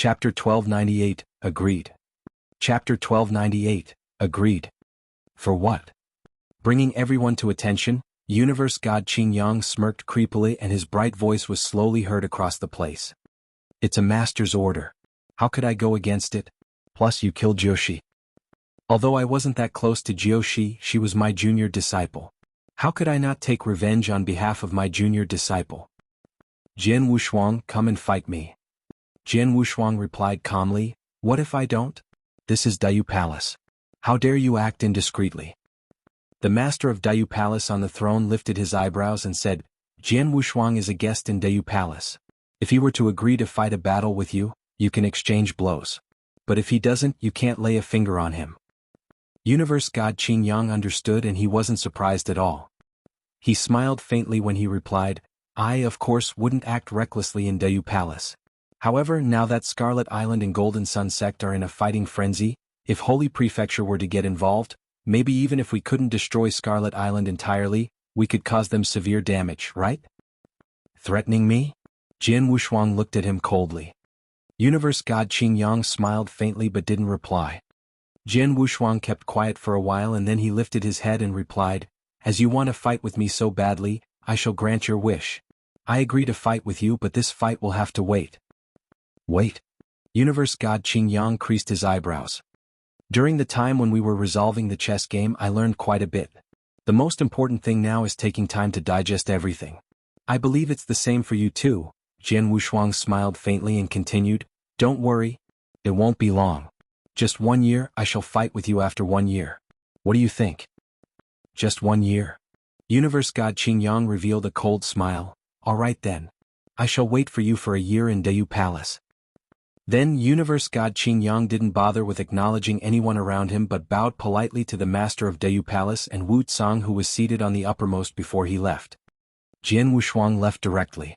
Chapter 1298, agreed. Chapter 1298, agreed. For what? Bringing everyone to attention, Universe God Qingyang smirked creepily and his bright voice was slowly heard across the place. It's a master's order. How could I go against it? Plus you killed Jiushi. Although I wasn't that close to Jiushi, she was my junior disciple. How could I not take revenge on behalf of my junior disciple? Jian Wushuang, come and fight me. Jian Wushuang replied calmly, what if I don't? This is Dayu Palace. How dare you act indiscreetly? The master of Dayu Palace on the throne lifted his eyebrows and said, Jian Wushuang is a guest in Dayu Palace. If he were to agree to fight a battle with you, you can exchange blows. But if he doesn't, you can't lay a finger on him. Universe God Qingyang understood and he wasn't surprised at all. He smiled faintly when he replied, I of course wouldn't act recklessly in Dayu Palace. However, now that Scarlet Island and Golden Sun Sect are in a fighting frenzy, if Holy Prefecture were to get involved, maybe even if we couldn't destroy Scarlet Island entirely, we could cause them severe damage, right? Threatening me? Jian Wushuang looked at him coldly. Universe God Qingyang smiled faintly but didn't reply. Jian Wushuang kept quiet for a while and then he lifted his head and replied, As you want to fight with me so badly, I shall grant your wish. I agree to fight with you, but this fight will have to wait. Wait. Universe God Qingyang creased his eyebrows. During the time when we were resolving the chess game, I learned quite a bit. The most important thing now is taking time to digest everything. I believe it's the same for you too. Jian Wushuang smiled faintly and continued, Don't worry. It won't be long. Just 1 year, I shall fight with you after 1 year. What do you think? Just 1 year? Universe God Qingyang revealed a cold smile. All right then. I shall wait for you for a year in Dayu Palace. Then Universe God Qingyang didn't bother with acknowledging anyone around him but bowed politely to the master of Dayu Palace and Wu Tsang who was seated on the uppermost before he left. Jian Wushuang left directly.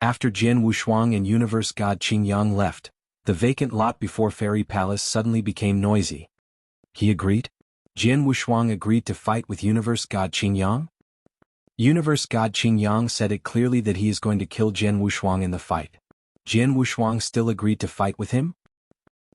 After Jian Wushuang and Universe God Qingyang left, the vacant lot before Fairy Palace suddenly became noisy. He agreed? Jian Wushuang agreed to fight with Universe God Qingyang? Universe God Qingyang said it clearly that he is going to kill Jian Wushuang in the fight. Jian Wushuang still agreed to fight with him?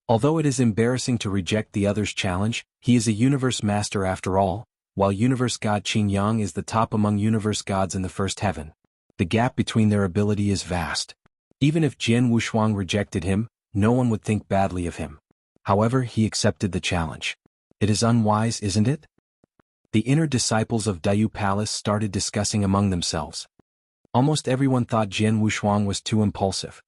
Although it is embarrassing to reject the other's challenge, he is a universe master after all, while Universe God Qingyang is the top among universe gods in the first heaven. The gap between their ability is vast. Even if Jian Wushuang rejected him, no one would think badly of him. However, he accepted the challenge. It is unwise, isn't it? The inner disciples of Dayu Palace started discussing among themselves. Almost everyone thought Jian Wushuang was too impulsive.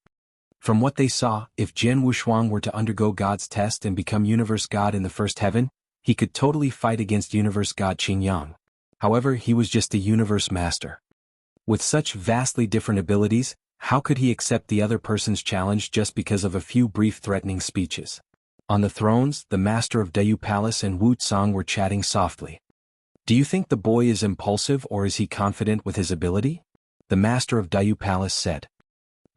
From what they saw, if Jian Wushuang were to undergo God's test and become Universe God in the first heaven, he could totally fight against Universe God Qingyang. However, he was just a universe master. With such vastly different abilities, how could he accept the other person's challenge just because of a few brief threatening speeches? On the thrones, the master of Dayu Palace and Wu Tsang were chatting softly. Do you think the boy is impulsive or is he confident with his ability? The master of Dayu Palace said.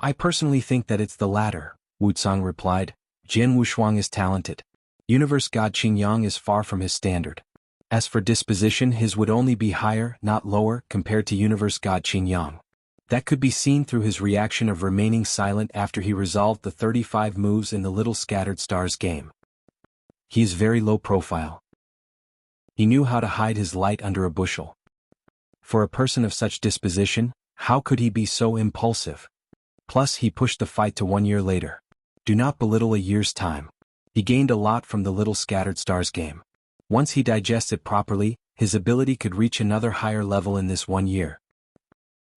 I personally think that it's the latter, Wu Tsang replied. Jian Wushuang is talented. Universe God Qingyang is far from his standard. As for disposition, his would only be higher, not lower, compared to Universe God Qingyang. That could be seen through his reaction of remaining silent after he resolved the 35 moves in the Little Scattered Stars game. He is very low profile. He knew how to hide his light under a bushel. For a person of such disposition, how could he be so impulsive? Plus he pushed the fight to 1 year later. Do not belittle a year's time. He gained a lot from the Little Scattered Stars game. Once he digests it properly, his ability could reach another higher level in this 1 year.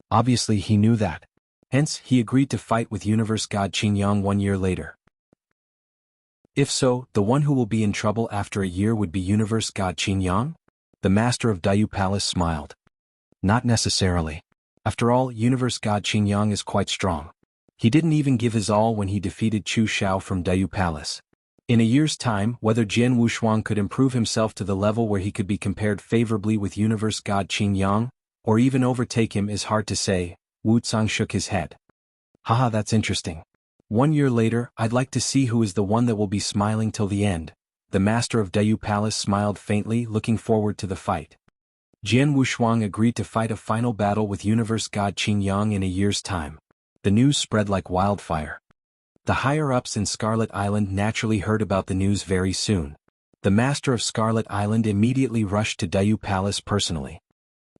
Obviously he knew that. Hence, he agreed to fight with Universe God Qingyang 1 year later. If so, the one who will be in trouble after a year would be Universe God Qingyang? The master of Dayu Palace smiled. Not necessarily. After all, Universe God Qingyang is quite strong. He didn't even give his all when he defeated Chu Xiao from Dayu Palace. In a year's time, whether Jian Wushuang could improve himself to the level where he could be compared favorably with Universe God Qingyang, or even overtake him is hard to say. Wu Tsang shook his head. Haha, that's interesting. 1 year later, I'd like to see who is the one that will be smiling till the end. The master of Dayu Palace smiled faintly, looking forward to the fight. Jian Wushuang agreed to fight a final battle with Universe God Qingyang in a year's time. The news spread like wildfire. The higher-ups in Scarlet Island naturally heard about the news very soon. The master of Scarlet Island immediately rushed to Dayu Palace personally.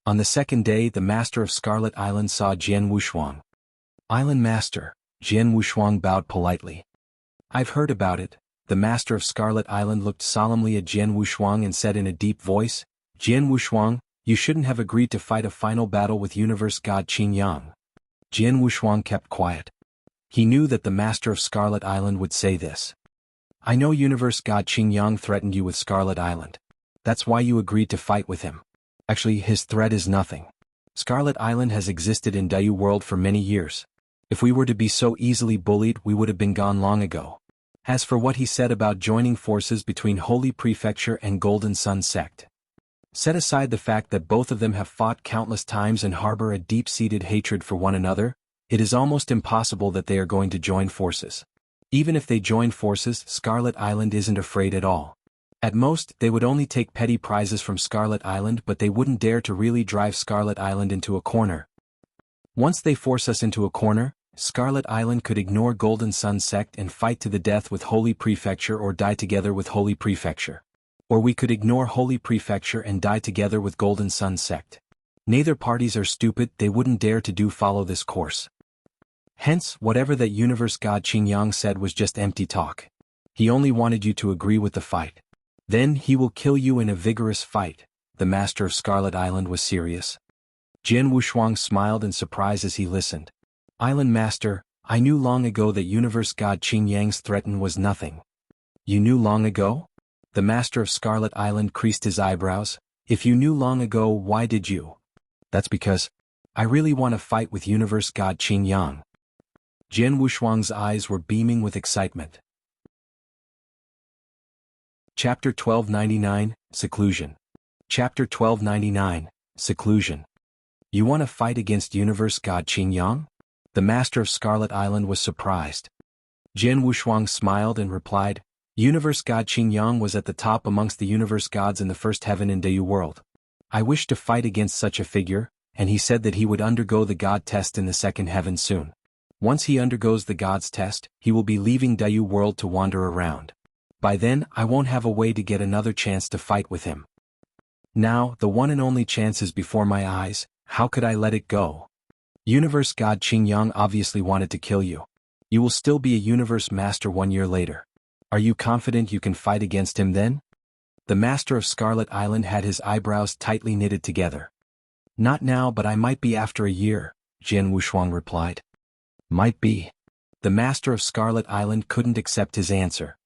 On the second day, the master of Scarlet Island saw Jian Wushuang. Island master, Jian Wushuang bowed politely. I've heard about it. The master of Scarlet Island looked solemnly at Jian Wushuang and said in a deep voice, Jian Wushuang, you shouldn't have agreed to fight a final battle with Universe God Qing Yang. Jian Wushuang kept quiet. He knew that the master of Scarlet Island would say this. I know Universe God Qing Yang threatened you with Scarlet Island. That's why you agreed to fight with him. Actually, his threat is nothing. Scarlet Island has existed in Dayu World for many years. If we were to be so easily bullied, we would have been gone long ago. As for what he said about joining forces between Holy Prefecture and Golden Sun Sect, set aside the fact that both of them have fought countless times and harbor a deep-seated hatred for one another, it is almost impossible that they are going to join forces. Even if they join forces, Scarlet Island isn't afraid at all. At most, they would only take petty prizes from Scarlet Island, but they wouldn't dare to really drive Scarlet Island into a corner. Once they force us into a corner, Scarlet Island could ignore Golden Sun Sect and fight to the death with Holy Prefecture or die together with Holy Prefecture. Or we could ignore Holy Prefecture and die together with Golden Sun Sect. Neither parties are stupid, they wouldn't dare to follow this course. Hence, whatever that Universe God Qing Yang said was just empty talk. He only wanted you to agree with the fight. Then he will kill you in a vigorous fight. The master of Scarlet Island was serious. Jian Wushuang smiled in surprise as he listened. Island master, I knew long ago that Universe God Qing Yang's threat was nothing. You knew long ago? The master of Scarlet Island creased his eyebrows. If you knew long ago, why did you? That's because I really want to fight with Universe God Qing Yang. Jian Wushuang's eyes were beaming with excitement. Chapter 1299, Seclusion. Chapter 1299, Seclusion. You want to fight against Universe God Qing Yang? The master of Scarlet Island was surprised. Jian Wushuang smiled and replied, Universe God Qing Yang was at the top amongst the universe gods in the first heaven in Dayu World. I wish to fight against such a figure, and he said that he would undergo the god test in the second heaven soon. Once he undergoes the god's test, he will be leaving Dayu World to wander around. By then, I won't have a way to get another chance to fight with him. Now, the one and only chance is before my eyes, how could I let it go? Universe God Qing Yang obviously wanted to kill you. You will still be a universe master 1 year later. Are you confident you can fight against him then? The master of Scarlet Island had his eyebrows tightly knitted together. Not now, but I might be after a year, Jian Wushuang replied. Might be. The master of Scarlet Island couldn't accept his answer.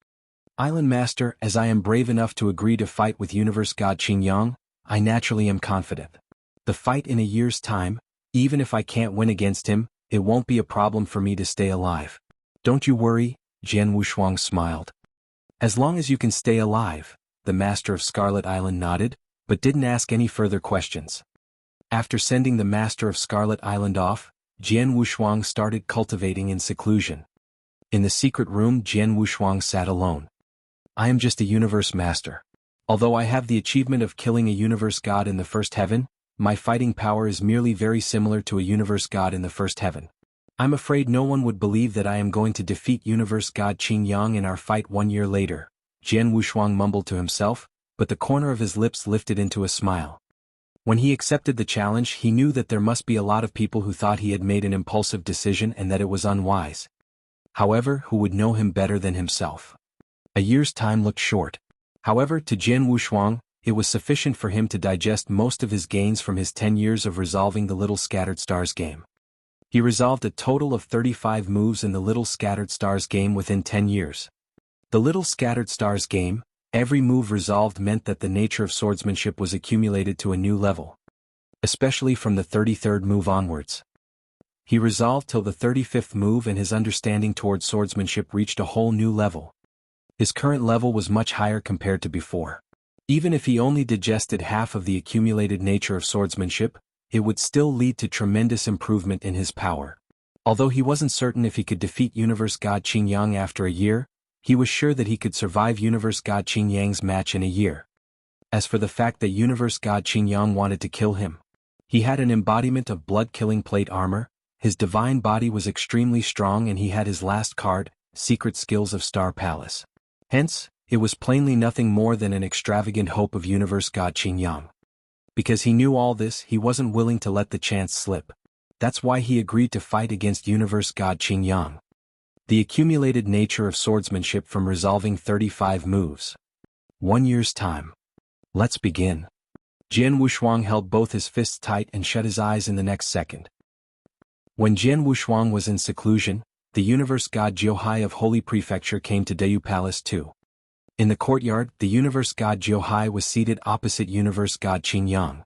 Island master, as I am brave enough to agree to fight with Universe God Qing Yang, I naturally am confident. The fight in a year's time, even if I can't win against him, it won't be a problem for me to stay alive. Don't you worry, Jian Wushuang smiled. As long as you can stay alive, the master of Scarlet Island nodded, but didn't ask any further questions. After sending the master of Scarlet Island off, Jian Wushuang started cultivating in seclusion. In the secret room, Jian Wushuang sat alone. I am just a universe master. Although I have the achievement of killing a universe god in the first heaven, my fighting power is merely very similar to a universe god in the first heaven. I'm afraid no one would believe that I am going to defeat Universe God Qing Yang in our fight 1 year later, Jian Wushuang mumbled to himself, but the corner of his lips lifted into a smile. When he accepted the challenge, he knew that there must be a lot of people who thought he had made an impulsive decision and that it was unwise. However, who would know him better than himself? A year's time looked short. However, to Jian Wushuang, it was sufficient for him to digest most of his gains from his 10 years of resolving the Little Scattered Stars game. He resolved a total of 35 moves in the Little Scattered Stars game within 10 years. The Little Scattered Stars game, every move resolved meant that the nature of swordsmanship was accumulated to a new level. Especially from the 33rd move onwards. He resolved till the 35th move and his understanding towards swordsmanship reached a whole new level. His current level was much higher compared to before. Even if he only digested half of the accumulated nature of swordsmanship, it would still lead to tremendous improvement in his power. Although he wasn't certain if he could defeat Universe God Qing Yang after a year, he was sure that he could survive Universe God Qing Yang's match in a year. As for the fact that Universe God Qing Yang wanted to kill him, he had an embodiment of blood-killing plate armor, his divine body was extremely strong and he had his last card, secret skills of Star Palace. Hence, it was plainly nothing more than an extravagant hope of universe god Qingyang. Because he knew all this, he wasn't willing to let the chance slip. That's why he agreed to fight against universe god Qingyang. The accumulated nature of swordsmanship from resolving 35 moves. 1 year's time. Let's begin. Jian Wushuang held both his fists tight and shut his eyes in the next second. When Jian Wushuang was in seclusion, the universe god Jiuhai of Holy Prefecture came to Dayu Palace too. In the courtyard, the universe god Jiuhai was seated opposite universe god Qingyang.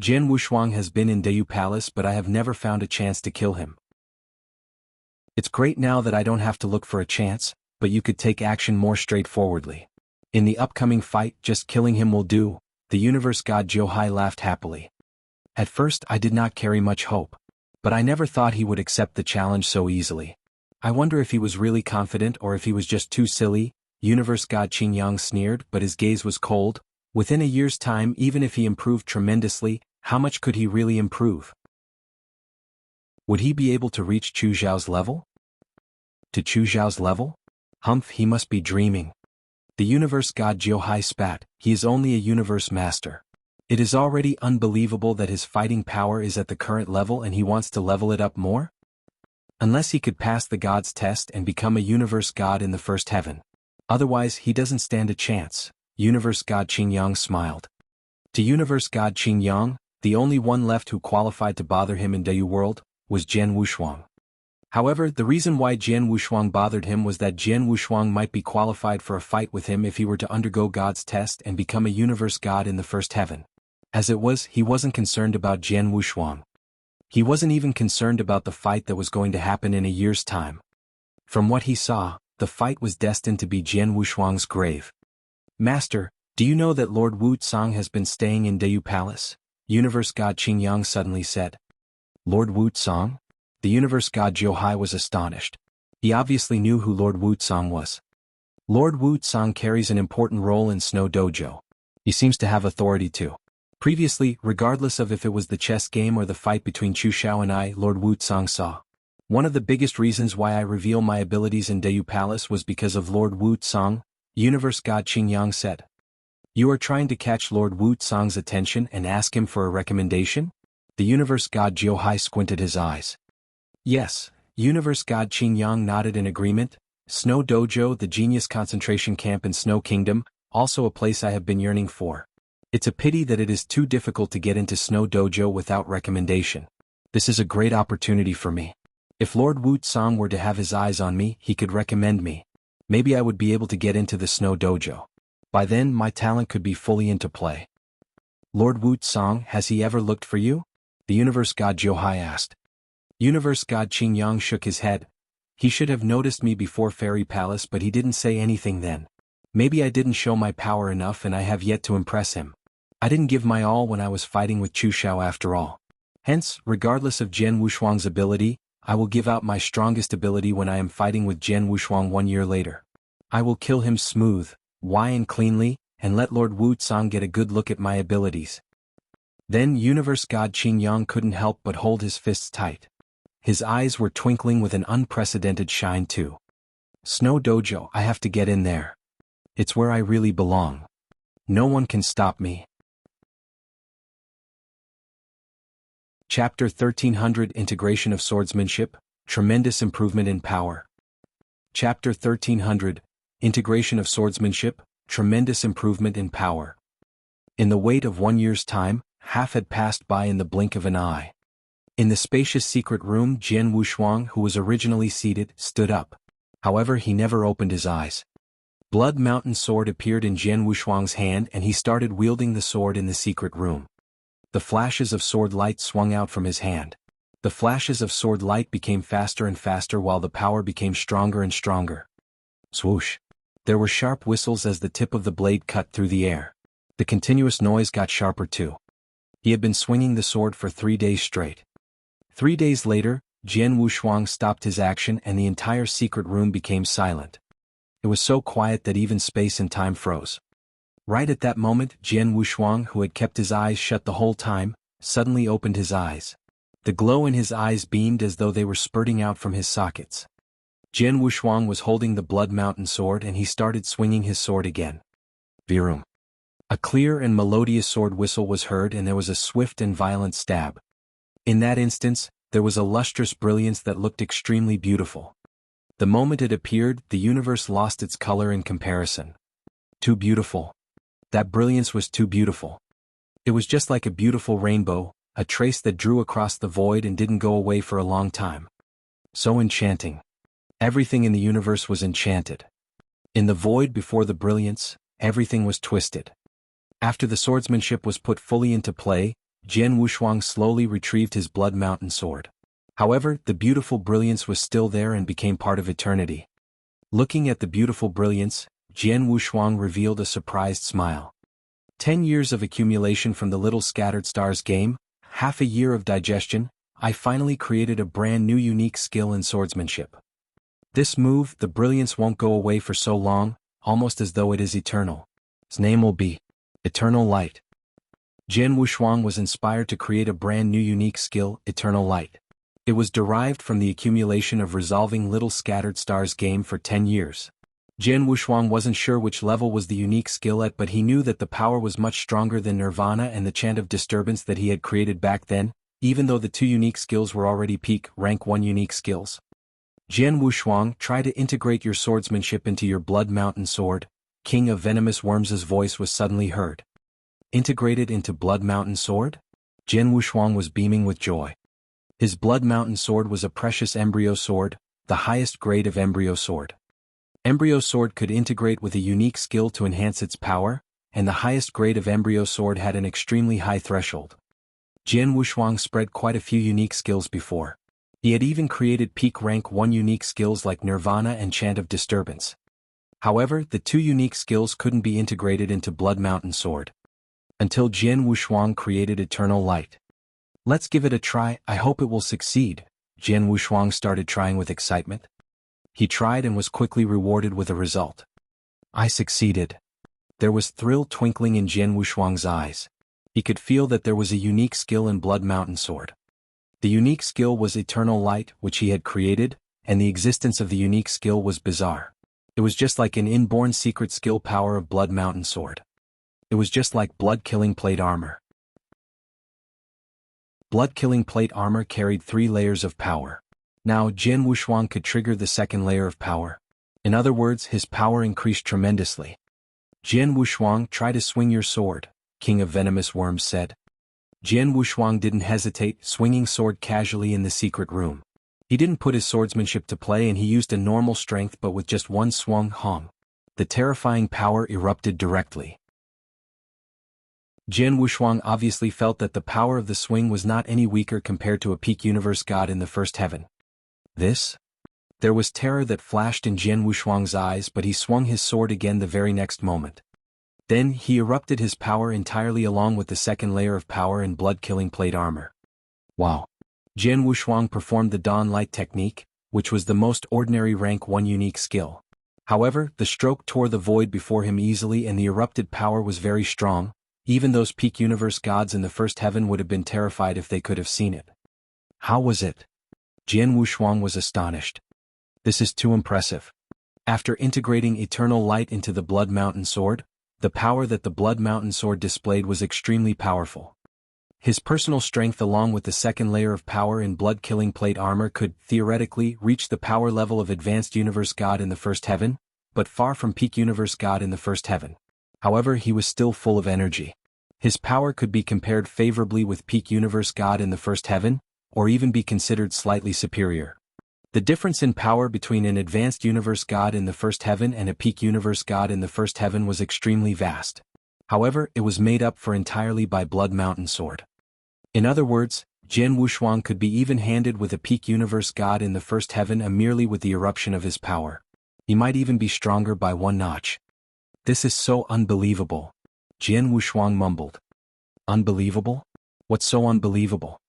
Jian Wushuang has been in Dayu Palace, but I have never found a chance to kill him. It's great now that I don't have to look for a chance, but you could take action more straightforwardly. In the upcoming fight, just killing him will do, the universe god Jiuhai laughed happily. At first I did not carry much hope. But I never thought he would accept the challenge so easily. I wonder if he was really confident or if he was just too silly. Universe god Qingyang sneered, but his gaze was cold. Within a year's time, even if he improved tremendously, how much could he really improve? Would he be able to reach Chu Zhao's level? To Chu Zhao's level? Humph, he must be dreaming. The universe god Jiuhai spat. He is only a universe master. It is already unbelievable that his fighting power is at the current level and he wants to level it up more? Unless he could pass the god's test and become a universe god in the first heaven. Otherwise he doesn't stand a chance. Universe god Qingyang smiled. To universe god Qingyang, the only one left who qualified to bother him in Dayu world, was Jian Wushuang. However, the reason why Jian Wushuang bothered him was that Jian Wushuang might be qualified for a fight with him if he were to undergo God's test and become a universe god in the first heaven. As it was, he wasn't concerned about Jian Wushuang. He wasn't even concerned about the fight that was going to happen in a year's time. From what he saw, the fight was destined to be Jian Wushuang's grave. Master, do you know that Lord Wu Tsang has been staying in Dayu Palace? Universe god Qingyang suddenly said. Lord Wu Tsang? The universe god Jiuhai was astonished. He obviously knew who Lord Wu Tsang was. Lord Wu Tsang carries an important role in Snow Dojo. He seems to have authority too. Previously, regardless of if it was the chess game or the fight between Chu Xiao and I, Lord Wu Tsang saw. One of the biggest reasons why I reveal my abilities in Dayu Palace was because of Lord Wu Tsang, universe god Qingyang said. You are trying to catch Lord Wu Tsang's attention and ask him for a recommendation? The universe god Jiuhai squinted his eyes. Yes, universe god Qingyang nodded in agreement. Snow Dojo, the genius concentration camp in Snow Kingdom, also a place I have been yearning for. It's a pity that it is too difficult to get into Snow Dojo without recommendation. This is a great opportunity for me. If Lord Wu Tsang were to have his eyes on me, he could recommend me. Maybe I would be able to get into the Snow Dojo. By then, my talent could be fully into play. Lord Wu Tsang, has he ever looked for you? The universe god Jiuhai asked. Universe god Qingyang shook his head. He should have noticed me before Fairy Palace, but he didn't say anything then. Maybe I didn't show my power enough and I have yet to impress him. I didn't give my all when I was fighting with Chu Xiao after all. Hence, regardless of Jian Wushuang's ability, I will give out my strongest ability when I am fighting with Jian Wushuang 1 year later. I will kill him smooth, and cleanly, and let Lord Wu Tsang get a good look at my abilities. Then universe god Qingyang couldn't help but hold his fists tight. His eyes were twinkling with an unprecedented shine too. Snow Dojo, I have to get in there. It's where I really belong. No one can stop me. Chapter 1300 Integration of Swordsmanship, Tremendous Improvement in Power. Chapter 1300 Integration of Swordsmanship, Tremendous Improvement in Power. In the wait of 1 year's time, half had passed by in the blink of an eye. In the spacious secret room, Jian Wushuang, who was originally seated, stood up. However, he never opened his eyes. Blood Mountain Sword appeared in Jian Wushuang's hand and he started wielding the sword in the secret room. The flashes of sword light swung out from his hand. The flashes of sword light became faster and faster while the power became stronger and stronger. Swoosh! There were sharp whistles as the tip of the blade cut through the air. The continuous noise got sharper too. He had been swinging the sword for 3 days straight. 3 days later, Jian Wushuang stopped his action and the entire secret room became silent. It was so quiet that even space and time froze. Right at that moment, Jian Wushuang, who had kept his eyes shut the whole time, suddenly opened his eyes. The glow in his eyes beamed as though they were spurting out from his sockets. Jian Wushuang was holding the Blood Mountain sword and he started swinging his sword again. Virum. A clear and melodious sword whistle was heard and there was a swift and violent stab. In that instance, there was a lustrous brilliance that looked extremely beautiful. The moment it appeared, the universe lost its color in comparison. Too beautiful. That brilliance was too beautiful. It was just like a beautiful rainbow, a trace that drew across the void and didn't go away for a long time. So enchanting. Everything in the universe was enchanted. In the void before the brilliance, everything was twisted. After the swordsmanship was put fully into play, Jian Wushuang slowly retrieved his Blood Mountain sword. However, the beautiful brilliance was still there and became part of eternity. Looking at the beautiful brilliance, Jian Wushuang revealed a surprised smile. 10 years of accumulation from the Little Scattered Stars game, half a year of digestion, I finally created a brand new unique skill in swordsmanship. This move, the brilliance won't go away for so long, almost as though it is eternal. Its name will be Eternal Light. Jian Wushuang was inspired to create a brand new unique skill, Eternal Light. It was derived from the accumulation of resolving Little Scattered Stars game for 10 years. Jian Wushuang wasn't sure which level was the unique skill at, but he knew that the power was much stronger than Nirvana and the Chant of Disturbance that he had created back then, even though the two unique skills were already peak rank 1 unique skills. Jian Wushuang, try to integrate your swordsmanship into your Blood Mountain sword. King of Venomous Worms' voice was suddenly heard. Integrated into Blood Mountain sword? Jian Wushuang was beaming with joy. His Blood Mountain sword was a precious embryo sword, the highest grade of embryo sword. Embryo sword could integrate with a unique skill to enhance its power, and the highest grade of embryo sword had an extremely high threshold. Jian Wushuang spread quite a few unique skills before. He had even created peak rank 1 unique skills like Nirvana and Chant of Disturbance. However, the 2 unique skills couldn't be integrated into Blood Mountain sword. Until Jian Wushuang created Eternal Light. Let's give it a try, I hope it will succeed. Jian Wushuang started trying with excitement. He tried and was quickly rewarded with a result. I succeeded. There was thrill twinkling in Jian Wushuang's eyes. He could feel that there was a unique skill in Blood Mountain sword. The unique skill was Eternal Light, which he had created, and the existence of the unique skill was bizarre. It was just like an inborn secret skill power of Blood Mountain sword. It was just like blood-killing plate armor. Blood-killing plate armor carried 3 layers of power. Now Jian Wushuang could trigger the second layer of power. In other words, his power increased tremendously. Jian Wushuang, try to swing your sword, King of Venomous Worms said. Jian Wushuang didn't hesitate, swinging sword casually in the secret room. He didn't put his swordsmanship to play and he used a normal strength, but with just one swung hong. The terrifying power erupted directly. Jian Wushuang obviously felt that the power of the swing was not any weaker compared to a peak universe god in the first heaven. This? There was terror that flashed in Jian Wushuang's eyes, but he swung his sword again the very next moment. Then he erupted his power entirely along with the second layer of power in blood-killing plate armor. Wow. Jian Wushuang performed the Dawn Light technique, which was the most ordinary rank 1 unique skill. However, the stroke tore the void before him easily and the erupted power was very strong. Even those peak universe gods in the first heaven would have been terrified if they could have seen it. How was it? Jian Wushuang was astonished. This is too impressive. After integrating Eternal Light into the Blood Mountain sword, the power that the Blood Mountain sword displayed was extremely powerful. His personal strength along with the second layer of power in blood-killing plate armor could, theoretically, reach the power level of Advanced Universe God in the first heaven, but far from Peak Universe God in the first heaven. However, he was still full of energy. His power could be compared favorably with Peak Universe God in the first heaven, or even be considered slightly superior. The difference in power between an Advanced Universe God in the first heaven and a Peak Universe God in the first heaven was extremely vast. However, it was made up for entirely by Blood Mountain sword. In other words, Jian Wushuang could be even-handed with a Peak Universe God in the first heaven merely with the eruption of his power. He might even be stronger by 1 notch. This is so unbelievable. Jian Wushuang mumbled. Unbelievable? What's so unbelievable?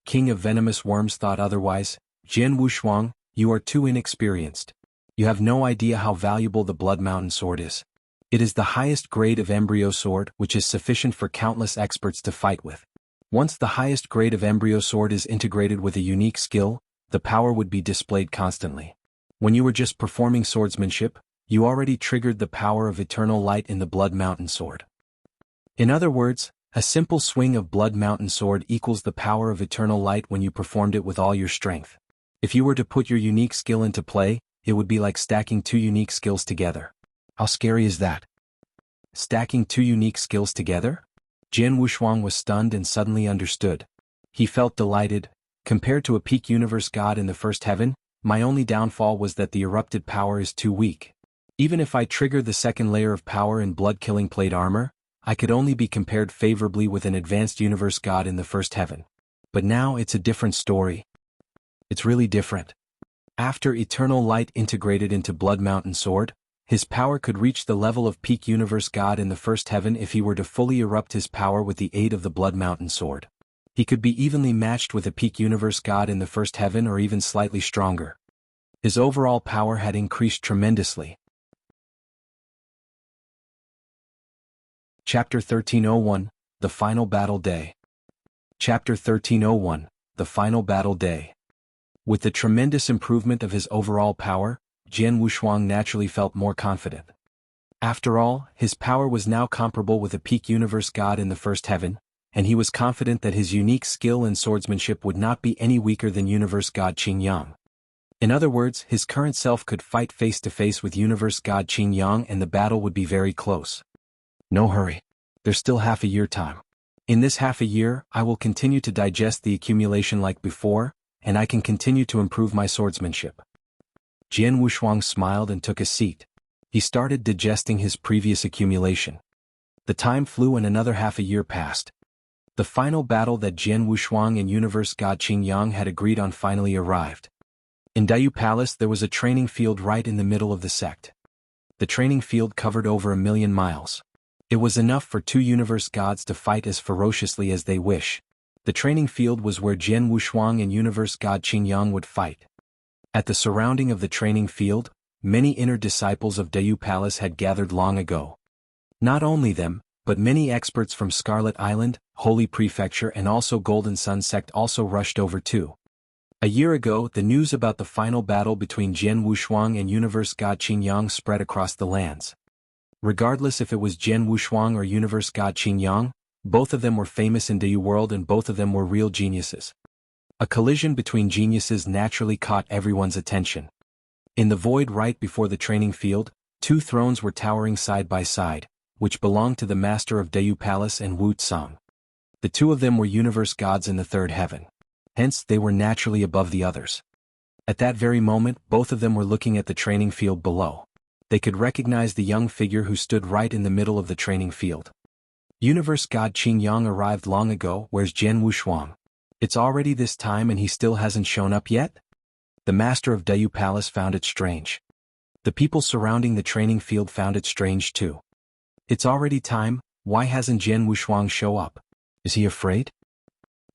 King of Venomous Worms thought otherwise. Jian Wushuang, you are too inexperienced. You have no idea how valuable the Blood Mountain sword is. It is the highest grade of embryo sword, which is sufficient for countless experts to fight with. Once the highest grade of embryo sword is integrated with a unique skill, the power would be displayed constantly. When you were just performing swordsmanship, you already triggered the power of eternal light in the Blood Mountain Sword. In other words, a simple swing of Blood Mountain Sword equals the power of eternal light when you performed it with all your strength. If you were to put your unique skill into play, it would be like stacking two unique skills together. How scary is that? Stacking two unique skills together? Jian Wushuang was stunned and suddenly understood. He felt delighted. Compared to a peak universe god in the first heaven, my only downfall was that the erupted power is too weak. Even if I trigger the second layer of power in blood-killing plate armor, I could only be compared favorably with an advanced universe god in the first heaven. But now it's a different story. It's really different. After eternal light integrated into Blood Mountain Sword, his power could reach the level of peak universe god in the first heaven if he were to fully erupt his power with the aid of the Blood Mountain Sword. He could be evenly matched with a peak universe god in the first heaven or even slightly stronger. His overall power had increased tremendously. Chapter 1301, The Final Battle Day. Chapter 1301, The Final Battle Day. With the tremendous improvement of his overall power, Jian Wushuang naturally felt more confident. After all, his power was now comparable with a peak universe god in the first heaven, and he was confident that his unique skill in swordsmanship would not be any weaker than universe god Qingyang. In other words, his current self could fight face-to-face with universe god Qingyang and the battle would be very close. No hurry. There's still half a year time. In this half a year, I will continue to digest the accumulation like before, and I can continue to improve my swordsmanship. Jian Wushuang smiled and took a seat. He started digesting his previous accumulation. The time flew and another half a year passed. The final battle that Jian Wushuang and universe god Qingyang had agreed on finally arrived. In Dayu Palace there was a training field right in the middle of the sect. The training field covered over 1,000,000 miles. It was enough for two universe gods to fight as ferociously as they wish. The training field was where Jian Wushuang and universe god Qingyang would fight. At the surrounding of the training field, many inner disciples of Dayu Palace had gathered long ago. Not only them, but many experts from Scarlet Island, Holy Prefecture and also Golden Sun Sect also rushed over too. A year ago, the news about the final battle between Jian Wushuang and universe god Qingyang spread across the lands. Regardless if it was Jian Wushuang or universe god Qingyang, both of them were famous in Dayu world and both of them were real geniuses. A collision between geniuses naturally caught everyone's attention. In the void right before the training field, two thrones were towering side by side, which belonged to the master of Dayu Palace and Wu Tsang. The two of them were universe gods in the third heaven. Hence, they were naturally above the others. At that very moment, both of them were looking at the training field below. They could recognize the young figure who stood right in the middle of the training field. Universe god Qingyang arrived long ago. Where's Jian Wushuang? It's already this time and he still hasn't shown up yet? The master of Dayu Palace found it strange. The people surrounding the training field found it strange too. It's already time, why hasn't Jian Wushuang show up? Is he afraid?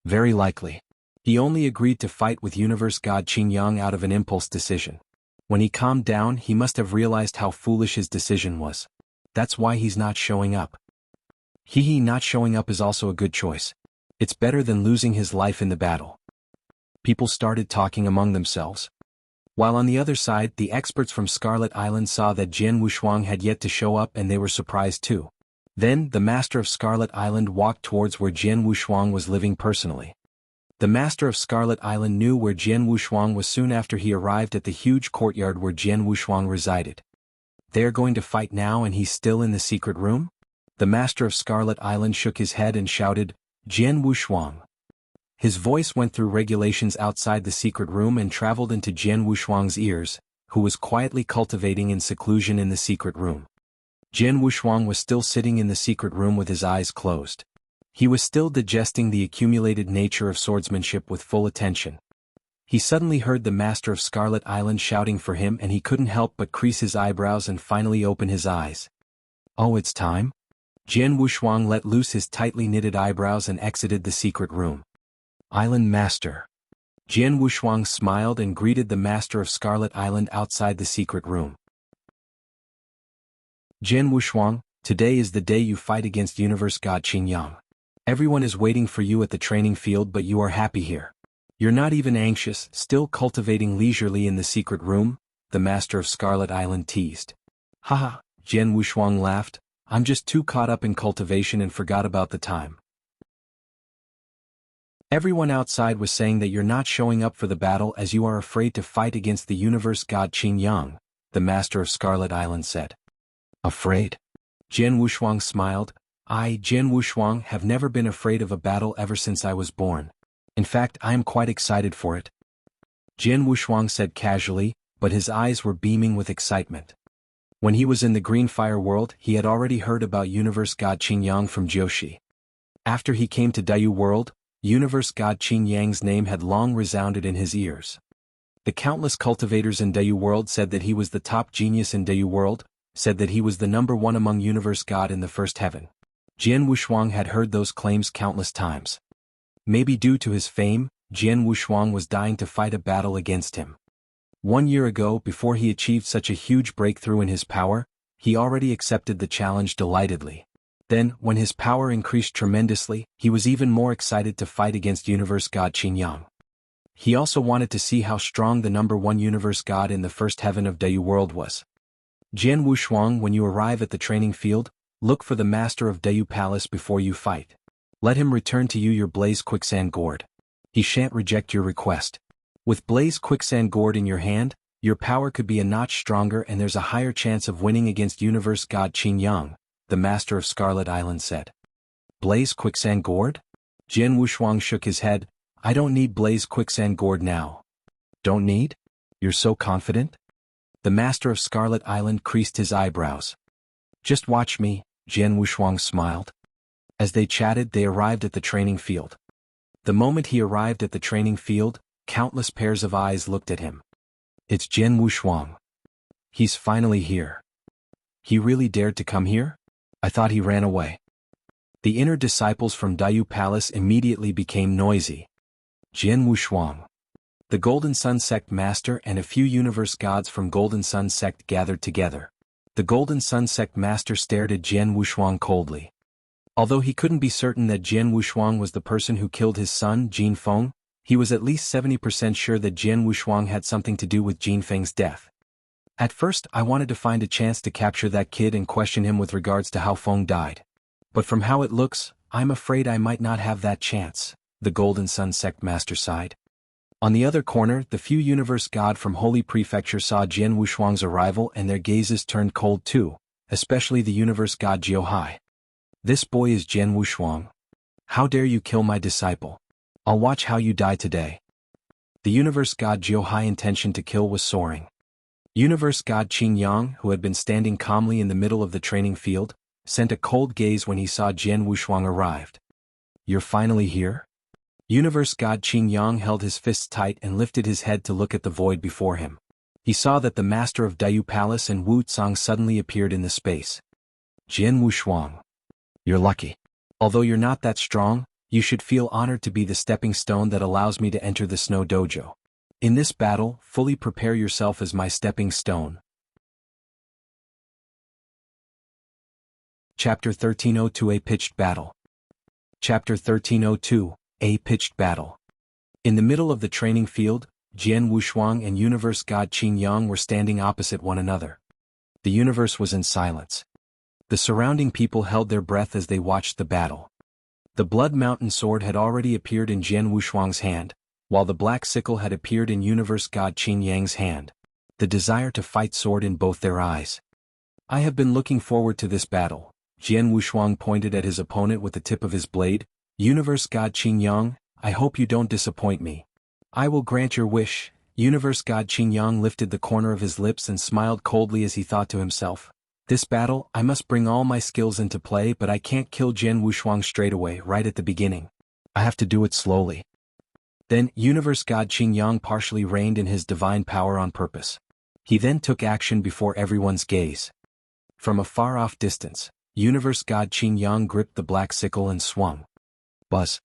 Very likely. He only agreed to fight with universe god Qingyang out of an impulse decision. When he calmed down he must have realized how foolish his decision was. That's why he's not showing up. Not showing up is also a good choice. It's better than losing his life in the battle. People started talking among themselves. While on the other side the experts from Scarlet Island saw that Jian Wushuang had yet to show up and they were surprised too. Then, the master of Scarlet Island walked towards where Jian Wushuang was living personally. The master of Scarlet Island knew where Jian Wushuang was soon after he arrived at the huge courtyard where Jian Wushuang resided. They're going to fight now and he's still in the secret room? The master of Scarlet Island shook his head and shouted, Jian Wushuang. His voice went through regulations outside the secret room and traveled into Jian Wushuang's ears, who was quietly cultivating in seclusion in the secret room. Jian Wushuang was still sitting in the secret room with his eyes closed. He was still digesting the accumulated nature of swordsmanship with full attention. He suddenly heard the master of Scarlet Island shouting for him and he couldn't help but crease his eyebrows and finally open his eyes. Oh, it's time? Jian Wushuang let loose his tightly knitted eyebrows and exited the secret room. Island Master. Jian Wushuang smiled and greeted the master of Scarlet Island outside the secret room. Jian Wushuang, today is the day you fight against universe god Qingyang. Everyone is waiting for you at the training field but you are happy here. You're not even anxious, still cultivating leisurely in the secret room, the master of Scarlet Island teased. Haha, Jian Wushuang laughed, I'm just too caught up in cultivation and forgot about the time. Everyone outside was saying that you're not showing up for the battle as you are afraid to fight against the universe god Qin Yang, the master of Scarlet Island said. Afraid? Jian Wushuang smiled. I, Jian Wushuang, have never been afraid of a battle ever since I was born. In fact, I am quite excited for it. Jian Wushuang said casually, but his eyes were beaming with excitement. When he was in the Green Fire world, he had already heard about universe god Qin Yang from Jiushi. After he came to Dayu world, universe god Qin Yang's name had long resounded in his ears. The countless cultivators in Dayu world said that he was the top genius in Dayu world, said that he was the number one among universe god in the first heaven. Jian Wushuang had heard those claims countless times. Maybe due to his fame, Jian Wushuang was dying to fight a battle against him. 1 year ago, before he achieved such a huge breakthrough in his power, he already accepted the challenge delightedly. Then, when his power increased tremendously, he was even more excited to fight against universe god Qin Yang. He also wanted to see how strong the number one universe god in the first heaven of Dayu world was. Jian Wushuang, when you arrive at the training field, look for the master of Dayu Palace before you fight. Let him return to you your Blaze Quicksand Gourd. He shan't reject your request. With Blaze Quicksand Gourd in your hand, your power could be a notch stronger and there's a higher chance of winning against universe god Qin Yang, the master of Scarlet Island said. Blaze Quicksand Gourd? Jian Wushuang shook his head. I don't need Blaze Quicksand Gourd now. Don't need? You're so confident? The master of Scarlet Island creased his eyebrows. Just watch me, Jian Wushuang smiled. As they chatted, they arrived at the training field. The moment he arrived at the training field, countless pairs of eyes looked at him. It's Jian Wushuang. He's finally here. He really dared to come here? I thought he ran away. The inner disciples from Dayu Palace immediately became noisy. Jian Wushuang. The Golden Sun Sect Master and a few universe gods from Golden Sun Sect gathered together. The Golden Sun Sect Master stared at Jian Wushuang coldly. Although he couldn't be certain that Jian Wushuang was the person who killed his son, Jin Feng, he was at least 70% sure that Jian Wushuang had something to do with Jin Feng's death. At first, I wanted to find a chance to capture that kid and question him with regards to how Feng died. But from how it looks, I'm afraid I might not have that chance, the Golden Sun Sect Master sighed. On the other corner, the few universe god from Holy Prefecture saw Jian Wushuang's arrival and their gazes turned cold too, especially the universe god Jiuhai. This boy is Jian Wushuang. How dare you kill my disciple? I'll watch how you die today. The universe god Jiuhai's intention to kill was soaring. Universe god Qin Yang, who had been standing calmly in the middle of the training field, sent a cold gaze when he saw Jian Wushuang arrived. You're finally here? Universe god Qin Yang held his fists tight and lifted his head to look at the void before him. He saw that the master of Dayu Palace and Wu Tsang suddenly appeared in the space. Jian Wushuang. You're lucky. Although you're not that strong, you should feel honored to be the stepping stone that allows me to enter the Snow Dojo. In this battle, fully prepare yourself as my stepping stone. Chapter 1302 A Pitched Battle. Chapter 1302 A Pitched Battle. In the middle of the training field, Jian Wushuang and universe god Qin Yang were standing opposite one another. The universe was in silence. The surrounding people held their breath as they watched the battle. The Blood Mountain sword had already appeared in Jian Wushuang's hand, while the black sickle had appeared in universe god Qin Yang's hand. The desire to fight soared in both their eyes. I have been looking forward to this battle. Jian Wushuang pointed at his opponent with the tip of his blade. Universe god Qin Yang, I hope you don't disappoint me. I will grant your wish. Universe god Qin Yang lifted the corner of his lips and smiled coldly as he thought to himself. This battle, I must bring all my skills into play, but I can't kill Jian Wushuang straight away, right at the beginning. I have to do it slowly. Then, universe god Qin Yang partially reigned in his divine power on purpose. He then took action before everyone's gaze. From a far-off distance, universe god Qin Yang gripped the black sickle and swung. Buzz.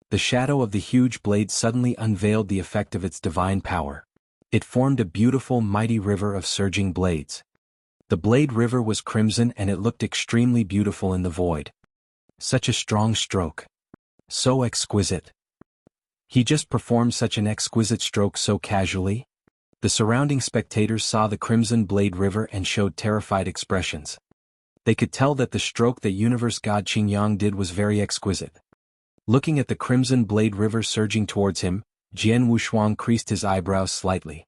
The shadow of the huge blade suddenly unveiled the effect of its divine power. It formed a beautiful mighty river of surging blades. The blade river was crimson and it looked extremely beautiful in the void. Such a strong stroke. So exquisite. He just performed such an exquisite stroke so casually. The The surrounding spectators saw the Crimson Blade River and showed terrified expressions. They could tell that the stroke that Universe God Qingyang did was very exquisite. Looking at the Crimson Blade River surging towards him, Jian Wushuang creased his eyebrows slightly.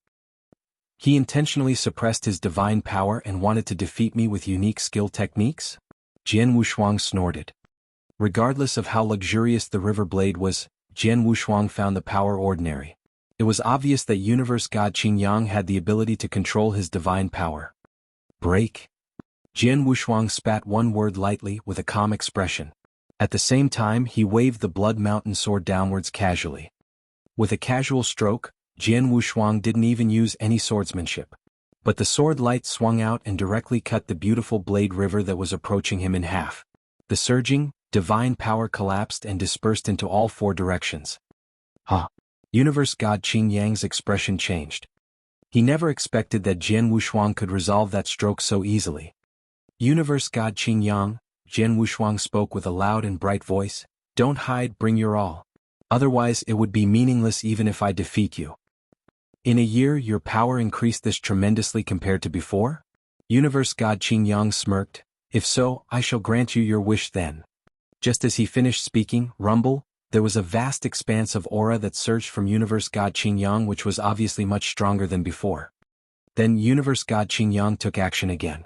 He intentionally suppressed his divine power and wanted to defeat me with unique skill techniques? Jian Wushuang snorted. Regardless of how luxurious the river blade was, Jian Wushuang found the power ordinary. It was obvious that Universe God Qingyang had the ability to control his divine power. Break. Jian Wushuang spat one word lightly with a calm expression. At the same time he waved the Blood Mountain sword downwards casually. With a casual stroke, Jian Wushuang didn't even use any swordsmanship. But the sword light swung out and directly cut the beautiful blade river that was approaching him in half. The surging, divine power collapsed and dispersed into all four directions. Universe God Qingyang's expression changed. He never expected that Jian Wushuang could resolve that stroke so easily. Universe God Qingyang, Jian Wushuang spoke with a loud and bright voice, "Don't hide, bring your all. Otherwise it would be meaningless even if I defeat you. In a year your power increased this tremendously compared to before?" Universe God Qingyang smirked, "If so, I shall grant you your wish then." Just as he finished speaking, rumble, there was a vast expanse of aura that surged from Universe God Qingyang which was obviously much stronger than before. Then Universe God Qingyang took action again.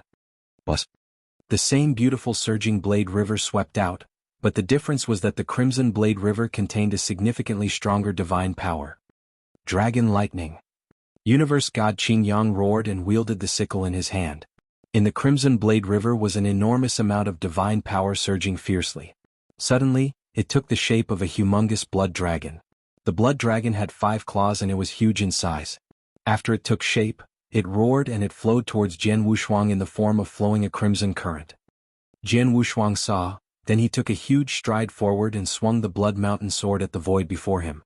The same beautiful surging blade river swept out, but the difference was that the Crimson Blade River contained a significantly stronger divine power. Dragon Lightning. Universe God Qingyang roared and wielded the sickle in his hand. In the Crimson Blade River was an enormous amount of divine power surging fiercely. Suddenly, it took the shape of a humongous blood dragon. The blood dragon had 5 claws and it was huge in size. After it took shape, it roared and it flowed towards Jian Wushuang in the form of flowing a crimson current. Jian Wushuang saw, then he took a huge stride forward and swung the Blood Mountain sword at the void before him.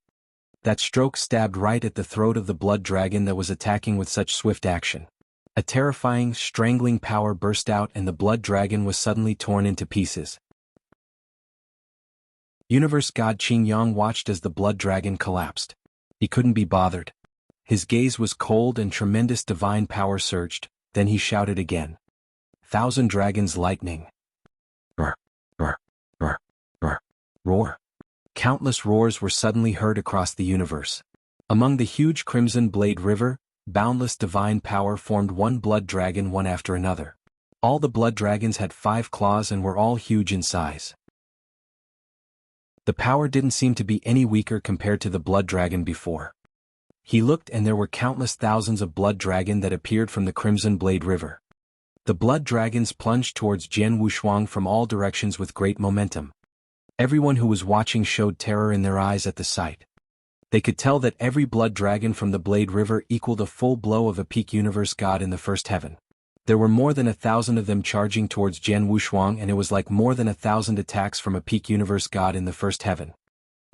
That stroke stabbed right at the throat of the blood dragon that was attacking with such swift action. A terrifying, strangling power burst out and the blood dragon was suddenly torn into pieces. Universe God Qingyang watched as the blood dragon collapsed. He couldn't be bothered. His gaze was cold and tremendous divine power surged, then he shouted again. "Thousand Dragons Lightning." Roar, roar, roar, roar, roar. Countless roars were suddenly heard across the universe. Among the huge Crimson Blade River, boundless divine power formed one blood dragon one after another. All the blood dragons had 5 claws and were all huge in size. The power didn't seem to be any weaker compared to the blood dragon before. He looked and there were countless thousands of blood dragon that appeared from the Crimson Blade River. The blood dragons plunged towards Jian Wushuang from all directions with great momentum. Everyone who was watching showed terror in their eyes at the sight. They could tell that every blood dragon from the Blade River equaled a full blow of a peak universe god in the first heaven. There were more than 1,000 of them charging towards Jian Wushuang and it was like more than 1,000 attacks from a peak universe god in the first heaven.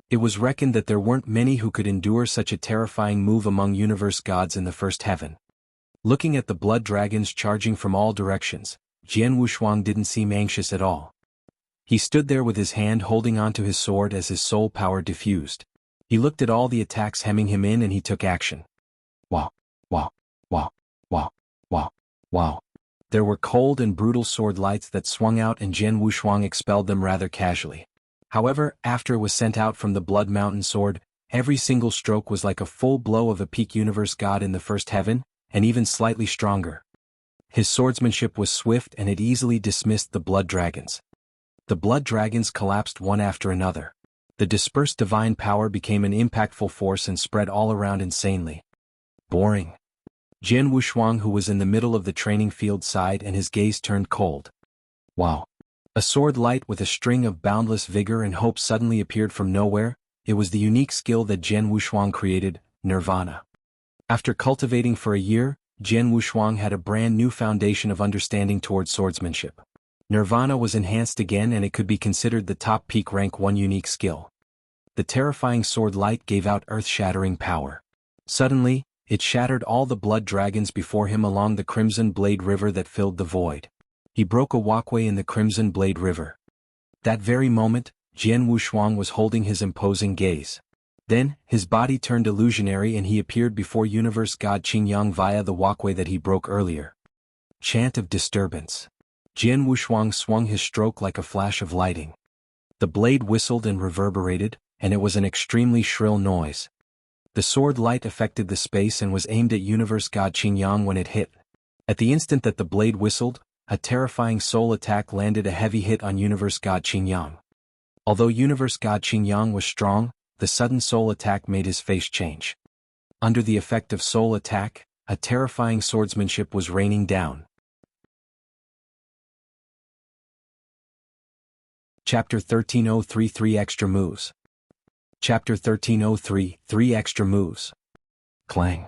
It was reckoned that there weren't many who could endure such a terrifying move among universe gods in the first heaven. Looking at the blood dragons charging from all directions, Jian Wushuang didn't seem anxious at all. He stood there with his hand holding onto his sword as his soul power diffused. He looked at all the attacks hemming him in and he took action. Wow, wow, wow, wow, wow, wow. There were cold and brutal sword lights that swung out and Jian Wushuang expelled them rather casually. However, after it was sent out from the Blood Mountain sword, every single stroke was like a full blow of a peak universe god in the first heaven, and even slightly stronger. His swordsmanship was swift and it easily dismissed the blood dragons. The blood dragons collapsed one after another. The dispersed divine power became an impactful force and spread all around insanely. Boring. Jian Wushuang, who was in the middle of the training field, sighed and his gaze turned cold. Wow. A sword light with a string of boundless vigor and hope suddenly appeared from nowhere. It was the unique skill that Jian Wushuang created, Nirvana. After cultivating for a year, Jian Wushuang had a brand new foundation of understanding towards swordsmanship. Nirvana was enhanced again and it could be considered the top peak rank 1 unique skill. The terrifying sword light gave out earth-shattering power. Suddenly, it shattered all the blood dragons before him along the Crimson Blade River that filled the void. He broke a walkway in the Crimson Blade River. That very moment, Jian Wushuang was holding his imposing gaze. Then, his body turned illusionary and he appeared before Universe God Qingyang via the walkway that he broke earlier. Chant of disturbance. Jian Wushuang swung his stroke like a flash of lightning. The blade whistled and reverberated, and it was an extremely shrill noise. The sword light affected the space and was aimed at Universe God Qingyang when it hit. At the instant that the blade whistled, a terrifying soul attack landed a heavy hit on Universe God Qingyang. Although Universe God Qingyang was strong, the sudden soul attack made his face change. Under the effect of soul attack, a terrifying swordsmanship was raining down. Chapter 1303 3 Extra Moves. Chapter 1303 3 Extra Moves. Clang.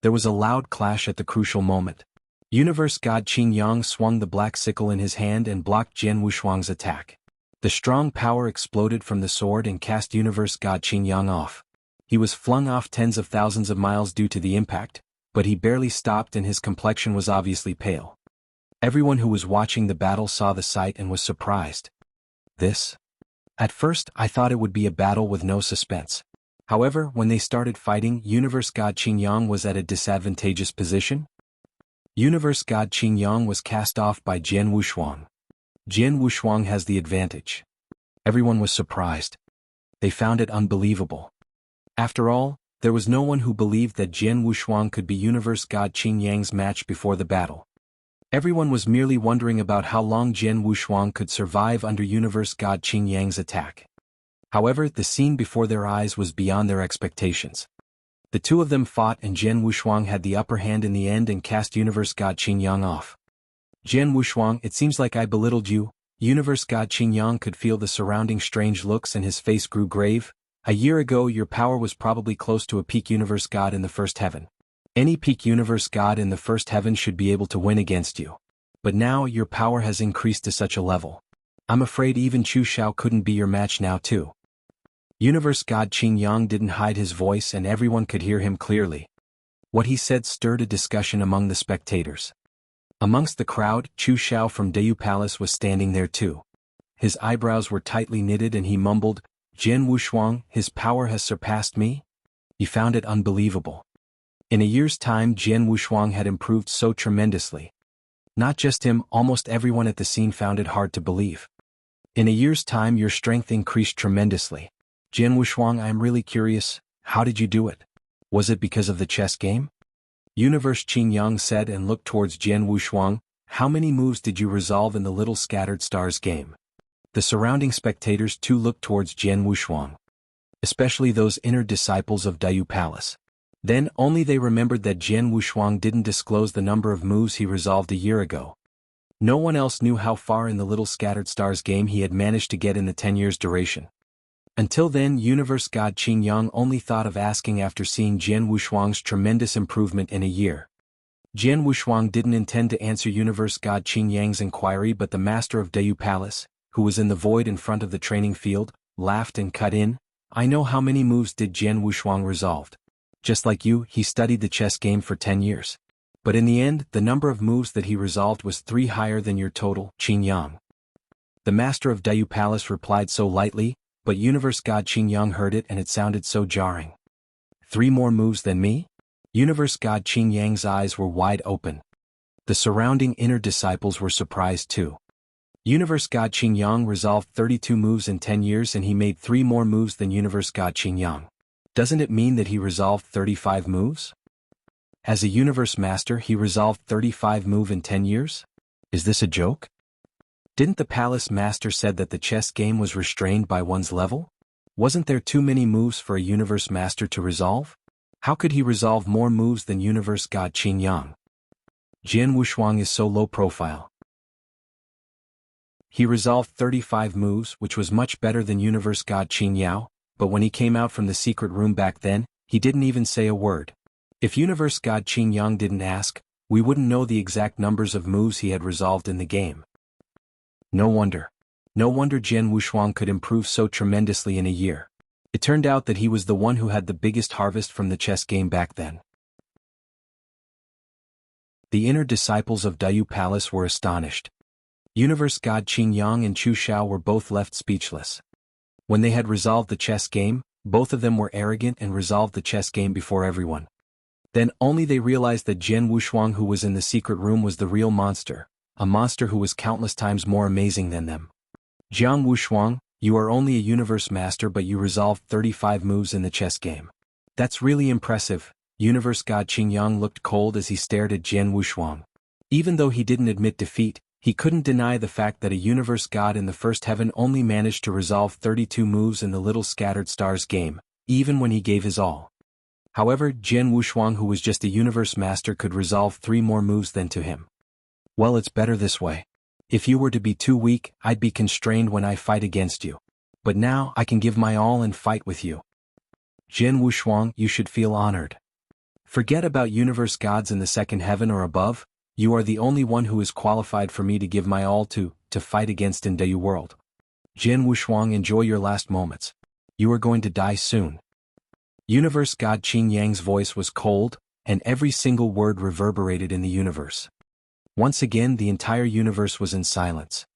There was a loud clash at the crucial moment. Universe God Qingyang swung the black sickle in his hand and blocked Jian Wushuang's attack. The strong power exploded from the sword and cast Universe God Qingyang off. He was flung off tens of thousands of miles due to the impact, but he barely stopped and his complexion was obviously pale. Everyone who was watching the battle saw the sight and was surprised. This? At first, I thought it would be a battle with no suspense. However, when they started fighting, Universe God Qingyang was at a disadvantageous position. Universe God Qingyang was cast off by Jian Wushuang. Jian Wushuang has the advantage. Everyone was surprised. They found it unbelievable. After all, there was no one who believed that Jian Wushuang could be Universe God Qingyang's match before the battle. Everyone was merely wondering about how long Jian Wushuang could survive under Universe God Qingyang's attack. However, the scene before their eyes was beyond their expectations. The two of them fought and Jian Wushuang had the upper hand in the end and cast Universe God Qingyang off. Jian Wushuang, it seems like I belittled you. Universe God Qingyang could feel the surrounding strange looks and his face grew grave. A year ago your power was probably close to a peak Universe God in the first heaven. Any peak Universe God in the first heaven should be able to win against you. But now your power has increased to such a level. I'm afraid even Chu Xiao couldn't be your match now too. Universe God Qingyang didn't hide his voice and everyone could hear him clearly. What he said stirred a discussion among the spectators. Amongst the crowd, Chu Xiao from Dayu Palace was standing there too. His eyebrows were tightly knitted and he mumbled, Jian Wushuang, his power has surpassed me? He found it unbelievable. In a year's time Jian Wushuang had improved so tremendously. Not just him, almost everyone at the scene found it hard to believe. In a year's time your strength increased tremendously. Jian Wushuang, I am really curious, how did you do it? Was it because of the chess game? Universe Qingyang said and looked towards Jian Wushuang, how many moves did you resolve in the Little Scattered Stars game? The surrounding spectators too looked towards Jian Wushuang. Especially those inner disciples of Dayu Palace. Then only they remembered that Jian Wushuang didn't disclose the number of moves he resolved a year ago. No one else knew how far in the Little Scattered Stars game he had managed to get in the 10 years' duration. Until then Universe God Qingyang only thought of asking after seeing Jian Wushuang's tremendous improvement in a year. Jian Wushuang didn't intend to answer Universe God Qingyang's inquiry but the master of Dayu Palace, who was in the void in front of the training field, laughed and cut in, I know how many moves did Jian Wushuang resolved. Just like you, he studied the chess game for 10 years. But in the end, the number of moves that he resolved was 3 higher than your total, Qingyang. The master of Dayu Palace replied so lightly, but Universe God Qingyang heard it and it sounded so jarring. 3 more moves than me? Universe God Qingyang's eyes were wide open. The surrounding inner disciples were surprised too. Universe God Qingyang resolved 32 moves in 10 years and he made 3 more moves than Universe God Qingyang. Doesn't it mean that he resolved 35 moves? As a Universe Master he resolved 35 moves in 10 years? Is this a joke? Didn't the Palace Master said that the chess game was restrained by one's level? Wasn't there too many moves for a Universe Master to resolve? How could he resolve more moves than Universe God Qingyang? Jian Wushuang is so low profile. He resolved 35 moves, which was much better than Universe God Qingyao, but when he came out from the secret room back then, he didn't even say a word. If Universe God Qingyang didn't ask, we wouldn't know the exact numbers of moves he had resolved in the game. No wonder. No wonder Jian Wushuang could improve so tremendously in a year. It turned out that he was the one who had the biggest harvest from the chess game back then. The inner disciples of Dayu Palace were astonished. Universe God Qingyang and Chu Xiao were both left speechless. When they had resolved the chess game, Both of them were arrogant and resolved the chess game before everyone. Then only they realized that Jian Wushuang who was in the secret room was the real monster, a monster who was countless times more amazing than them. Jiang Wushuang, you are only a universe master but you resolved 35 moves in the chess game. That's really impressive. Universe God Qingyang looked cold as he stared at Jian Wushuang. Even though he didn't admit defeat, he couldn't deny the fact that a universe god in the first heaven only managed to resolve 32 moves in the Little Scattered Stars game, even when he gave his all. However, Jian Wushuang who was just a universe master could resolve 3 more moves than to him. Well, it's better this way. If you were to be too weak, I'd be constrained when I fight against you. But now I can give my all and fight with you. Jian Wushuang, you should feel honored. Forget about universe gods in the second heaven or above, you are the only one who is qualified for me to give my all to fight against in Dayu world. Jian Wushuang, enjoy your last moments. You are going to die soon. Universe God Qin Yang's voice was cold, and every single word reverberated in the universe. Once again the entire universe was in silence.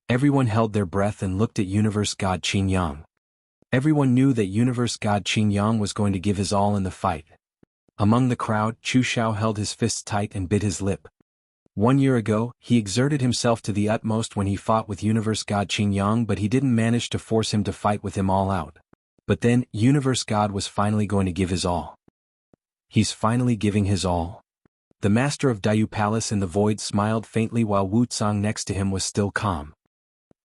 Everyone held their breath and looked at Universe God Qin Yang. Everyone knew that Universe God Qin Yang was going to give his all in the fight. Among the crowd, Chu Xiao held his fists tight and bit his lip. 1 year ago, he exerted himself to the utmost when he fought with Universe God Qin Yang, but he didn't manage to force him to fight with him all out. But then, Universe God was finally going to give his all. He's finally giving his all. The master of Dayu Palace in the void smiled faintly while Wu Tsang next to him was still calm.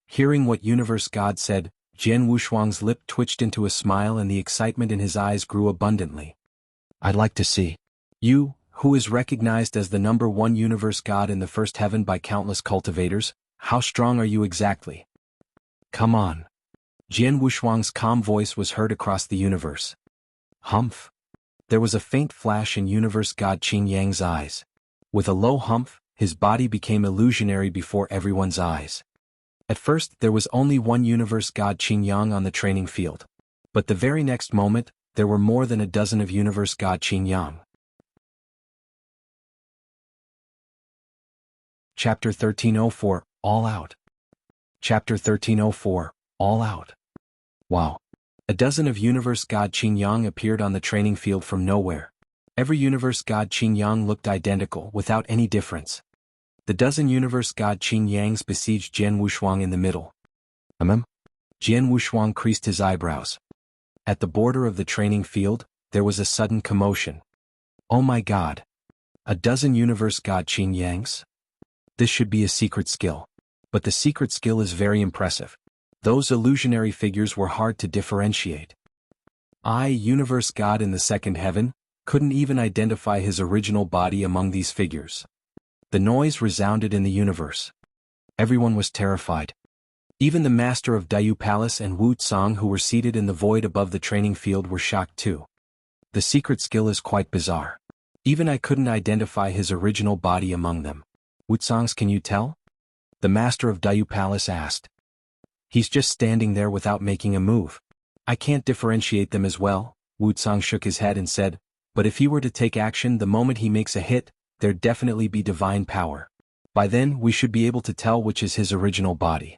Hearing what Universe God said, Jian Wushuang's lip twitched into a smile and the excitement in his eyes grew abundantly. I'd like to see. You, who is recognized as the #1 universe god in the first heaven by countless cultivators, how strong are you exactly? Come on. Jian Wushuang's calm voice was heard across the universe. Humph. There was a faint flash in universe god Qin Yang's eyes. With a low humph, his body became illusionary before everyone's eyes. At first there was only one universe god Qin Yang on the training field. But the very next moment, there were more than a dozen of universe god Qin Yang. Chapter 1304, All Out. Chapter 1304, All Out. Wow. A dozen of universe god Qin Yang appeared on the training field from nowhere. Every universe god Qin Yang looked identical, without any difference. The dozen universe god Qin Yangs besieged Jian Wushuang in the middle. Jian Wushuang creased his eyebrows. At the border of the training field, there was a sudden commotion. Oh my god. A dozen universe god Qin Yangs? This should be a secret skill. But the secret skill is very impressive. Those illusionary figures were hard to differentiate. I, universe god in the second heaven, couldn't even identify his original body among these figures. The noise resounded in the universe. Everyone was terrified. Even the master of Dayu Palace and Wu Tsang who were seated in the void above the training field were shocked too. The secret skill is quite bizarre. Even I couldn't identify his original body among them. Wu Tsang's, can you tell? The master of Dayu Palace asked. He's just standing there without making a move. I can't differentiate them as well. Wu Tsang shook his head and said, but if he were to take action the moment he makes a hit, there'd definitely be divine power. By then we should be able to tell which is his original body.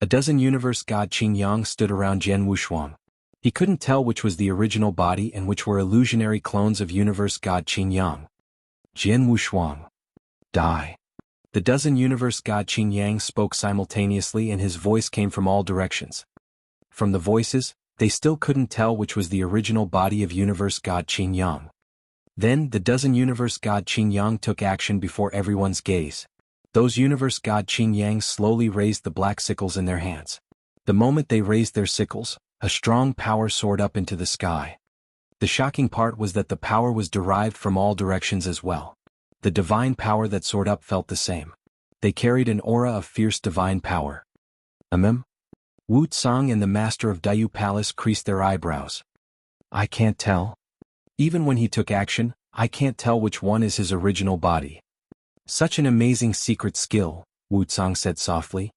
A dozen universe god Qin Yang stood around Jian Wushuang. He couldn't tell which was the original body and which were illusionary clones of universe god Qin Yang. Jian Wushuang. Die. The dozen universe god Qin Yang spoke simultaneously and his voice came from all directions. From the voices, they still couldn't tell which was the original body of universe god Qin Yang. Then the dozen universe god Qin Yang took action before everyone's gaze. Those universe god Qin Yang slowly raised the black sickles in their hands. The moment they raised their sickles, a strong power soared up into the sky. The shocking part was that the power was derived from all directions as well. The divine power that soared up felt the same. They carried an aura of fierce divine power. Wu Tsang and the master of Dayu Palace creased their eyebrows. I can't tell. Even when he took action, I can't tell which one is his original body. Such an amazing secret skill, Wu Tsang said softly.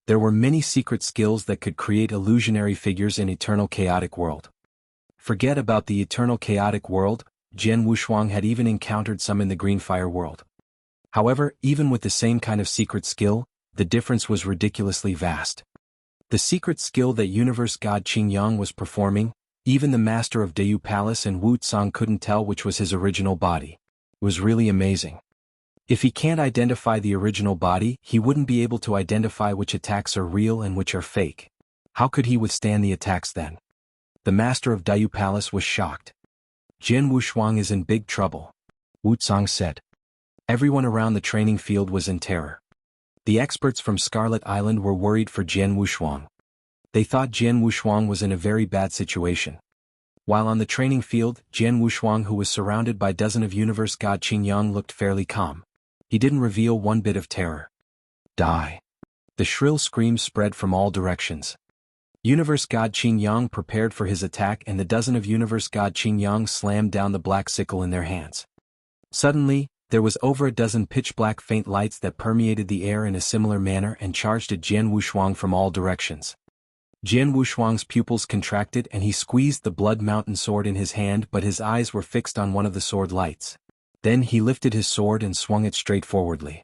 There were many secret skills that could create illusionary figures in eternal chaotic world. Forget about the eternal chaotic world, Jian Wushuang had even encountered some in the green fire world. However, even with the same kind of secret skill, the difference was ridiculously vast. The secret skill that universe god Qin Yang was performing, Even the master of Dayu Palace and Wuxia couldn't tell which was his original body. It was really amazing. If he can't identify the original body, he wouldn't be able to identify which attacks are real and which are fake. How could he withstand the attacks then? The master of Dayu Palace was shocked. Jin Wuxia is in big trouble, Wuxia said. Everyone around the training field was in terror. The experts from Scarlet Island were worried for Jin Wuxia. They thought Jin Wuxia was in a very bad situation. While on the training field, Jin Wuxia, who was surrounded by dozens of universe god Qingyang, looked fairly calm. He didn't reveal one bit of terror. Die. The shrill screams spread from all directions. Universe god Qingyang prepared for his attack, and the dozen of universe god Qingyang slammed down the black sickle in their hands. Suddenly, there was over a dozen pitch-black faint lights that permeated the air in a similar manner and charged at Jin Wuxia from all directions. Jin Wuxia's pupils contracted and he squeezed the Blood Mountain sword in his hand, but his eyes were fixed on one of the sword lights. Then he lifted his sword and swung it straightforwardly.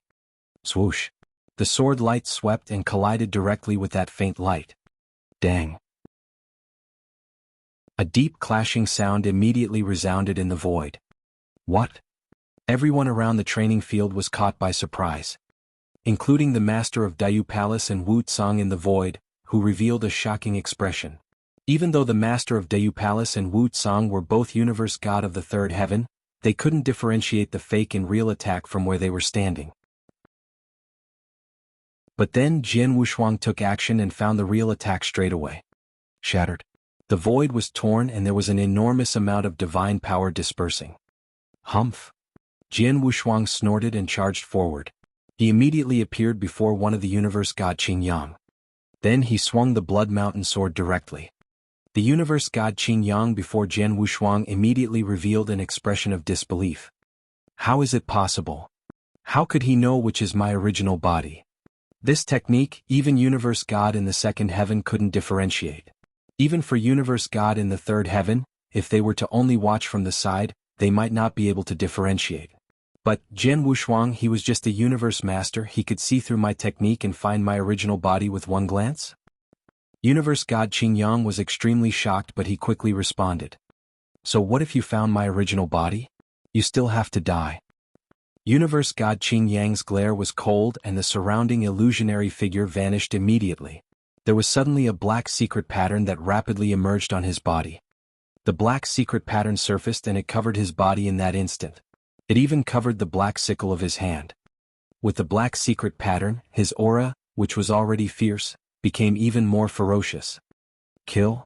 Swoosh! The sword light swept and collided directly with that faint light. Dang! A deep clashing sound immediately resounded in the void. What? Everyone around the training field was caught by surprise. Including the master of Dayu Palace and Wuxia in the void, who revealed a shocking expression. Even though the master of Dayu Palace and Wuxia were both universe god of the third heaven, they couldn't differentiate the fake and real attack from where they were standing. But then Jin Wuxia took action and found the real attack straight away. Shattered. The void was torn and there was an enormous amount of divine power dispersing. Humph! Jin Wuxia snorted and charged forward. He immediately appeared before one of the universe god Qingyang. Then he swung the Blood Mountain sword directly. The universe god Qingyang before Jin Wuxia immediately revealed an expression of disbelief. How is it possible? How could he know which is my original body? This technique, even universe god in the second heaven couldn't differentiate. Even for universe god in the third heaven, if they were to only watch from the side, they might not be able to differentiate. But Jin Wuxia, he was just a universe master, he could see through my technique and find my original body with one glance? Universe god Qingyang was extremely shocked, but he quickly responded. So what if you found my original body? You still have to die. Universe god Qingyang's glare was cold and the surrounding illusionary figure vanished immediately. There was suddenly a black secret pattern that rapidly emerged on his body. The black secret pattern surfaced and it covered his body in that instant. It even covered the black sickle of his hand. With the black secret pattern, his aura, which was already fierce, became even more ferocious. Kill?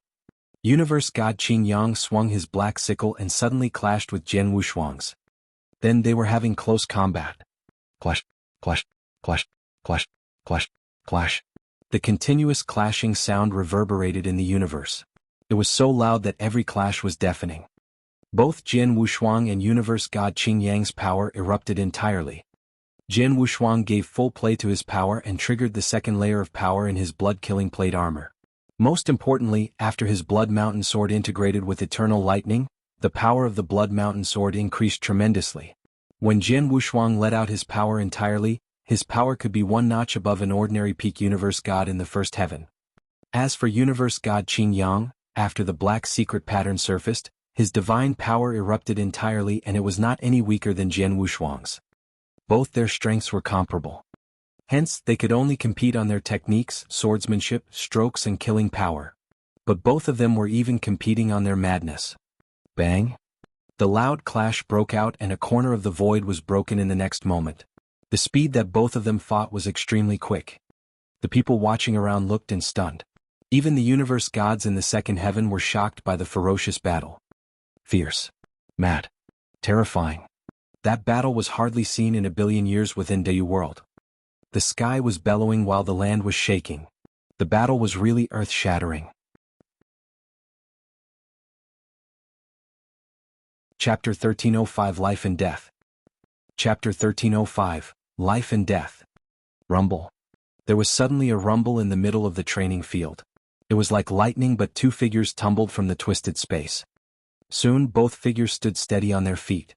Universe god Qingyang swung his black sickle and suddenly clashed with Jin Wuxia's. Then they were having close combat. Clash, clash, clash, clash, clash, clash. The continuous clashing sound reverberated in the universe. It was so loud that every clash was deafening. Both Jin Wuxia and universe god Qingyang's power erupted entirely. Jin Wuxia gave full play to his power and triggered the second layer of power in his blood-killing plate armor. Most importantly, after his Blood Mountain sword integrated with Eternal Lightning, the power of the Blood Mountain sword increased tremendously. When Jin Wuxia let out his power entirely, his power could be one notch above an ordinary peak universe god in the first heaven. As for universe god Qingyang, after the black secret pattern surfaced, his divine power erupted entirely and it was not any weaker than Jin Wuxia's. Both their strengths were comparable. Hence, they could only compete on their techniques, swordsmanship, strokes and killing power. But both of them were even competing on their madness. Bang! The loud clash broke out and a corner of the void was broken in the next moment. The speed that both of them fought was extremely quick. The people watching around looked and stunned. Even the universe gods in the second heaven were shocked by the ferocious battle. Fierce. Mad. Terrifying. That battle was hardly seen in a billion years within Dayu world. The sky was bellowing while the land was shaking. The battle was really earth-shattering. Chapter 1305 Life and Death. Chapter 1305 Life and Death. Rumble. There was suddenly a rumble in the middle of the training field. It was like lightning, but two figures tumbled from the twisted space. Soon both figures stood steady on their feet.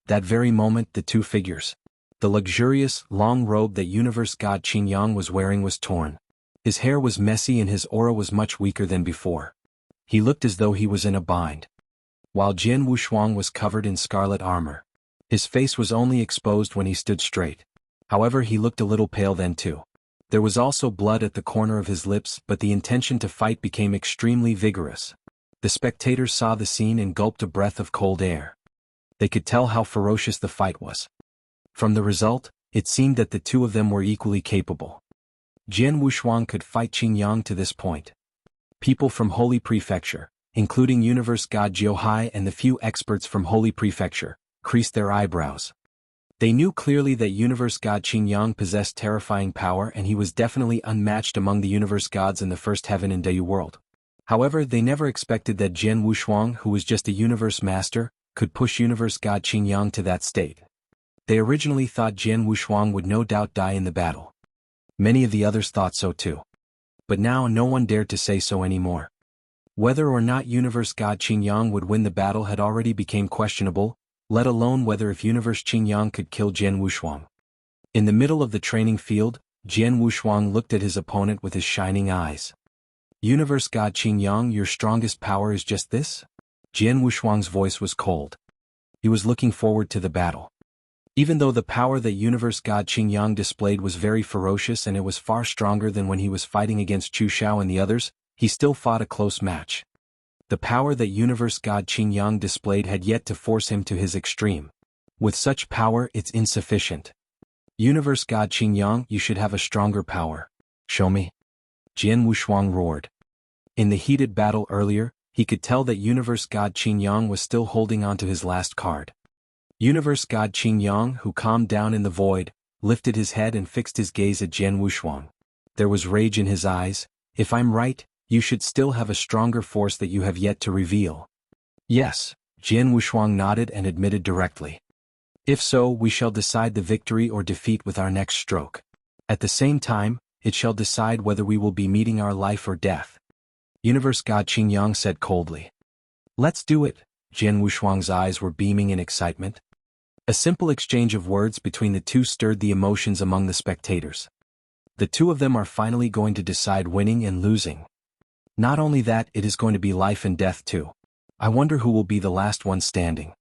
That very moment the two figures. The luxurious, long robe that universe god Qingyang was wearing was torn. His hair was messy and his aura was much weaker than before. He looked as though he was in a bind. While Jian Wushuang was covered in scarlet armor. His face was only exposed when he stood straight. However, he looked a little pale then too. There was also blood at the corner of his lips, but the intention to fight became extremely vigorous. The spectators saw the scene and gulped a breath of cold air. They could tell how ferocious the fight was. From the result, it seemed that the two of them were equally capable. Jian Wushuang could fight Qing Yang to this point. People from Holy Prefecture, including Universe God Jiuhai and the few experts from Holy Prefecture, creased their eyebrows. They knew clearly that Universe God Qing Yang possessed terrifying power and he was definitely unmatched among the Universe Gods in the First Heaven and Dayu world. However, they never expected that Jian Wushuang, who was just a Universe Master, could push Universe God Qing Yang to that state. They originally thought Jian Wushuang would no doubt die in the battle. Many of the others thought so too. But now no one dared to say so anymore. Whether or not Universe God Qing Yang would win the battle had already become questionable, let alone whether if Universe Qing Yang could kill Jian Wushuang. In the middle of the training field, Jian Wushuang looked at his opponent with his shining eyes. Universe God Qing Yang, your strongest power is just this? Jian Wushuang's voice was cold. He was looking forward to the battle. Even though the power that Universe God Qing Yang displayed was very ferocious and it was far stronger than when he was fighting against Chu Xiao and the others, he still fought a close match. The power that Universe God Qing Yang displayed had yet to force him to his extreme. With such power, it's insufficient. Universe God Qing Yang, you should have a stronger power. Show me. Jian Wushuang roared. In the heated battle earlier, he could tell that Universe God Qing Yang was still holding on to his last card. Universe God Qing Yang, who calmed down in the void, lifted his head and fixed his gaze at Jian Wushuang. There was rage in his eyes. If I'm right, you should still have a stronger force that you have yet to reveal. Yes, Jian Wushuang nodded and admitted directly. If so, we shall decide the victory or defeat with our next stroke. At the same time, it shall decide whether we will be meeting our life or death. Universe God Qing Yang said coldly. Let's do it. Jian Wushuang's eyes were beaming in excitement. A simple exchange of words between the two stirred the emotions among the spectators. The two of them are finally going to decide winning and losing. Not only that, it is going to be life and death too. I wonder who will be the last one standing.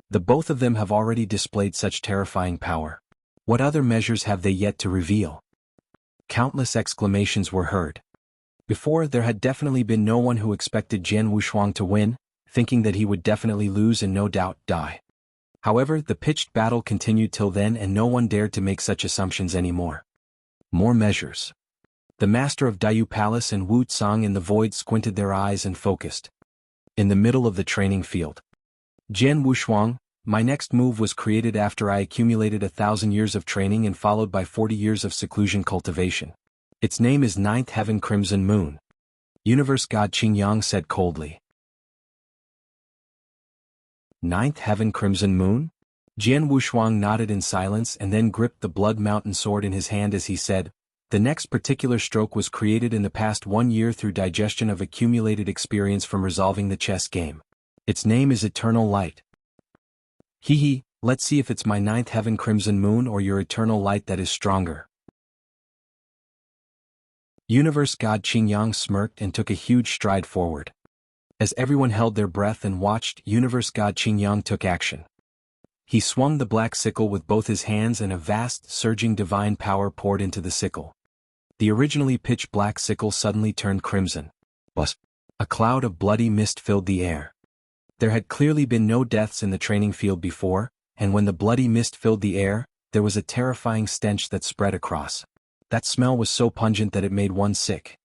The both of them have already displayed such terrifying power. What other measures have they yet to reveal? Countless exclamations were heard. Before, there had definitely been no one who expected Jian Wushuang to win, thinking that he would definitely lose and no doubt die. However, the pitched battle continued till then and no one dared to make such assumptions anymore. More measures. The master of Dayu Palace and Wu Tsang in the void squinted their eyes and focused. In the middle of the training field. Jian Wushuang, my next move was created after I accumulated 1,000 years of training and followed by 40 years of seclusion cultivation. Its name is Ninth Heaven Crimson Moon. Universe God Qing Yang said coldly. Ninth Heaven Crimson Moon? Jian Wushuang nodded in silence and then gripped the Blood Mountain sword in his hand as he said, the next particular stroke was created in the past 1 year through digestion of accumulated experience from resolving the chess game. Its name is Eternal Light. Hee, let's see if it's my Ninth Heaven Crimson Moon or your Eternal Light that is stronger. Universe God Qing Yang smirked and took a huge stride forward. As everyone held their breath and watched, Universe God Qing Yang took action. He swung the black sickle with both his hands and a vast, surging divine power poured into the sickle. The originally pitch black sickle suddenly turned crimson. Buzz! A cloud of bloody mist filled the air. There had clearly been no deaths in the training field before, and when the bloody mist filled the air, there was a terrifying stench that spread across. That smell was so pungent that it made one sick.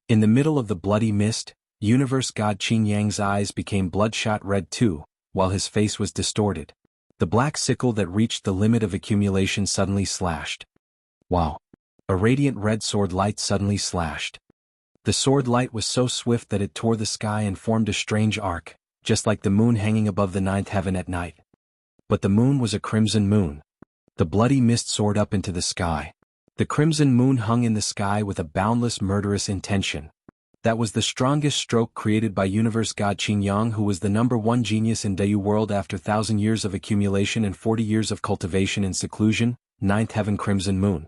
In the middle of the bloody mist, Universe God Qing Yang's eyes became bloodshot red too, while his face was distorted. The black sickle that reached the limit of accumulation suddenly slashed. Wow! A radiant red sword light suddenly slashed. The sword light was so swift that it tore the sky and formed a strange arc, just like the moon hanging above the ninth heaven at night. But the moon was a crimson moon. The bloody mist soared up into the sky. The crimson moon hung in the sky with a boundless murderous intention. That was the strongest stroke created by Universe God Qing Yang, who was the #1 genius in Dayu world after 1,000 years of accumulation and 40 years of cultivation and seclusion, Ninth Heaven Crimson Moon.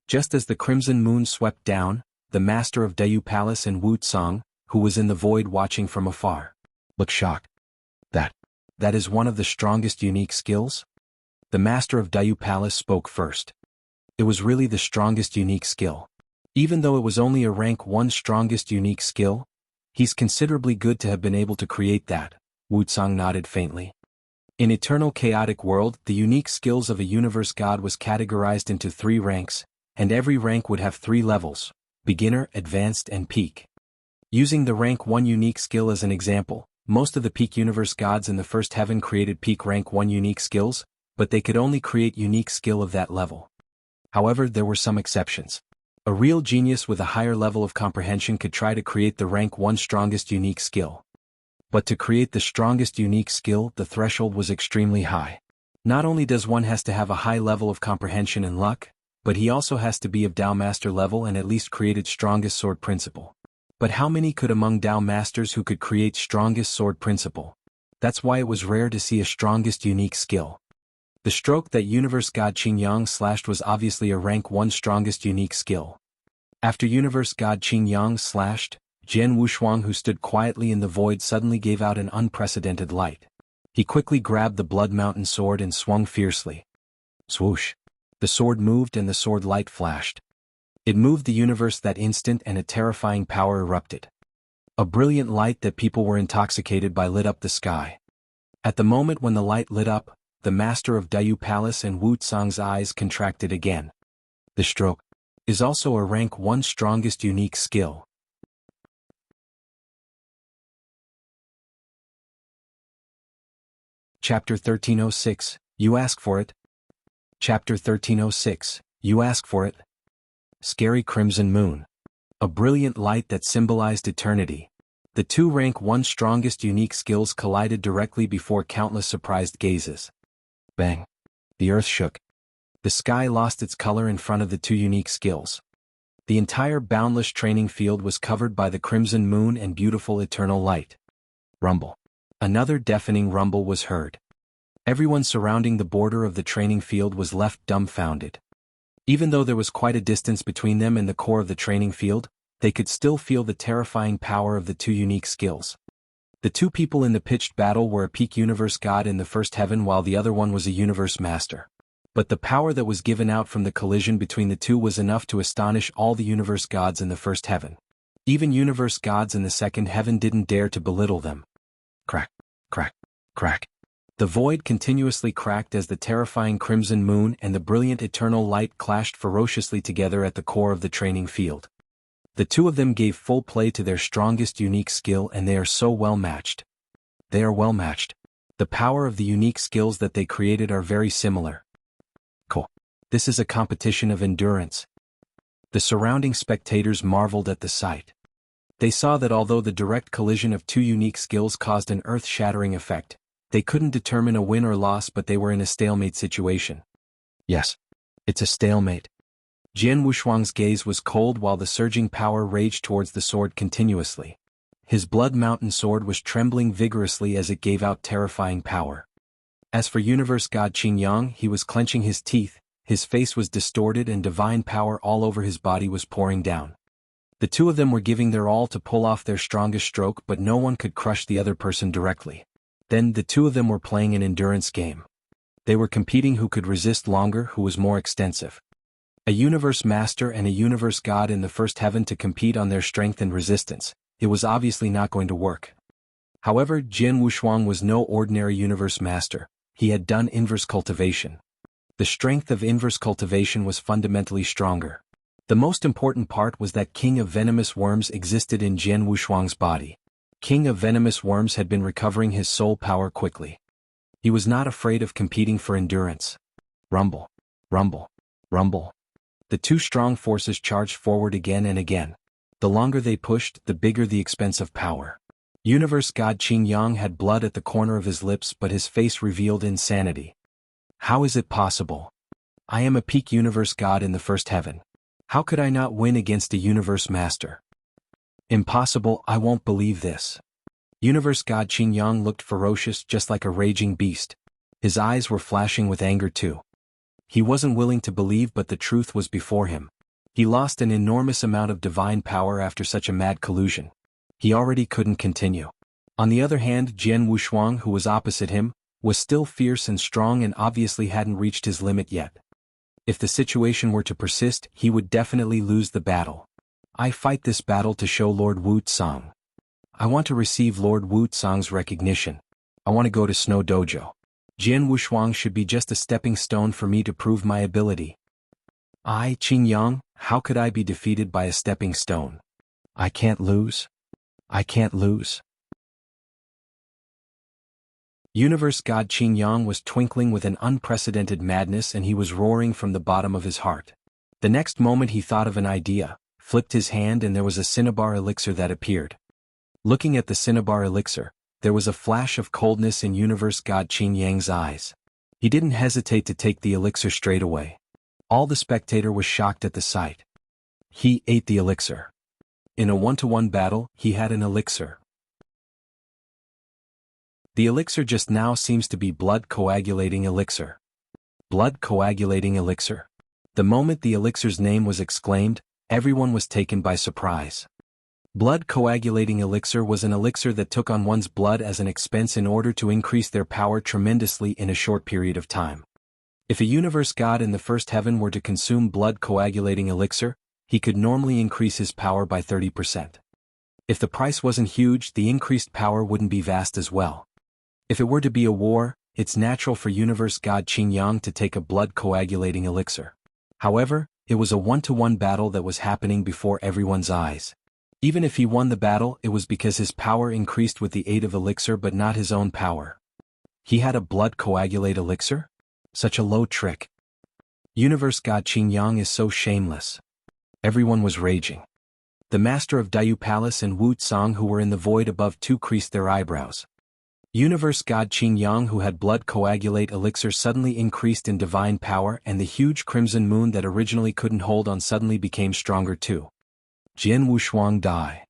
Just as the crimson moon swept down, the master of Dayu Palace and Wu Tsang, who was in the void watching from afar. Look shocked. That is one of the strongest unique skills? The master of Dayu Palace spoke first. It was really the strongest unique skill. Even though it was only a rank 1 strongest unique skill, he's considerably good to have been able to create that. Wuxia nodded faintly. In Eternal Chaotic World, the unique skills of a universe god was categorized into 3 ranks, and every rank would have 3 levels: beginner, advanced, and peak. Using the rank 1 unique skill as an example, most of the peak universe gods in the first heaven created peak rank 1 unique skills, but they could only create unique skill of that level. However, there were some exceptions. A real genius with a higher level of comprehension could try to create the rank 1 strongest unique skill. But to create the strongest unique skill, the threshold was extremely high. Not only does one has to have a high level of comprehension and luck, but he also has to be of Dao Master level and at least created strongest sword principle. But how many could among Dao Masters who could create strongest sword principle? That's why it was rare to see a strongest unique skill. The stroke that Universe God Qingyang slashed was obviously a rank 1 strongest unique skill. After Universe God Qingyang slashed, Jian Wushuang, who stood quietly in the void, suddenly gave out an unprecedented light. He quickly grabbed the Blood Mountain sword and swung fiercely. Swoosh! The sword moved and the sword light flashed. It moved the universe that instant and a terrifying power erupted. A brilliant light that people were intoxicated by lit up the sky. At the moment when the light lit up, the master of Dayu Palace and Wu Tsang's eyes contracted again. The stroke is also a rank 1 strongest unique skill. Chapter 1306, You Ask for It. Chapter 1306, You Ask for It. Scary Crimson Moon. A brilliant light that symbolized eternity. The 2 rank 1 strongest unique skills collided directly before countless surprised gazes. Bang! The earth shook. The sky lost its color in front of the 2 unique skills. The entire boundless training field was covered by the crimson moon and beautiful eternal light. Rumble. Another deafening rumble was heard. Everyone surrounding the border of the training field was left dumbfounded. Even though there was quite a distance between them and the core of the training field, they could still feel the terrifying power of the 2 unique skills. The 2 people in the pitched battle were a peak universe god in the first heaven while the other one was a universe master. But the power that was given out from the collision between the 2 was enough to astonish all the universe gods in the first heaven. Even universe gods in the second heaven didn't dare to belittle them. Crack, crack, crack. The void continuously cracked as the terrifying crimson moon and the brilliant eternal light clashed ferociously together at the core of the training field. The 2 of them gave full play to their strongest unique skill, and they are so well matched. They are well matched. The power of the unique skills that they created are very similar. Cool. This is a competition of endurance. The surrounding spectators marveled at the sight. They saw that although the direct collision of 2 unique skills caused an earth-shattering effect, they couldn't determine a win or loss, but they were in a stalemate situation. Yes. It's a stalemate. Jian Wushuang's gaze was cold while the surging power raged towards the sword continuously. His Blood Mountain sword was trembling vigorously as it gave out terrifying power. As for Universe God Qingyang, he was clenching his teeth, his face was distorted and divine power all over his body was pouring down. The 2 of them were giving their all to pull off their strongest stroke, but no one could crush the other person directly. Then the 2 of them were playing an endurance game. They were competing who could resist longer, who was more extensive. A universe master and a universe god in the first heaven to compete on their strength and resistance. It was obviously not going to work. However, Jian Wushuang was no ordinary universe master. He had done inverse cultivation. The strength of inverse cultivation was fundamentally stronger. The most important part was that King of Venomous Worms existed in Jian Wushuang's body. King of Venomous Worms had been recovering his soul power quickly. He was not afraid of competing for endurance. Rumble. Rumble. Rumble. The 2 strong forces charged forward again and again. The longer they pushed, the bigger the expense of power. Universe God Qingyang had blood at the corner of his lips, but his face revealed insanity. How is it possible? I am a peak universe god in the first heaven. How could I not win against a universe master? Impossible, I won't believe this. Universe God Qingyang looked ferocious, just like a raging beast. His eyes were flashing with anger too. He wasn't willing to believe, but the truth was before him. He lost an enormous amount of divine power after such a mad collusion. He already couldn't continue. On the other hand, Jian Wushuang, who was opposite him, was still fierce and strong and obviously hadn't reached his limit yet. If the situation were to persist, he would definitely lose the battle. I fight this battle to show Lord Wu Tsang. I want to receive Lord Wu Tsang's recognition. I want to go to Snow Dojo. Jian Wushuang should be just a stepping stone for me to prove my ability. Qing Yang, how could I be defeated by a stepping stone? I can't lose. I can't lose. Universe God Qing Yang was twinkling with an unprecedented madness, and he was roaring from the bottom of his heart. The next moment he thought of an idea, flipped his hand, and there was a cinnabar elixir that appeared. Looking at the cinnabar elixir, there was a flash of coldness in Universe God Qing Yang's eyes. He didn't hesitate to take the elixir straight away. All the spectator was shocked at the sight. He ate the elixir. In a one-to-one battle, he had an elixir. The elixir just now seems to be blood coagulating elixir. Blood coagulating elixir. The moment the elixir's name was exclaimed, everyone was taken by surprise. Blood coagulating elixir was an elixir that took on one's blood as an expense in order to increase their power tremendously in a short period of time. If a universe god in the first heaven were to consume blood coagulating elixir, he could normally increase his power by 30%. If the price wasn't huge, the increased power wouldn't be vast as well. If it were to be a war, it's natural for universe god Qing Yang to take a blood coagulating elixir. However, it was a one-to-one battle that was happening before everyone's eyes. Even if he won the battle, it was because his power increased with the aid of elixir but not his own power. He had a blood coagulate elixir? Such a low trick. Universe god Qing Yang is so shameless. Everyone was raging. The master of Dayu Palace and Wu Tsang, who were in the void above too, creased their eyebrows. Universe god Qing Yang, who had blood coagulate elixir, suddenly increased in divine power, and the huge crimson moon that originally couldn't hold on suddenly became stronger too. Jian Wushuang die.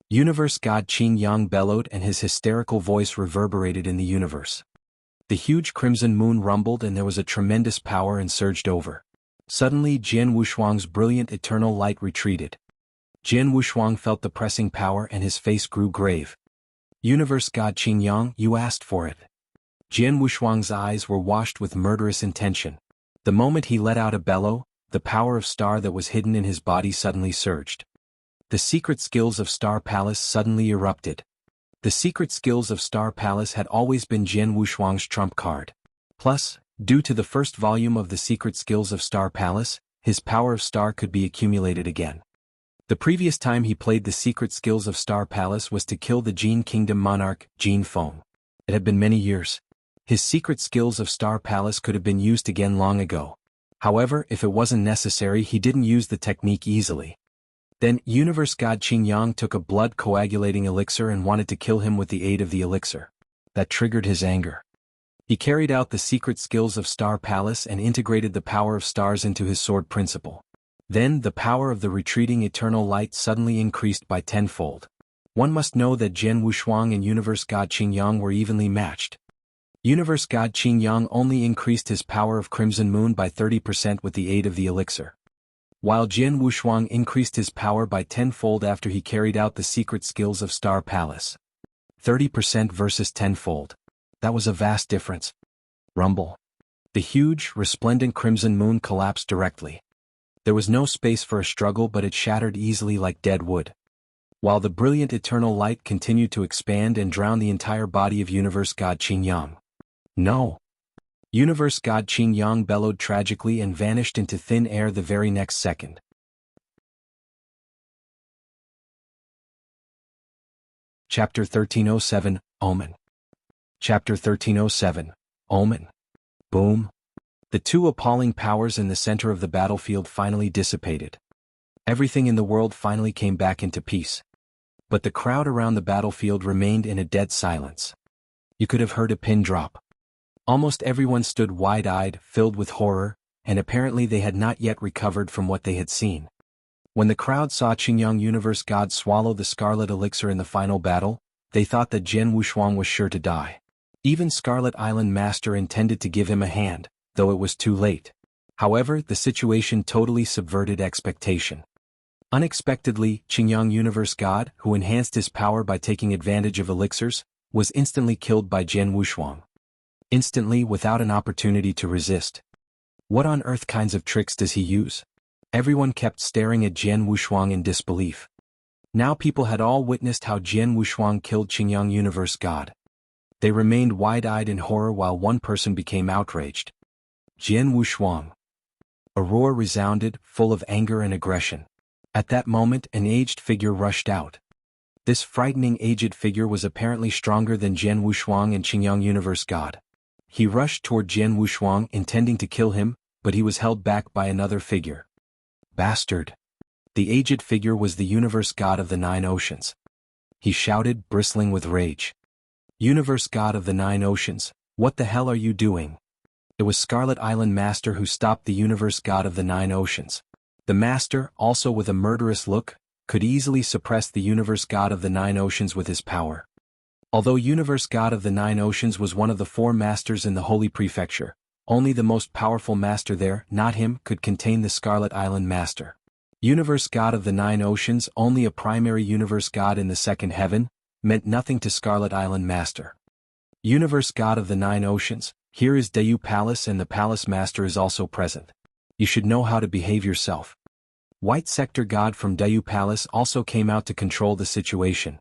Universe god Qing Yang bellowed, and his hysterical voice reverberated in the universe. The huge crimson moon rumbled, and there was a tremendous power and surged over. Suddenly Jian Wushuang's brilliant eternal light retreated. Jian Wushuang felt the pressing power, and his face grew grave. Universe god Qing Yang, you asked for it. Jian Wushuang's eyes were washed with murderous intention. The moment he let out a bellow, the power of star that was hidden in his body suddenly surged. The secret skills of Star Palace suddenly erupted. The secret skills of Star Palace had always been Jian Wushuang's trump card. Plus, due to the first volume of the secret skills of Star Palace, his power of star could be accumulated again. The previous time he played the secret skills of Star Palace was to kill the Jin Kingdom monarch, Jin Feng. It had been many years. His secret skills of Star Palace could have been used again long ago. However, if it wasn't necessary, he didn't use the technique easily. Then, Universe god Qing Yang took a blood coagulating elixir and wanted to kill him with the aid of the elixir. That triggered his anger. He carried out the secret skills of Star Palace and integrated the power of stars into his sword principle. Then the power of the retreating eternal light suddenly increased by tenfold. One must know that Jian Wushuang and Universe god Qing Yang were evenly matched. Universe god Qing Yang only increased his power of Crimson Moon by 30% with the aid of the elixir, while Jian Wushuang increased his power by tenfold after he carried out the secret skills of Star Palace. 30% versus tenfold. That was a vast difference. Rumble. The huge, resplendent Crimson Moon collapsed directly. There was no space for a struggle, but it shattered easily like dead wood. While the brilliant eternal light continued to expand and drown the entire body of Universe god Qing Yang. No! Universe god Qing Yang bellowed tragically and vanished into thin air the very next second. Chapter 1307, Omen. Chapter 1307, Omen. Boom. The two appalling powers in the center of the battlefield finally dissipated. Everything in the world finally came back into peace. But the crowd around the battlefield remained in a dead silence. You could have heard a pin drop. Almost everyone stood wide-eyed, filled with horror, and apparently they had not yet recovered from what they had seen. When the crowd saw Qingyang Universe God swallow the Scarlet Elixir in the final battle, they thought that Jian Wushuang was sure to die. Even Scarlet Island Master intended to give him a hand, though it was too late. However, the situation totally subverted expectation. Unexpectedly, Qingyang Universe God, who enhanced his power by taking advantage of elixirs, was instantly killed by Jian Wushuang. Instantly, without an opportunity to resist. What on earth kinds of tricks does he use? Everyone kept staring at Jian Wushuang in disbelief. Now people had all witnessed how Jian Wushuang killed Qingyang Universe God. They remained wide-eyed in horror while one person became outraged. Jian Wushuang. A roar resounded, full of anger and aggression. At that moment, an aged figure rushed out. This frightening aged figure was apparently stronger than Jian Wushuang and Qingyang Universe God. He rushed toward Jian Wushuang intending to kill him, but he was held back by another figure. Bastard! The aged figure was the Universe God of the Nine Oceans. He shouted, bristling with rage. Universe God of the Nine Oceans, what the hell are you doing? It was Scarlet Island Master who stopped the Universe God of the Nine Oceans. The Master, also with a murderous look, could easily suppress the Universe God of the Nine Oceans with his power. Although Universe God of the Nine Oceans was one of the 4 masters in the Holy Prefecture, only the most powerful master there, not him, could contain the Scarlet Island Master. Universe God of the Nine Oceans, only a primary Universe God in the second heaven, meant nothing to Scarlet Island Master. Universe God of the Nine Oceans, here is Dayu Palace and the Palace Master is also present. You should know how to behave yourself. White Sector God from Dayu Palace also came out to control the situation.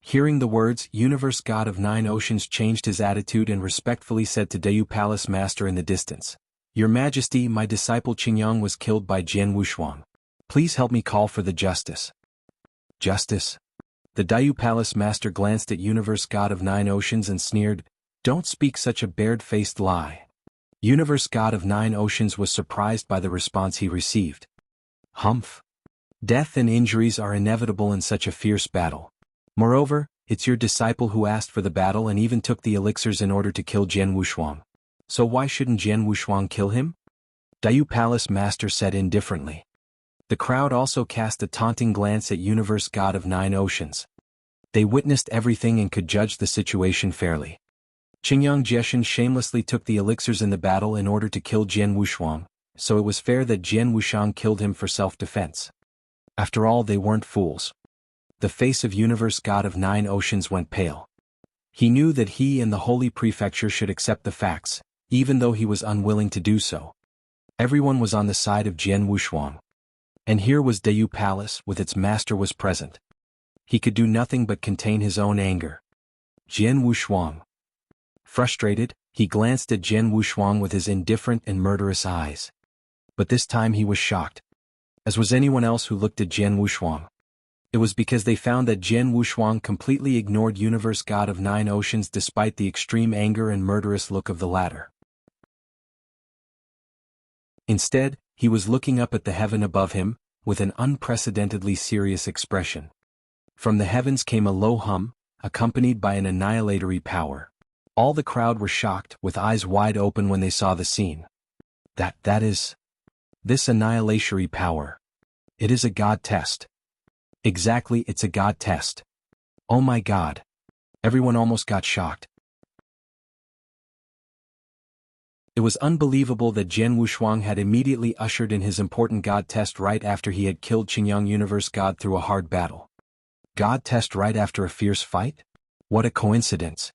Hearing the words, Universe God of Nine Oceans changed his attitude and respectfully said to Dayu Palace Master in the distance, Your Majesty, my disciple Qingyang was killed by Jian Wushuang. Please help me call for the justice. Justice? The Dayu Palace Master glanced at Universe God of Nine Oceans and sneered, Don't speak such a bared-faced lie. Universe God of Nine Oceans was surprised by the response he received. Humph. Death and injuries are inevitable in such a fierce battle. Moreover, it's your disciple who asked for the battle and even took the elixirs in order to kill Jian Wushuang. So why shouldn't Jian Wushuang kill him? Dayu Palace Master said indifferently. The crowd also cast a taunting glance at Universe God of Nine Oceans. They witnessed everything and could judge the situation fairly. Qingyang Jieshan shamelessly took the elixirs in the battle in order to kill Jian Wushuang, so it was fair that Jian Wushuang killed him for self-defense. After all, they weren't fools. The face of Universe God of Nine Oceans went pale. He knew that he and the Holy Prefecture should accept the facts, even though he was unwilling to do so. Everyone was on the side of Jian Wushuang. And here was Dayu Palace, with its master was present. He could do nothing but contain his own anger. Jian Wushuang. Frustrated, he glanced at Jian Wushuang with his indifferent and murderous eyes. But this time he was shocked. As was anyone else who looked at Jian Wushuang. It was because they found that Jian Wushuang completely ignored Universe God of Nine Oceans despite the extreme anger and murderous look of the latter. Instead, he was looking up at the heaven above him, with an unprecedentedly serious expression. From the heavens came a low hum, accompanied by an annihilatory power. All the crowd were shocked, with eyes wide open when they saw the scene. That is... This annihilatory power. It is a god test. Exactly, it's a god test. Oh my god. Everyone almost got shocked. It was unbelievable that Jian Wushuang had immediately ushered in his important god test right after he had killed Qingyang Universe God through a hard battle. God test right after a fierce fight? What a coincidence.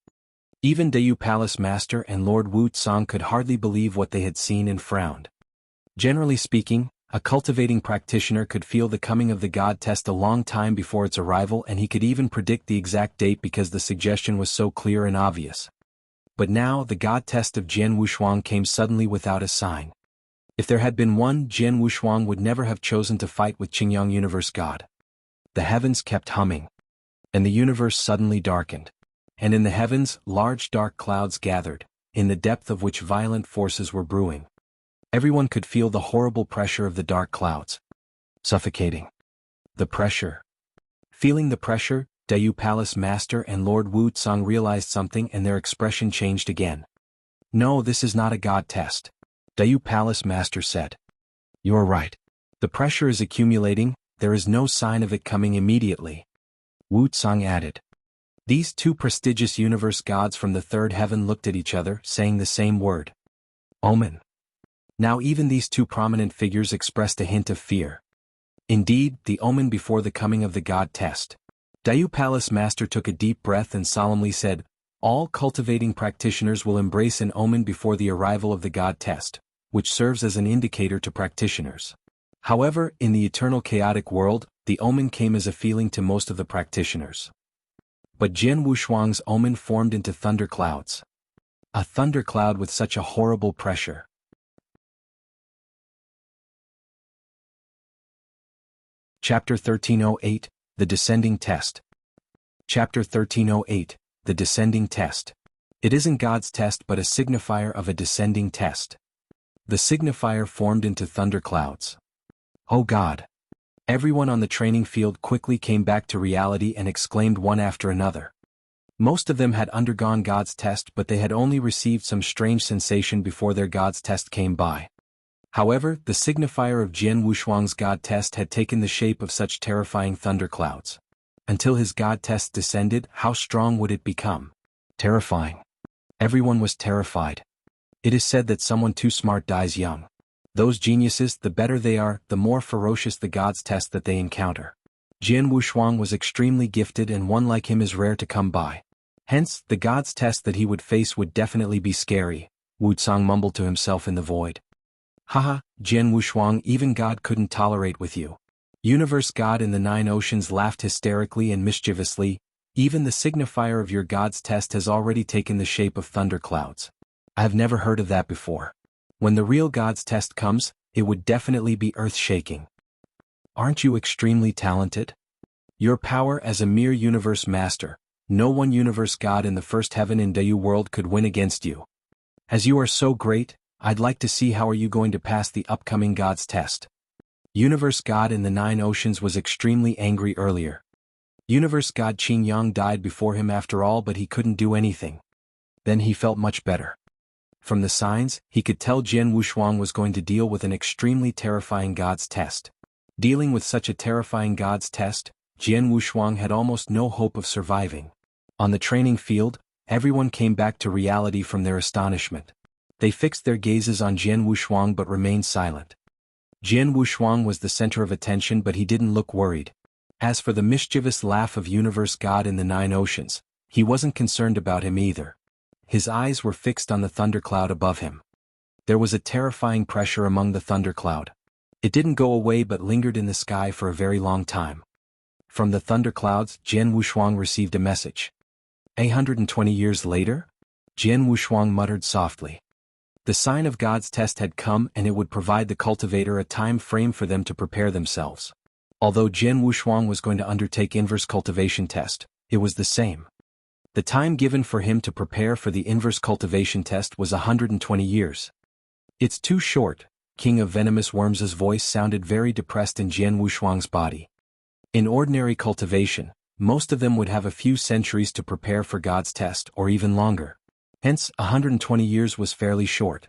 Even Dayu Palace Master and Lord Wu Tsang could hardly believe what they had seen and frowned. Generally speaking, a cultivating practitioner could feel the coming of the god test a long time before its arrival, and he could even predict the exact date because the suggestion was so clear and obvious. But now the god test of Jian Wushuang came suddenly without a sign. If there had been one, Jian Wushuang would never have chosen to fight with Qingyang Universe God. The heavens kept humming. And the universe suddenly darkened. And in the heavens, large dark clouds gathered, in the depth of which violent forces were brewing. Everyone could feel the horrible pressure of the dark clouds. Suffocating. The pressure. Feeling the pressure, Dayu Palace Master and Lord Wu Tsang realized something and their expression changed again. No, this is not a god test. Dayu Palace Master said. You're right. The pressure is accumulating, there is no sign of it coming immediately. Wu Tsang added. These two prestigious universe gods from the third heaven looked at each other, saying the same word. Omen. Now even these two prominent figures expressed a hint of fear. Indeed, the omen before the coming of the God test. Dayu Palace Master took a deep breath and solemnly said, all cultivating practitioners will embrace an omen before the arrival of the God test, which serves as an indicator to practitioners. However, in the eternal chaotic world, the omen came as a feeling to most of the practitioners. But Jianghu Shuang's omen formed into thunderclouds. A thundercloud with such a horrible pressure. Chapter 1308, The Descending Test. Chapter 1308, The Descending Test. It isn't God's test but a signifier of a descending test. The signifier formed into thunderclouds. Oh God! Everyone on the training field quickly came back to reality and exclaimed one after another. Most of them had undergone God's test but they had only received some strange sensation before their God's test came by. However, the signifier of Jianghu Shuang's God test had taken the shape of such terrifying thunderclouds. Until his God test descended, how strong would it become? Terrifying. Everyone was terrified. It is said that someone too smart dies young. Those geniuses, the better they are, the more ferocious the God's test that they encounter. Jianghu Shuang was extremely gifted and one like him is rare to come by. Hence, the God's test that he would face would definitely be scary, Wuxia mumbled to himself in the void. Haha, Jianghu Shuang, even God couldn't tolerate with you. Universe God in the 9 oceans laughed hysterically and mischievously. Even the signifier of your God's test has already taken the shape of thunderclouds. I have never heard of that before. When the real God's test comes, it would definitely be earth-shaking. Aren't you extremely talented? Your power as a mere universe master, no one universe God in the first heaven in Dayu world could win against you. As you are so great, I'd like to see how are you going to pass the upcoming God's test. Universe God in the 9 oceans was extremely angry earlier. Universe God Qingyang died before him after all but he couldn't do anything. Then he felt much better. From the signs, he could tell Jianghu Shuang was going to deal with an extremely terrifying God's test. Dealing with such a terrifying God's test, Jianghu Shuang had almost no hope of surviving. On the training field, everyone came back to reality from their astonishment. They fixed their gazes on Jianghu Shuang but remained silent. Jianghu Shuang was the center of attention but he didn't look worried. As for the mischievous laugh of Universe God in the 9 oceans, he wasn't concerned about him either. His eyes were fixed on the thundercloud above him. There was a terrifying pressure among the thundercloud. It didn't go away but lingered in the sky for a very long time. From the thunderclouds, Jianghu Shuang received a message. 820 years later? Jianghu Shuang muttered softly. The sign of God's test had come and it would provide the cultivator a time frame for them to prepare themselves. Although Jianghu Shuang was going to undertake inverse cultivation test, it was the same. The time given for him to prepare for the inverse cultivation test was 120 years. It's too short, King of Venomous Worms' voice sounded very depressed in Jianghu Shuang's body. In ordinary cultivation, most of them would have a few centuries to prepare for God's test or even longer. Hence, 120 years was fairly short.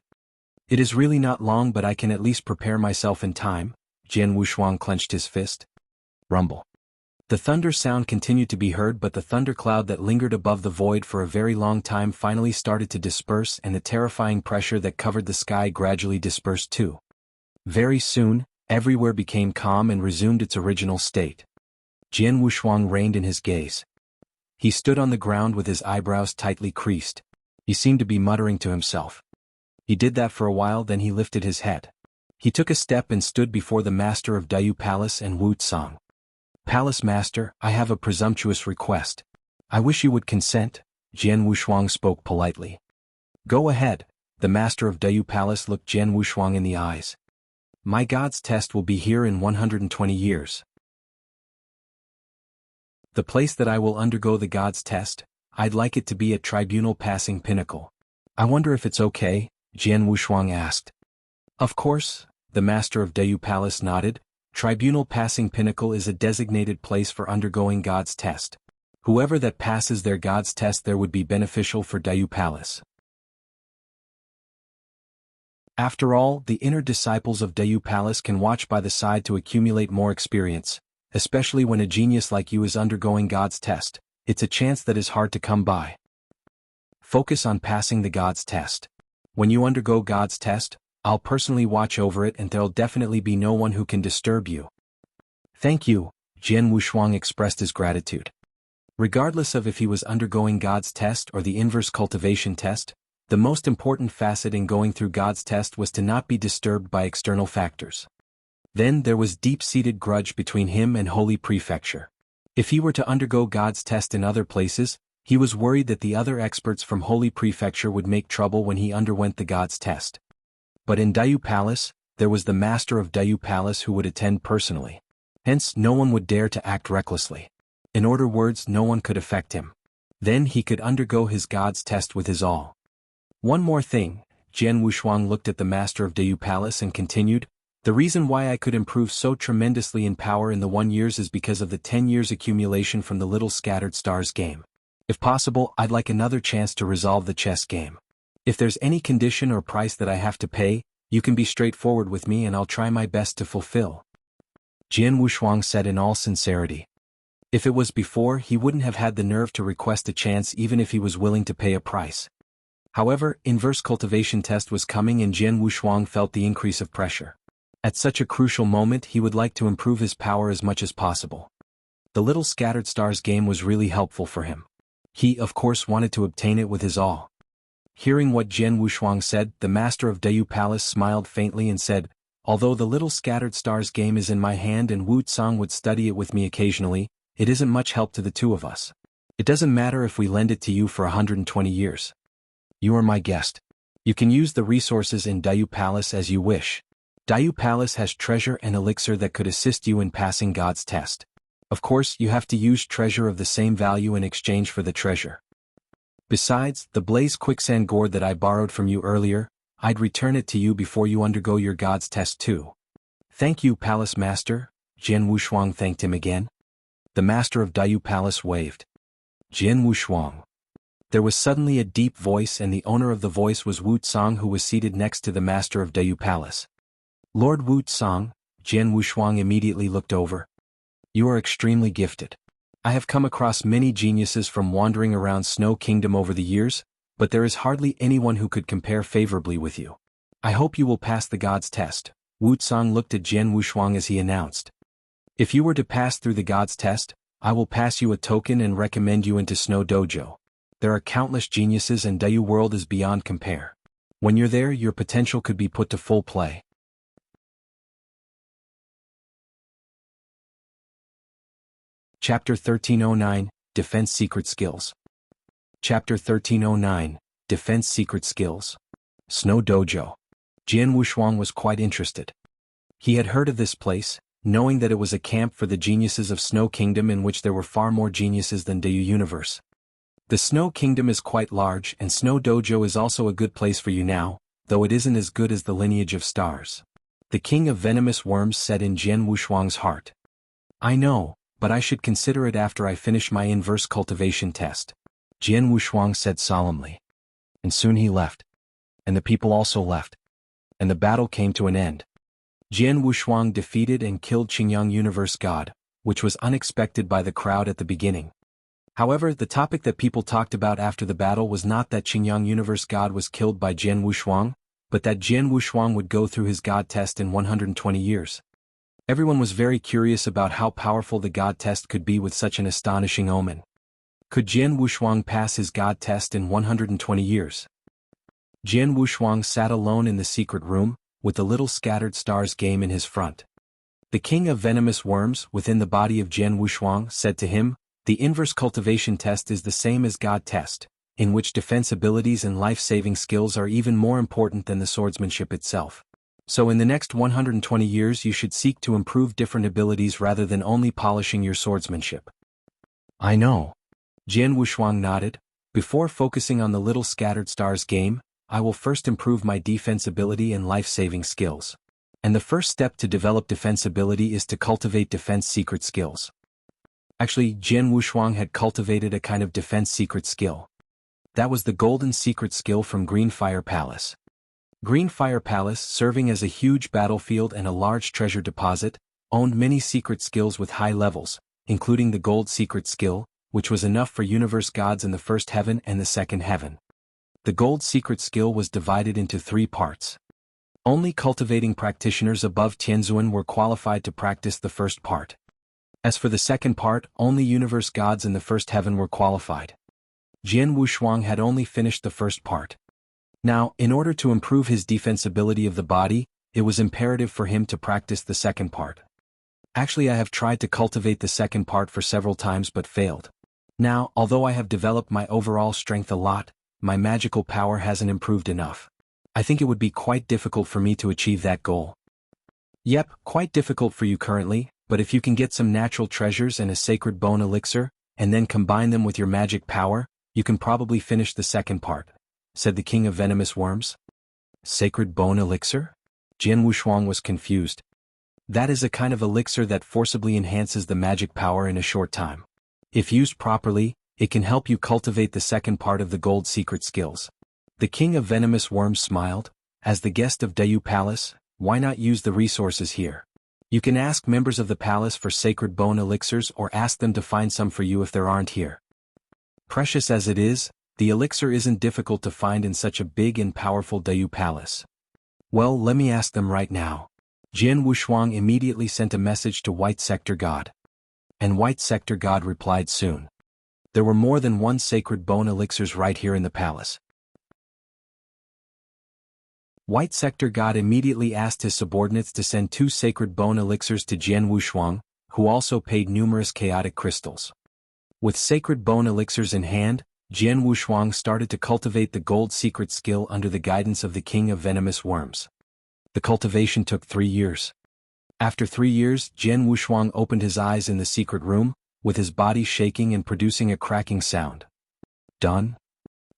It is really not long but I can at least prepare myself in time, Jianghu Shuang clenched his fist. Rumble. The thunder sound continued to be heard but the thundercloud that lingered above the void for a very long time finally started to disperse and the terrifying pressure that covered the sky gradually dispersed too. Very soon, everywhere became calm and resumed its original state. Jianghu Shuang reined in his gaze. He stood on the ground with his eyebrows tightly creased. He seemed to be muttering to himself. He did that for a while then he lifted his head. He took a step and stood before the master of Dayu Palace and Wuxia. Palace Master, I have a presumptuous request. I wish you would consent, Jianghu Shuang spoke politely. Go ahead, the master of Dayu Palace looked Jianghu Shuang in the eyes. My God's test will be here in 120 years. The place that I will undergo the God's test, I'd like it to be at Tribunal Passing Pinnacle. I wonder if it's okay, Jianghu Shuang asked. Of course, the master of Dayu Palace nodded. Tribunal Passing Pinnacle is a designated place for undergoing God's test. Whoever that passes their God's test there would be beneficial for Dayu Palace. After all, the inner disciples of Dayu Palace can watch by the side to accumulate more experience, especially when a genius like you is undergoing God's test. It's a chance that is hard to come by. Focus on passing the God's test. When you undergo God's test, I'll personally watch over it and there'll definitely be no one who can disturb you. Thank you, Jian Wushuang expressed his gratitude. Regardless of if he was undergoing God's test or the inverse cultivation test, the most important facet in going through God's test was to not be disturbed by external factors. Then there was deep-seated grudge between him and Holy Prefecture. If he were to undergo God's test in other places, he was worried that the other experts from Holy Prefecture would make trouble when he underwent the God's test. But in Dayu Palace, there was the master of Dayu Palace who would attend personally. Hence, no one would dare to act recklessly. In other words, no one could affect him. Then he could undergo his God's test with his all. One more thing, Jian Wushuang looked at the master of Dayu Palace and continued, the reason why I could improve so tremendously in power in the 1 years is because of the 10 years accumulation from the Little Scattered Stars game. If possible, I'd like another chance to resolve the chess game. If there's any condition or price that I have to pay, you can be straightforward with me and I'll try my best to fulfill. Jian Wushuang said in all sincerity. If it was before, he wouldn't have had the nerve to request a chance even if he was willing to pay a price. However, inverse cultivation test was coming and Jian Wushuang felt the increase of pressure. At such a crucial moment he would like to improve his power as much as possible. The Little Scattered Stars game was really helpful for him. He, of course, wanted to obtain it with his all. Hearing what Jian Wushuang said, the master of Dayu Palace smiled faintly and said, although the Little Scattered Stars game is in my hand and Wu Tsang would study it with me occasionally, it isn't much help to the two of us. It doesn't matter if we lend it to you for 120 years. You are my guest. You can use the resources in Dayu Palace as you wish. Dayu Palace has treasure and elixir that could assist you in passing God's test. Of course, you have to use treasure of the same value in exchange for the treasure. Besides, the blaze quicksand gourd that I borrowed from you earlier, I'd return it to you before you undergo your God's test too. Thank you, Palace Master, Jian Wushuang thanked him again. The master of Dayu Palace waved. Jian Wushuang. There was suddenly a deep voice and the owner of the voice was Wu Tsang who was seated next to the master of Dayu Palace. Lord Wu Tsang, Jian Wushuang immediately looked over. You are extremely gifted. I have come across many geniuses from wandering around Snow Kingdom over the years, but there is hardly anyone who could compare favorably with you. I hope you will pass the God's test. Wu Tsang looked at Jian Wushuang as he announced. If you were to pass through the God's test, I will pass you a token and recommend you into Snow Dojo. There are countless geniuses and Dayu world is beyond compare. When you're there, your potential could be put to full play. Chapter 1309, Defense Secret Skills. Chapter 1309, Defense Secret Skills. Snow Dojo. Jian Wushuang was quite interested. He had heard of this place, knowing that it was a camp for the geniuses of Snow Kingdom in which there were far more geniuses than Dayu Universe. The Snow Kingdom is quite large and Snow Dojo is also a good place for you now, though it isn't as good as the Lineage of Stars. The King of Venomous Worms said in Jian Wushuang's heart. I know, but I should consider it after I finish my inverse cultivation test. Jian Wushuang said solemnly. And soon he left. And the people also left. And the battle came to an end. Jian Wushuang defeated and killed Qingyang Universe God, which was unexpected by the crowd at the beginning. However, the topic that people talked about after the battle was not that Qingyang Universe God was killed by Jian Wushuang, but that Jian Wushuang would go through his God test in 120 years. Everyone was very curious about how powerful the God test could be with such an astonishing omen. Could Jian Wushuang pass his God test in 120 years? Jian Wushuang sat alone in the secret room, with the Little Scattered Stars game in his front. The King of Venomous Worms, within the body of Jian Wushuang, said to him, the inverse cultivation test is the same as God test, in which defense abilities and life-saving skills are even more important than the swordsmanship itself. So in the next 120 years you should seek to improve different abilities rather than only polishing your swordsmanship. I know. Jian Wushuang nodded. Before focusing on the Little Scattered Stars game, I will first improve my defense ability and life-saving skills. And the first step to develop defense ability is to cultivate defense secret skills. Actually, Jian Wushuang had cultivated a kind of defense secret skill. That was the golden secret skill from Green Fire Palace. Green Fire Palace, serving as a huge battlefield and a large treasure deposit, owned many secret skills with high levels, including the gold secret skill, which was enough for universe gods in the first heaven and the second heaven. The gold secret skill was divided into 3 parts. Only cultivating practitioners above Tianzuan were qualified to practice the first part. As for the second part, only universe gods in the first heaven were qualified. Jian Wushuang had only finished the first part. Now, in order to improve his defensibility of the body, it was imperative for him to practice the second part. Actually, I have tried to cultivate the second part for several times but failed. Now, although I have developed my overall strength a lot, my magical power hasn't improved enough. I think it would be quite difficult for me to achieve that goal. Yep, quite difficult for you currently, but if you can get some natural treasures and a sacred bone elixir, and then combine them with your magic power, you can probably finish the second part, said the king of venomous worms. Sacred bone elixir? Jian Wushuang was confused. That is a kind of elixir that forcibly enhances the magic power in a short time. If used properly, it can help you cultivate the second part of the gold secret skills. The king of venomous worms smiled. As the guest of Dayu Palace, why not use the resources here? You can ask members of the palace for sacred bone elixirs or ask them to find some for you if there aren't here. Precious as it is, the elixir isn't difficult to find in such a big and powerful Dayu Palace. Well, let me ask them right now. Jian Wushuang immediately sent a message to White Sector God. And White Sector God replied soon. There were more than one sacred bone elixirs right here in the palace. White Sector God immediately asked his subordinates to send 2 sacred bone elixirs to Jian Wushuang, who also paid numerous chaotic crystals. With sacred bone elixirs in hand, Jian Wushuang started to cultivate the gold secret skill under the guidance of the king of venomous worms. The cultivation took 3 years. After 3 years, Jian Wushuang opened his eyes in the secret room, with his body shaking and producing a cracking sound. Done?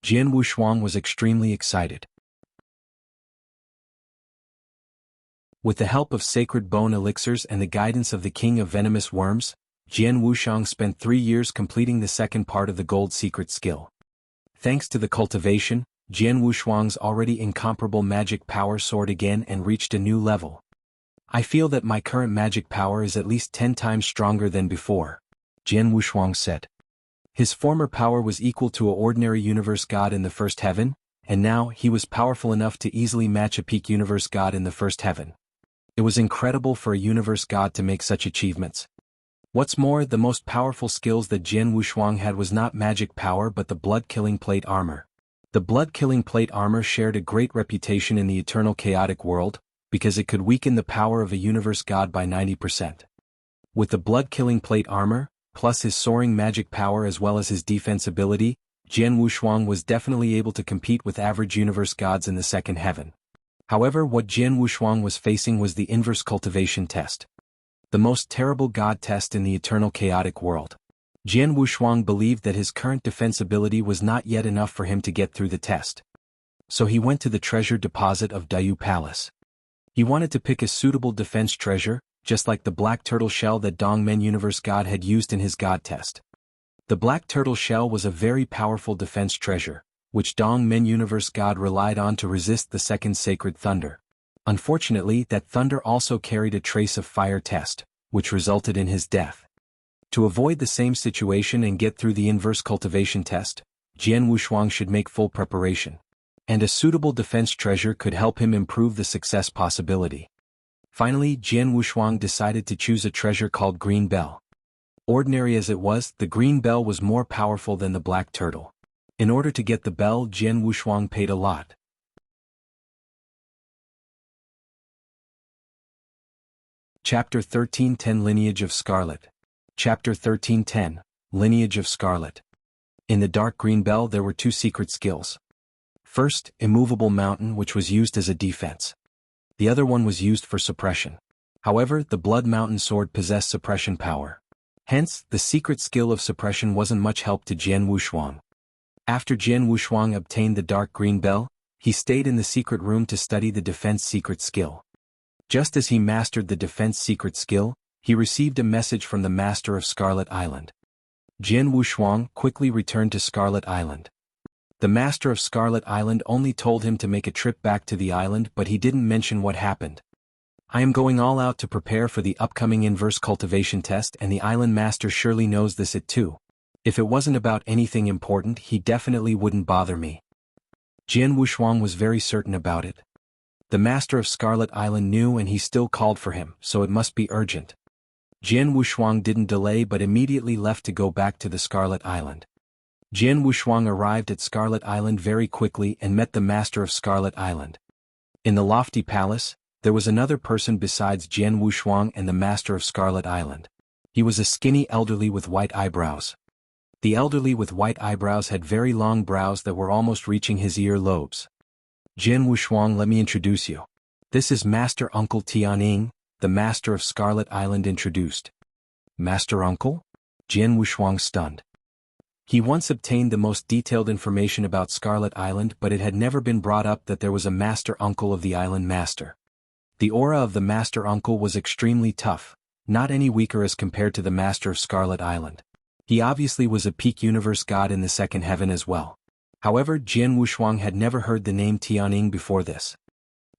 Jian Wushuang was extremely excited. With the help of sacred bone elixirs and the guidance of the king of venomous worms, Jian Wushuang spent 3 years completing the second part of the gold secret skill. Thanks to the cultivation, Jian Wushuang's already incomparable magic power soared again and reached a new level. I feel that my current magic power is at least 10 times stronger than before, Jian Wushuang said. His former power was equal to an ordinary universe god in the first heaven, and now he was powerful enough to easily match a peak universe god in the first heaven. It was incredible for a universe god to make such achievements. What's more, the most powerful skills that Jian Wushuang had was not magic power but the blood-killing plate armor. The blood-killing plate armor shared a great reputation in the eternal chaotic world, because it could weaken the power of a universe god by 90%. With the blood-killing plate armor, plus his soaring magic power as well as his defense ability, Jian Wushuang was definitely able to compete with average universe gods in the second heaven. However, what Jian Wushuang was facing was the inverse cultivation test. The most terrible god test in the eternal chaotic world. Jian Wushuang believed that his current defensibility was not yet enough for him to get through the test. So he went to the treasure deposit of Dayu Palace. He wanted to pick a suitable defense treasure, just like the black turtle shell that Dongmen Universe God had used in his god test. The black turtle shell was a very powerful defense treasure, which Dongmen Universe God relied on to resist the second sacred thunder. Unfortunately, that thunder also carried a trace of fire test, which resulted in his death. To avoid the same situation and get through the inverse cultivation test, Jian Wushuang should make full preparation. And a suitable defense treasure could help him improve the success possibility. Finally, Jian Wushuang decided to choose a treasure called Green Bell. Ordinary as it was, the Green Bell was more powerful than the Black Turtle. In order to get the bell, Jian Wushuang paid a lot. Chapter 1310 Lineage of Scarlet. Chapter 1310, Lineage of Scarlet. In the Dark Green Bell there were 2 secret skills. First, Immovable Mountain, which was used as a defense. The other one was used for suppression. However, the Blood Mountain sword possessed suppression power. Hence, the secret skill of suppression wasn't much help to Jian Wushuang. After Jian Wushuang obtained the Dark Green Bell, he stayed in the secret room to study the defense secret skill. Just as he mastered the defense secret skill, he received a message from the master of Scarlet Island. Jian Wushuang quickly returned to Scarlet Island. The master of Scarlet Island only told him to make a trip back to the island, but he didn't mention what happened. I am going all out to prepare for the upcoming inverse cultivation test, and the island master surely knows this too. If it wasn't about anything important, he definitely wouldn't bother me. Jian Wushuang was very certain about it. The master of Scarlet Island knew, and he still called for him, so it must be urgent. Jian Wushuang didn't delay but immediately left to go back to the Scarlet Island. Jian Wushuang arrived at Scarlet Island very quickly and met the master of Scarlet Island. In the lofty palace, there was another person besides Jian Wushuang and the master of Scarlet Island. He was a skinny elderly with white eyebrows. The elderly with white eyebrows had very long brows that were almost reaching his ear lobes. Jian Wushuang, let me introduce you. This is Master Uncle Tianning, the master of Scarlet Island introduced. Master Uncle? Jian Wushuang stunned. He once obtained the most detailed information about Scarlet Island but it had never been brought up that there was a master uncle of the island master. The aura of the master uncle was extremely tough, not any weaker as compared to the master of Scarlet Island. He obviously was a peak universe god in the second heaven as well. However, Jian Wushuang had never heard the name Tianning before this.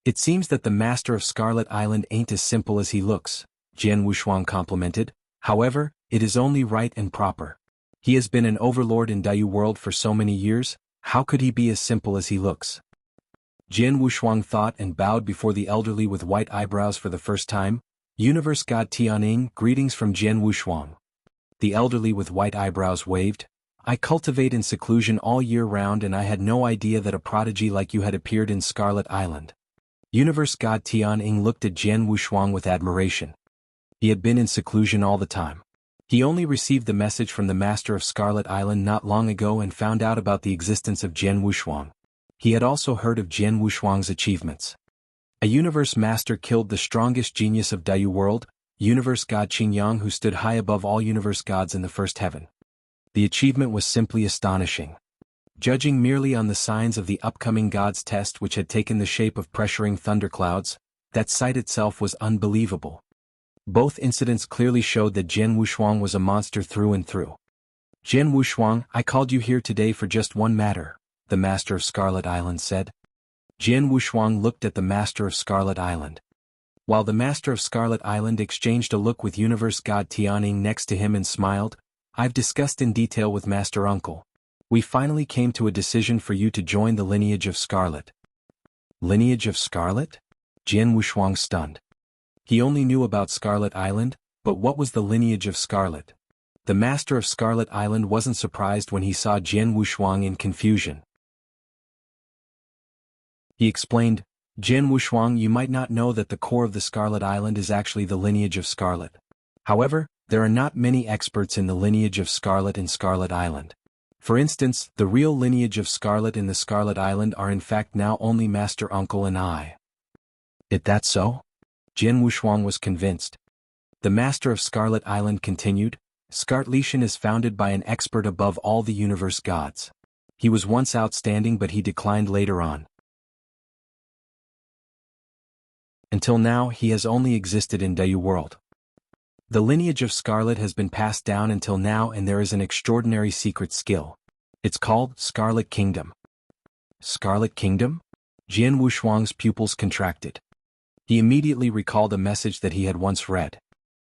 It seems that the master of Scarlet Island ain't as simple as he looks, Jian Wushuang complimented. However, it is only right and proper. He has been an overlord in Daiyu world for so many years, how could he be as simple as he looks? Jian Wushuang thought and bowed before the elderly with white eyebrows for the first time. Universe God Tianning, greetings from Jian Wushuang. The elderly with white eyebrows waved. I cultivate in seclusion all year round and I had no idea that a prodigy like you had appeared in Scarlet Island. Universe God Tianning looked at Jian Wushuang with admiration. He had been in seclusion all the time. He only received the message from the master of Scarlet Island not long ago and found out about the existence of Jian Wushuang. He had also heard of Jian Wushuang's achievements. A universe master killed the strongest genius of Daiyu world, universe god Jianghu, who stood high above all universe gods in the first heaven. The achievement was simply astonishing. Judging merely on the signs of the upcoming god's test which had taken the shape of pressuring thunderclouds, that sight itself was unbelievable. Both incidents clearly showed that Jian Wushuang was a monster through and through. Jian Wushuang, I called you here today for just one matter, the master of Scarlet Island said. Jian Wushuang looked at the master of Scarlet Island. While the master of Scarlet Island exchanged a look with universe god Tianning next to him and smiled, I've discussed in detail with Master Uncle. We finally came to a decision for you to join the lineage of Scarlet. Lineage of Scarlet? Jian Wushuang stunned. He only knew about Scarlet Island, but what was the lineage of Scarlet? The master of Scarlet Island wasn't surprised when he saw Jian Wushuang in confusion. He explained, Jian Wushuang, you might not know that the core of the Scarlet Island is actually the lineage of Scarlet. However, there are not many experts in the lineage of Scarlet in Scarlet Island. For instance, the real lineage of Scarlet in the Scarlet Island are in fact now only Master Uncle and I. Is that so? Jian Wushuang was convinced. The master of Scarlet Island continued, Scarletion is founded by an expert above all the universe gods. He was once outstanding but he declined later on. Until now he has only existed in Daiyu world. The lineage of Scarlet has been passed down until now and there is an extraordinary secret skill. It's called Scarlet Kingdom. Scarlet Kingdom? Jian Wushuang's pupils contracted. He immediately recalled a message that he had once read.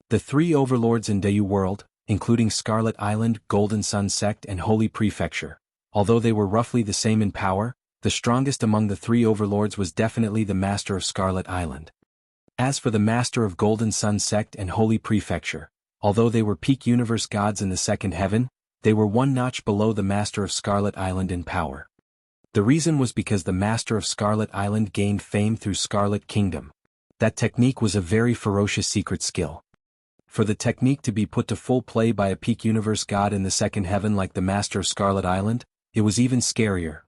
The three overlords in Daiyu world, including Scarlet Island, Golden Sun Sect and Holy Prefecture, although they were roughly the same in power, the strongest among the three overlords was definitely the master of Scarlet Island. As for the master of Golden Sun Sect and Holy Prefecture, although they were peak universe gods in the second heaven, they were one notch below the master of Scarlet Island in power. The reason was because the master of Scarlet Island gained fame through Scarlet Kingdom. That technique was a very ferocious secret skill. For the technique to be put to full play by a peak universe god in the second heaven like the master of Scarlet Island, it was even scarier.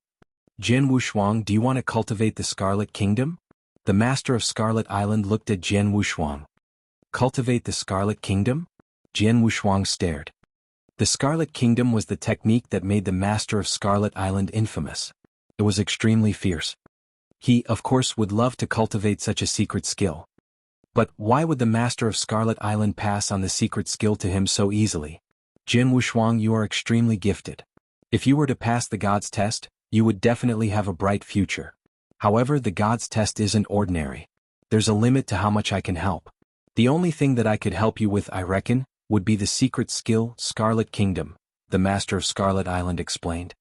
Jian Wushuang, do you want to cultivate the Scarlet Kingdom? The master of Scarlet Island looked at Jian Wushuang. Cultivate the Scarlet Kingdom? Jian Wushuang stared. The Scarlet Kingdom was the technique that made the master of Scarlet Island infamous. It was extremely fierce. He, of course, would love to cultivate such a secret skill. But why would the master of Scarlet Island pass on the secret skill to him so easily? Jian Wushuang, you are extremely gifted. If you were to pass the God's test, you would definitely have a bright future. However, the God's test isn't ordinary. There's a limit to how much I can help. The only thing that I could help you with, I reckon, would be the secret skill, Scarlet Kingdom, the master of Scarlet Island explained.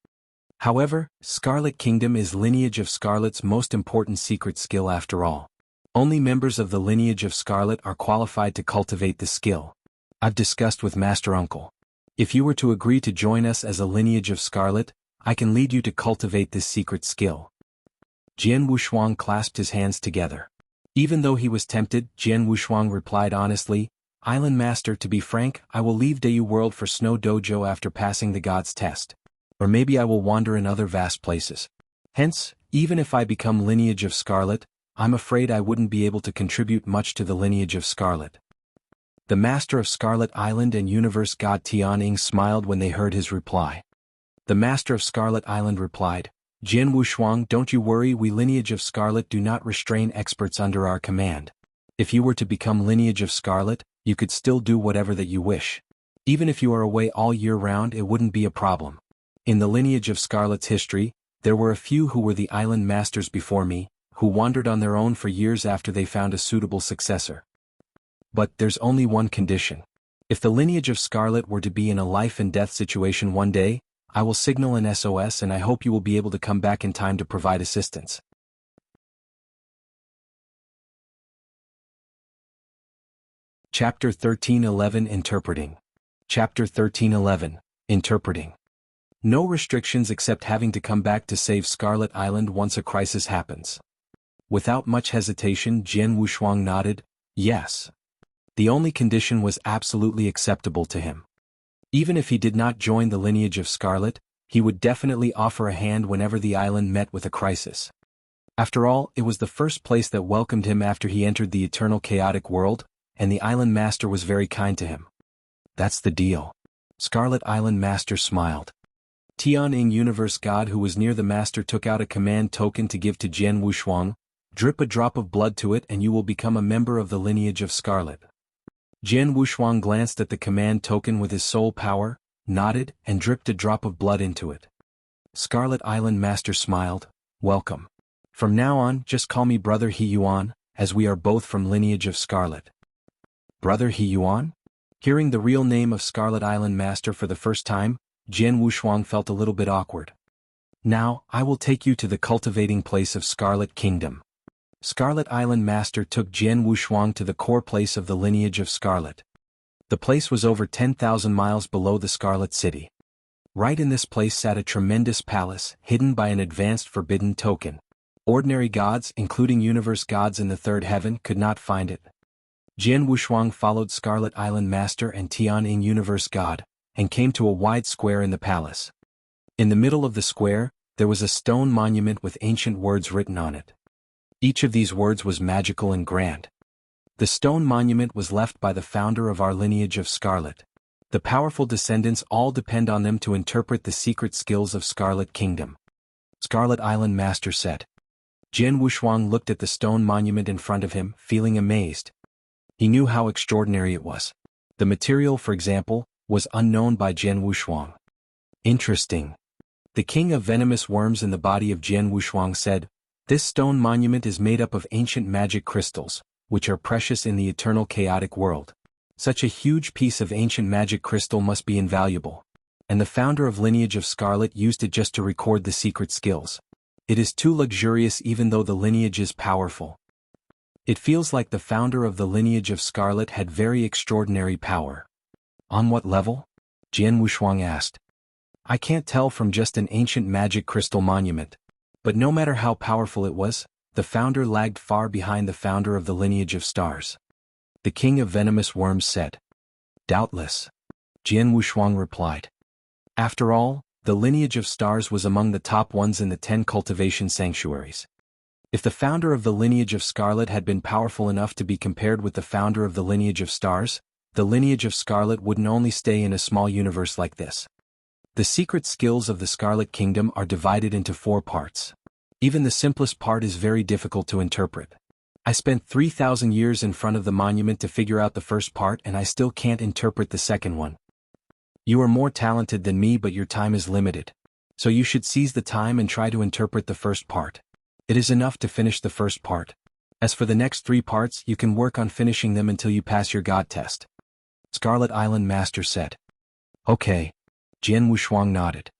However, Scarlet Kingdom is lineage of Scarlet's most important secret skill after all. Only members of the lineage of Scarlet are qualified to cultivate the skill. I've discussed with Master Uncle. If you were to agree to join us as a lineage of Scarlet, I can lead you to cultivate this secret skill. Jian Wushuang clasped his hands together. Even though he was tempted, Jian Wushuang replied honestly, Island Master, to be frank, I will leave Dayu World for Snow Dojo after passing the God's test. Or maybe I will wander in other vast places. Hence, even if I become lineage of Scarlet, I'm afraid I wouldn't be able to contribute much to the lineage of Scarlet. The Master of Scarlet Island and Universe God Tianying smiled when they heard his reply. The Master of Scarlet Island replied, Jian Wushuang, don't you worry, we lineage of Scarlet do not restrain experts under our command. If you were to become lineage of Scarlet, you could still do whatever that you wish. Even if you are away all year round, it wouldn't be a problem. In the lineage of Scarlet's history, there were a few who were the island masters before me, who wandered on their own for years after they found a suitable successor. But there's only one condition. If the lineage of Scarlet were to be in a life-and-death situation one day, I will signal an SOS and I hope you will be able to come back in time to provide assistance. Chapter 1311 Interpreting. Chapter 1311 Interpreting. No restrictions except having to come back to save Scarlet Island once a crisis happens. Without much hesitation, Jian Wushuang nodded, yes. The only condition was absolutely acceptable to him. Even if he did not join the lineage of Scarlet, he would definitely offer a hand whenever the island met with a crisis. After all, it was the first place that welcomed him after he entered the eternal chaotic world, and the island master was very kind to him. That's the deal. Scarlet Island Master smiled. Tianying Universe God, who was near the master, took out a command token to give to Jian Wushuang. Drip a drop of blood to it and you will become a member of the lineage of Scarlet. Jian Wushuang glanced at the command token with his soul power, nodded, and dripped a drop of blood into it. Scarlet Island Master smiled, welcome. From now on, just call me Brother He Yuan, as we are both from lineage of Scarlet. Brother He Yuan? Hearing the real name of Scarlet Island Master for the first time, Jian Wushuang felt a little bit awkward. Now, I will take you to the cultivating place of Scarlet Kingdom. Scarlet Island Master took Jian Wushuang to the core place of the lineage of Scarlet. The place was over 10,000 miles below the Scarlet City. Right in this place sat a tremendous palace, hidden by an advanced forbidden token. Ordinary gods, including universe gods in the third heaven, could not find it. Jian Wushuang followed Scarlet Island Master and Tianying Universe God, and came to a wide square in the palace. In the middle of the square, there was a stone monument with ancient words written on it. Each of these words was magical and grand. The stone monument was left by the founder of our lineage of Scarlet. The powerful descendants all depend on them to interpret the secret skills of Scarlet Kingdom. Scarlet Island Master said. Jian Wushuang looked at the stone monument in front of him, feeling amazed. He knew how extraordinary it was. The material, for example, was unknown by Jian Wushuang. Interesting. The king of venomous worms in the body of Jian Wushuang said, this stone monument is made up of ancient magic crystals, which are precious in the eternal chaotic world. Such a huge piece of ancient magic crystal must be invaluable. And the founder of Lineage of Scarlet used it just to record the secret skills. It is too luxurious even though the lineage is powerful. It feels like the founder of the Lineage of Scarlet had very extraordinary power. On what level? Jian Wushuang asked. I can't tell from just an ancient magic crystal monument. But no matter how powerful it was, the founder lagged far behind the founder of the Lineage of Stars. The king of venomous worms said. Doubtless. Jian Wushuang replied. After all, the Lineage of Stars was among the top ones in the 10 cultivation sanctuaries. If the founder of the Lineage of Scarlet had been powerful enough to be compared with the founder of the Lineage of Stars, the Lineage of Scarlet wouldn't only stay in a small universe like this. The secret skills of the Scarlet Kingdom are divided into 4 parts. Even the simplest part is very difficult to interpret. I spent 3,000 years in front of the monument to figure out the first part and I still can't interpret the second one. You are more talented than me but your time is limited. So you should seize the time and try to interpret the first part. It is enough to finish the first part. As for the next 3 parts, you can work on finishing them until you pass your God test. Scarlet Island Master said. Okay. Jian Wushuang nodded.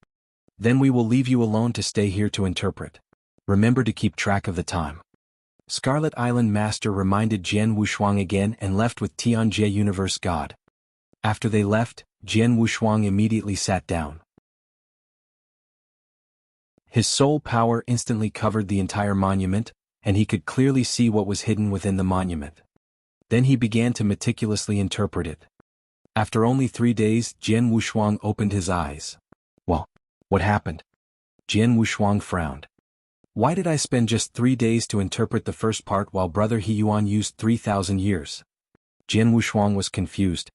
Then we will leave you alone to stay here to interpret. Remember to keep track of the time. Scarlet Island Master reminded Jian Wushuang again and left with Tianjie Universe God. After they left, Jian Wushuang immediately sat down. His soul power instantly covered the entire monument, and he could clearly see what was hidden within the monument. Then he began to meticulously interpret it. After only 3 days, Jian Wushuang opened his eyes. Well, what happened? Jian Wushuang frowned. Why did I spend just 3 days to interpret the first part while Brother He Yuan used 3,000 years? Jian Wushuang was confused.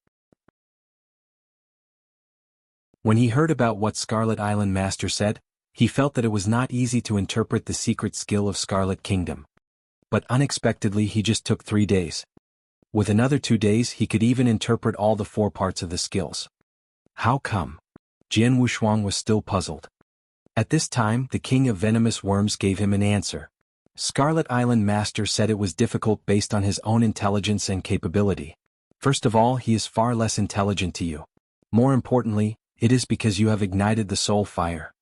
When he heard about what Scarlet Island Master said, he felt that it was not easy to interpret the secret skill of Scarlet Kingdom. But unexpectedly he just took 3 days. With another 2 days he could even interpret all the 4 parts of the skills. How come? Jian Wushuang was still puzzled. At this time the King of Venomous Worms gave him an answer. Scarlet Island Master said it was difficult based on his own intelligence and capability. First of all, he is far less intelligent to you. More importantly, it is because you have ignited the soul fire.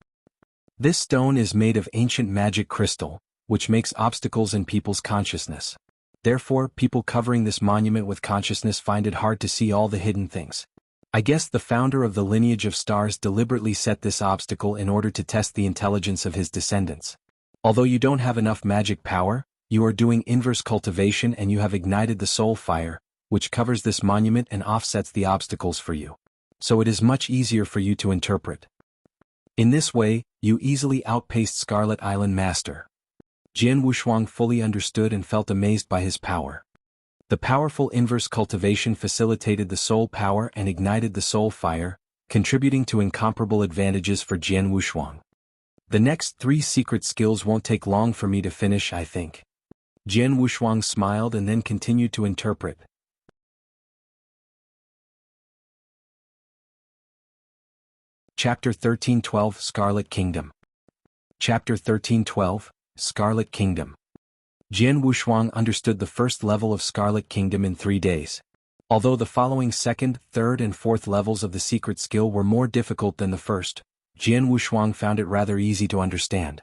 This stone is made of ancient magic crystal, which makes obstacles in people's consciousness. Therefore, people covering this monument with consciousness find it hard to see all the hidden things. I guess the founder of the Lineage of Stars deliberately set this obstacle in order to test the intelligence of his descendants. Although you don't have enough magic power, you are doing inverse cultivation and you have ignited the soul fire, which covers this monument and offsets the obstacles for you. So it is much easier for you to interpret. In this way, you easily outpaced Scarlet Island Master. Jian Wushuang fully understood and felt amazed by his power. The powerful inverse cultivation facilitated the soul power and ignited the soul fire, contributing to incomparable advantages for Jian Wushuang. The next 3 secret skills won't take long for me to finish, I think. Jian Wushuang smiled and then continued to interpret. Chapter 13:12 Scarlet Kingdom. Chapter 13:12 Scarlet Kingdom. Jian Wushuang understood the first level of Scarlet Kingdom in 3 days. Although the following second, third and fourth levels of the secret skill were more difficult than the first, Jian Wushuang found it rather easy to understand.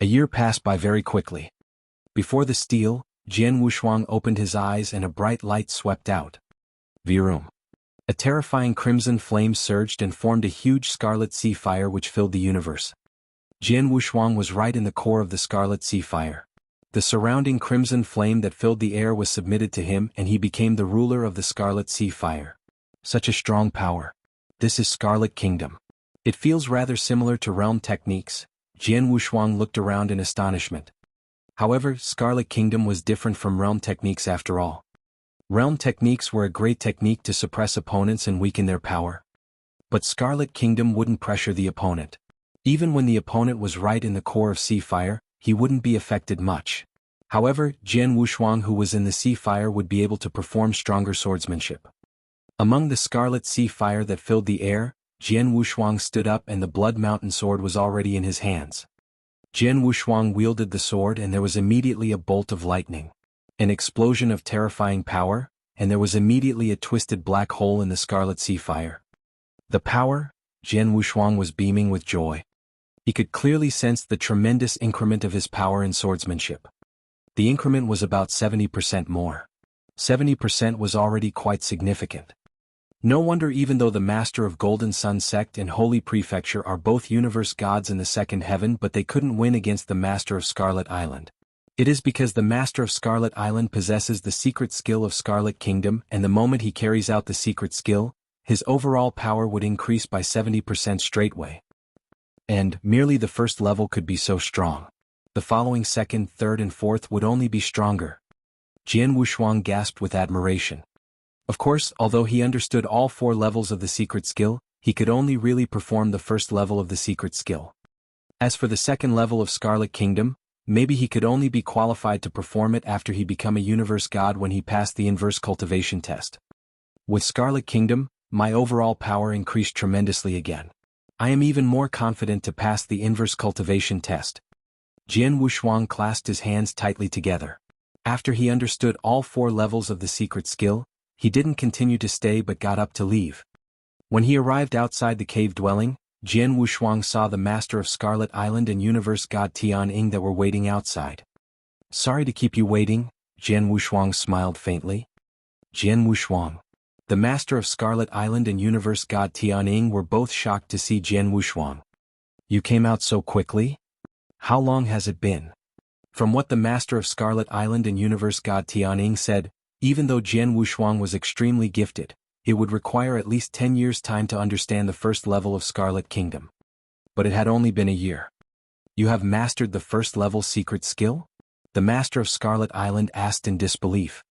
A year passed by very quickly. Before the stele, Jian Wushuang opened his eyes and a bright light swept out. Virum. A terrifying crimson flame surged and formed a huge scarlet sea fire which filled the universe. Jian Wushuang was right in the core of the scarlet sea fire. The surrounding crimson flame that filled the air was submitted to him and he became the ruler of the Scarlet Sea Fire. Such a strong power. This is Scarlet Kingdom. It feels rather similar to realm techniques. Jian Wushuang looked around in astonishment. However, Scarlet Kingdom was different from realm techniques after all. Realm techniques were a great technique to suppress opponents and weaken their power. But Scarlet Kingdom wouldn't pressure the opponent. Even when the opponent was right in the core of Sea Fire, he wouldn't be affected much. However, Jian Wushuang who was in the sea fire would be able to perform stronger swordsmanship. Among the scarlet sea fire that filled the air, Jian Wushuang stood up and the Blood Mountain sword was already in his hands. Jian Wushuang wielded the sword and there was immediately a bolt of lightning. An explosion of terrifying power, and there was immediately a twisted black hole in the scarlet sea fire. The power? Jian Wushuang was beaming with joy. He could clearly sense the tremendous increment of his power in swordsmanship. The increment was about 70% more. 70% was already quite significant. No wonder even though the Master of Golden Sun Sect and Holy Prefecture are both universe gods in the second heaven but they couldn't win against the Master of Scarlet Island. It is because the Master of Scarlet Island possesses the secret skill of Scarlet Kingdom and the moment he carries out the secret skill, his overall power would increase by 70% straightway. And merely the first level could be so strong. The following second, third and fourth would only be stronger. Jian Wushuang gasped with admiration. Of course, although he understood all 4 levels of the secret skill, he could only really perform the first level of the secret skill. As for the second level of Scarlet Kingdom, maybe he could only be qualified to perform it after he become a universe god when he passed the inverse cultivation test. With Scarlet Kingdom, my overall power increased tremendously again. I am even more confident to pass the inverse cultivation test. Jian Wushuang clasped his hands tightly together. After he understood all 4 levels of the secret skill, he didn't continue to stay but got up to leave. When he arrived outside the cave dwelling, Jian Wushuang saw the Master of Scarlet Island and Universe God Tian Ying that were waiting outside. Sorry to keep you waiting, Jian Wushuang smiled faintly. Jian Wushuang. The master of Scarlet Island and universe god Tianying were both shocked to see Jian Wushuang. You came out so quickly? How long has it been? From what the master of Scarlet Island and universe god Tianying said, even though Jian Wushuang was extremely gifted, it would require at least 10 years' time to understand the first level of Scarlet Kingdom. But it had only been a year. You have mastered the first level secret skill? The master of Scarlet Island asked in disbelief.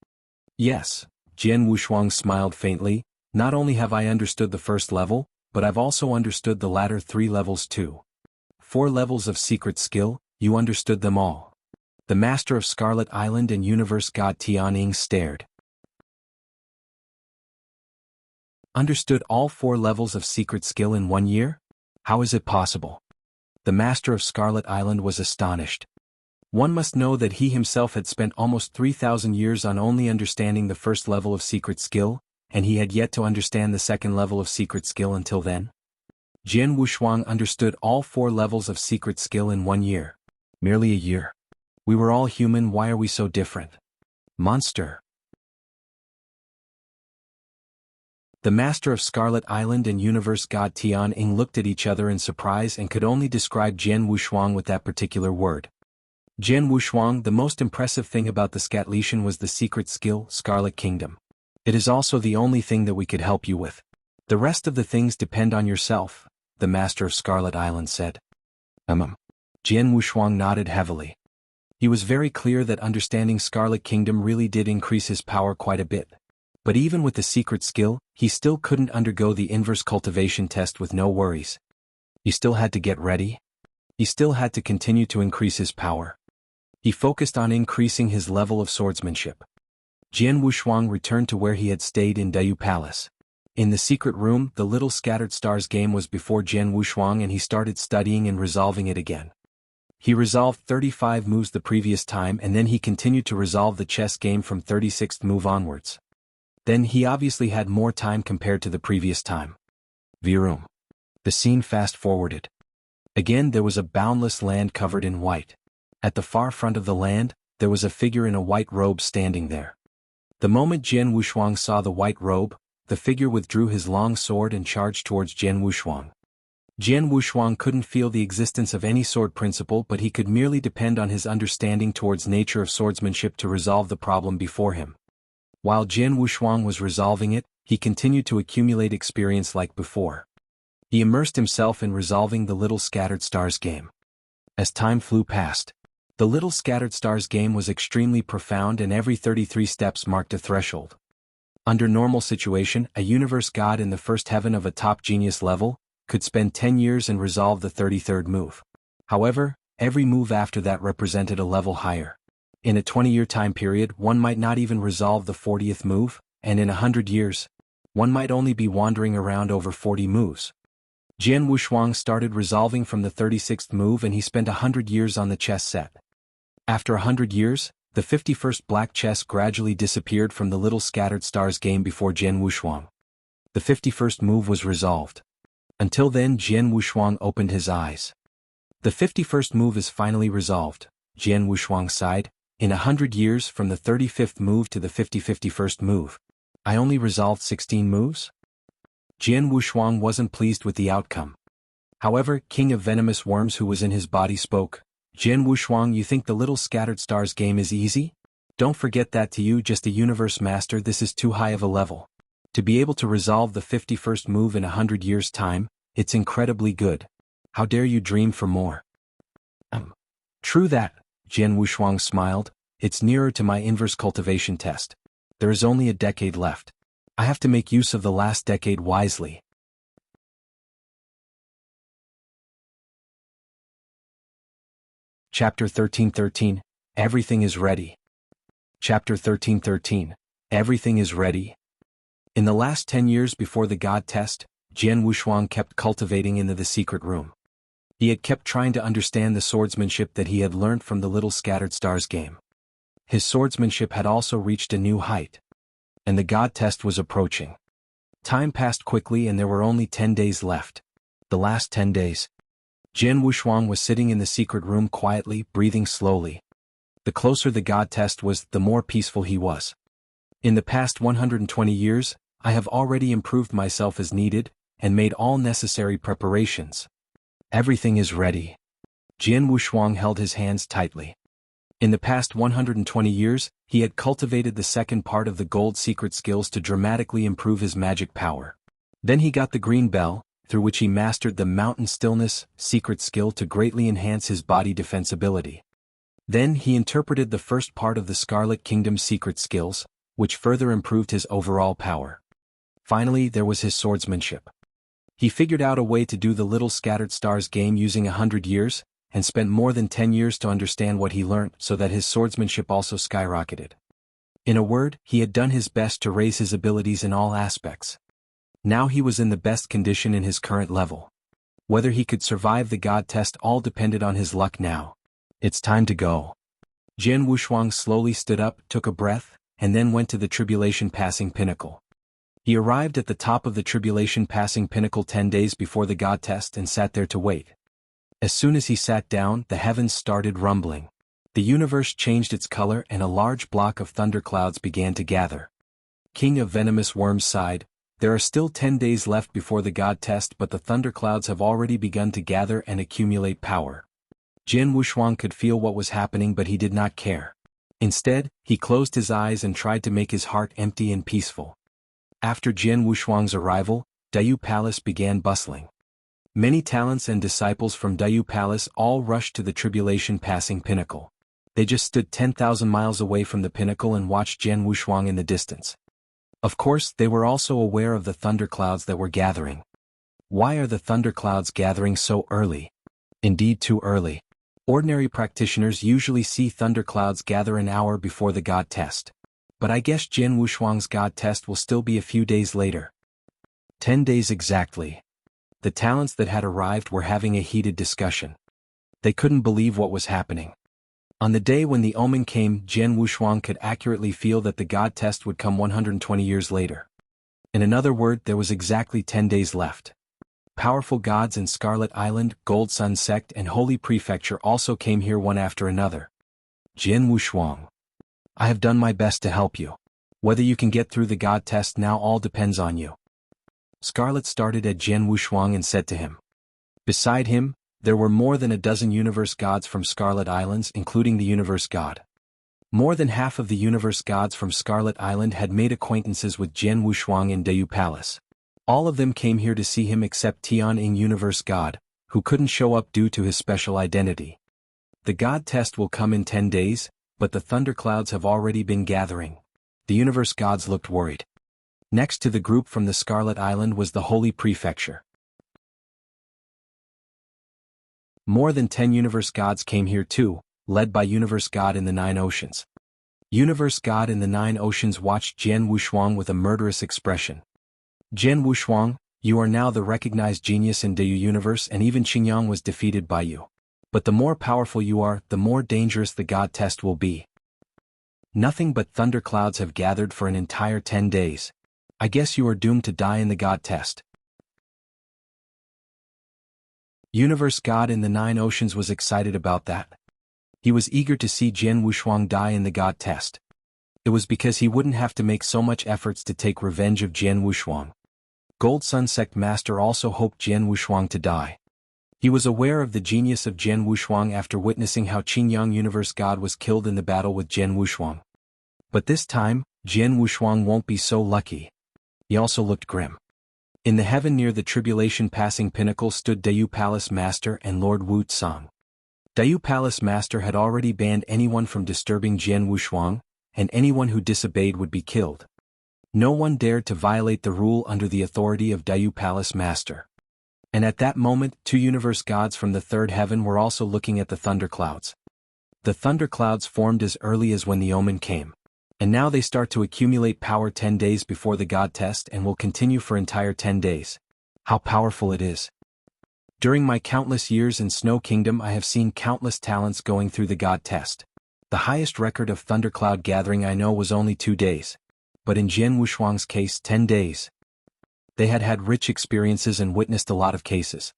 Yes, Jian Wushuang smiled faintly. Not only have I understood the first level, but I've also understood the latter 3 levels too. 4 levels of secret skill, you understood them all. The master of Scarlet Island and universe god Tianying stared. Understood all 4 levels of secret skill in 1 year? How is it possible? The master of Scarlet Island was astonished. One must know that he himself had spent almost 3,000 years on only understanding the first level of secret skill, and he had yet to understand the second level of secret skill until then. Jian Wushuang understood all 4 levels of secret skill in 1 year. Merely a year. We were all human, why are we so different? Monster. The master of Scarlet Island and universe god Tianying looked at each other in surprise and could only describe Jian Wushuang with that particular word. Jian Wushuang, the most impressive thing about the Seclusion was the secret skill, Scarlet Kingdom. It is also the only thing that we could help you with. The rest of the things depend on yourself, the master of Scarlet Island said. Jian Wushuang nodded heavily. He was very clear that understanding Scarlet Kingdom really did increase his power quite a bit. But even with the secret skill, he still couldn't undergo the inverse cultivation test with no worries. He still had to get ready. He still had to continue to increase his power. He focused on increasing his level of swordsmanship. Jian Wushuang returned to where he had stayed in Dayu Palace. In the secret room, the little Scattered Stars game was before Jian Wushuang and he started studying and resolving it again. He resolved 35 moves the previous time and then he continued to resolve the chess game from 36th move onwards. Then he obviously had more time compared to the previous time. Virum. The scene fast-forwarded. Again there was a boundless land covered in white. At the far front of the land, there was a figure in a white robe standing there. The moment Jian Wushuang saw the white robe, the figure withdrew his long sword and charged towards Jian Wushuang. Jian Wushuang couldn't feel the existence of any sword principle, but he could merely depend on his understanding towards nature of swordsmanship to resolve the problem before him. While Jian Wushuang was resolving it, he continued to accumulate experience like before. He immersed himself in resolving the Little Scattered Stars game. As time flew past, the Little Scattered Stars game was extremely profound and every 33 steps marked a threshold. Under normal situation, a universe god in the first heaven of a top genius level could spend 10 years and resolve the 33rd move. However, every move after that represented a level higher. In a 20-year time period, one might not even resolve the 40th move, and in 100 years, one might only be wandering around over 40 moves. Jian Wushuang started resolving from the 36th move and he spent 100 years on the chess set. After 100 years, the 51st black chess gradually disappeared from the Little Scattered Stars game before Jian Wushuang. The 51st move was resolved. Until then Jian Wushuang opened his eyes. The 51st move is finally resolved, Jian Wushuang sighed. In 100 years from the 35th move to the 51st move, I only resolved 16 moves? Jian Wushuang wasn't pleased with the outcome. However, King of Venomous Worms who was in his body spoke. Jian Wushuang, you think the Little Scattered Stars game is easy? Don't forget that to you, just a universe master, this is too high of a level. To be able to resolve the 51st move in 100 years' time, it's incredibly good. How dare you dream for more? True that, Jian Wushuang smiled. It's nearer to my inverse cultivation test. There is only a decade left. I have to make use of the last decade wisely. Chapter 13:13. Everything is ready. Chapter 13:13. Everything is ready. In the last 10 years before the God test, Jian Wushuang kept cultivating in the secret room. He had kept trying to understand the swordsmanship that he had learned from the Little Scattered Stars game. His swordsmanship had also reached a new height. And the God test was approaching. Time passed quickly and there were only 10 days left. The last 10 days. Jian Wushuang was sitting in the secret room quietly, breathing slowly. The closer the God test was, the more peaceful he was. In the past 120 years, I have already improved myself as needed, and made all necessary preparations. Everything is ready. Jianwu Shuang held his hands tightly. In the past 120 years, he had cultivated the second part of the gold secret skills to dramatically improve his magic power. Then he got the green bell, through which he mastered the mountain stillness secret skill to greatly enhance his body defensibility. Then he interpreted the first part of the Scarlet Kingdom secret skills, which further improved his overall power. Finally, there was his swordsmanship. He figured out a way to do the Little Scattered Stars game using 100 years, and spent more than 10 years to understand what he learned so that his swordsmanship also skyrocketed. In a word, he had done his best to raise his abilities in all aspects. Now he was in the best condition in his current level. Whether he could survive the god test all depended on his luck now. It's time to go. Jianwu Shuang slowly stood up, took a breath, and then went to the Tribulation Passing Pinnacle. He arrived at the top of the Tribulation Passing Pinnacle 10 days before the god test and sat there to wait. As soon as he sat down, the heavens started rumbling. The universe changed its color and a large block of thunderclouds began to gather. King of Venomous Worms sighed, "There are still 10 days left before the god test, but the thunderclouds have already begun to gather and accumulate power." Jianwu Shuang could feel what was happening, but he did not care. Instead, he closed his eyes and tried to make his heart empty and peaceful. After Jianwu Shuang's arrival, Dayu Palace began bustling. Many talents and disciples from Dayu Palace all rushed to the Tribulation Passing Pinnacle. They just stood 10,000 miles away from the pinnacle and watched Jianwu Shuang in the distance. Of course, they were also aware of the thunderclouds that were gathering. Why are the thunderclouds gathering so early? Indeed, too early. Ordinary practitioners usually see thunderclouds gather an hour before the god test. But I guess Jianwu Shuang's god test will still be a few days later. 10 days exactly. The talents that had arrived were having a heated discussion. They couldn't believe what was happening. On the day when the Omen came, Jianwu Shuang could accurately feel that the god test would come 120 years later. In another word, there was exactly 10 days left. Powerful gods in Scarlet Island, Gold Sun Sect and Holy Prefecture also came here one after another. Jianwu Shuang, I have done my best to help you. Whether you can get through the god test now all depends on you. Scarlet started at Jianwu Shuang and said to him. Beside him, there were more than a dozen universe gods from Scarlet Islands, including the universe god. More than half of the universe gods from Scarlet Island had made acquaintances with Jianwu Shuang in Dayu Palace. All of them came here to see him except Tian-Ing universe god, who couldn't show up due to his special identity. The god test will come in 10 days, but the thunderclouds have already been gathering. The universe gods looked worried. Next to the group from the Scarlet Island was the Holy Prefecture. More than 10 universe gods came here too, led by Universe God in the Nine Oceans. Universe God in the Nine Oceans watched Jianwu Shuang with a murderous expression. Jianwu Shuang, you are now the recognized genius in Dayu Universe, and even Qingyang was defeated by you. But the more powerful you are, the more dangerous the god test will be. Nothing but thunderclouds have gathered for an entire 10 days. I guess you are doomed to die in the god test. Universe God in the Nine Oceans was excited about that. He was eager to see Jianwu Shuang die in the god test. It was because he wouldn't have to make so much efforts to take revenge of Jianwu Shuang. Gold Sun Sect Master also hoped Jianwu Shuang to die. He was aware of the genius of Jianwu Shuang after witnessing how Qingyang Universe God was killed in the battle with Jianwu Shuang. But this time, Jianwu Shuang won't be so lucky. He also looked grim. In the heaven near the Tribulation Passing Pinnacle stood Dayu Palace Master and Lord Wu Tsang. Dayu Palace Master had already banned anyone from disturbing Jianwu Shuang, and anyone who disobeyed would be killed. No one dared to violate the rule under the authority of Dayu Palace Master. And at that moment, 2 universe gods from the third heaven were also looking at the thunderclouds. The thunderclouds formed as early as when the Omen came. And now they start to accumulate power 10 days before the god test and will continue for entire 10 days. How powerful it is. During my countless years in Snow Kingdom I have seen countless talents going through the god test. The highest record of thundercloud gathering I know was only 2 days. But in Jianwu Shuang's case 10 days. They had had rich experiences and witnessed a lot of cases.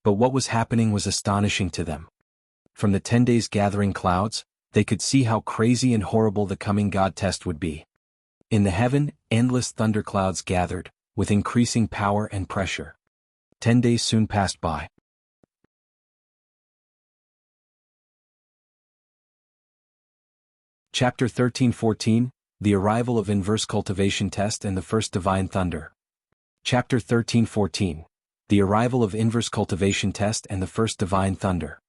But what was happening was astonishing to them. From the 10 days gathering clouds, they could see how crazy and horrible the coming god test would be. In the heaven, endless thunderclouds gathered, with increasing power and pressure. 10 days soon passed by. Chapter 13-14, The Arrival of Inverse Cultivation Test and the First Divine Thunder. Chapter 13-14, The Arrival of Inverse Cultivation Test and the First Divine Thunder.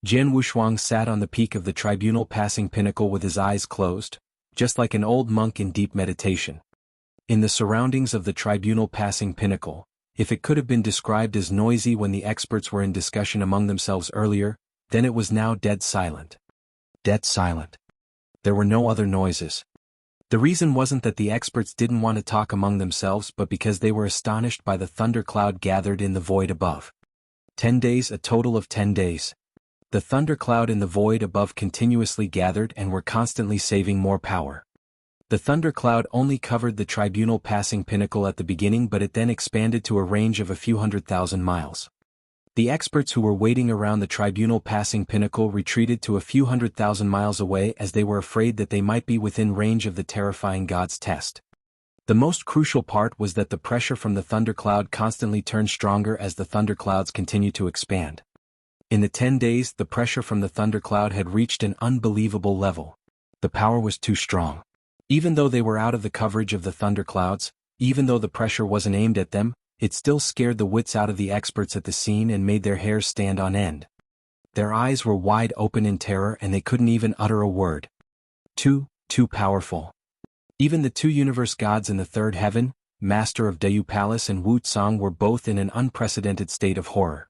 Jian Wushuang sat on the peak of the tribunal passing pinnacle with his eyes closed, just like an old monk in deep meditation. In the surroundings of the tribunal passing pinnacle, if it could have been described as noisy when the experts were in discussion among themselves earlier, then it was now dead silent. Dead silent. There were no other noises. The reason wasn't that the experts didn't want to talk among themselves but because they were astonished by the thundercloud gathered in the void above. 10 days, a total of 10 days. The thundercloud in the void above continuously gathered and were constantly saving more power. The thundercloud only covered the tribunal passing pinnacle at the beginning, but it then expanded to a range of a few 100,000 miles. The experts who were waiting around the tribunal passing pinnacle retreated to a few 100,000 miles away as they were afraid that they might be within range of the terrifying God's test. The most crucial part was that the pressure from the thundercloud constantly turned stronger as the thunderclouds continued to expand. In the 10 days, the pressure from the thundercloud had reached an unbelievable level. The power was too strong. Even though they were out of the coverage of the thunderclouds, even though the pressure wasn't aimed at them, it still scared the wits out of the experts at the scene and made their hairs stand on end. Their eyes were wide open in terror and they couldn't even utter a word. Too powerful. Even the two universe gods in the third heaven, Master of Dayu Palace and Wu Tsang, were both in an unprecedented state of horror.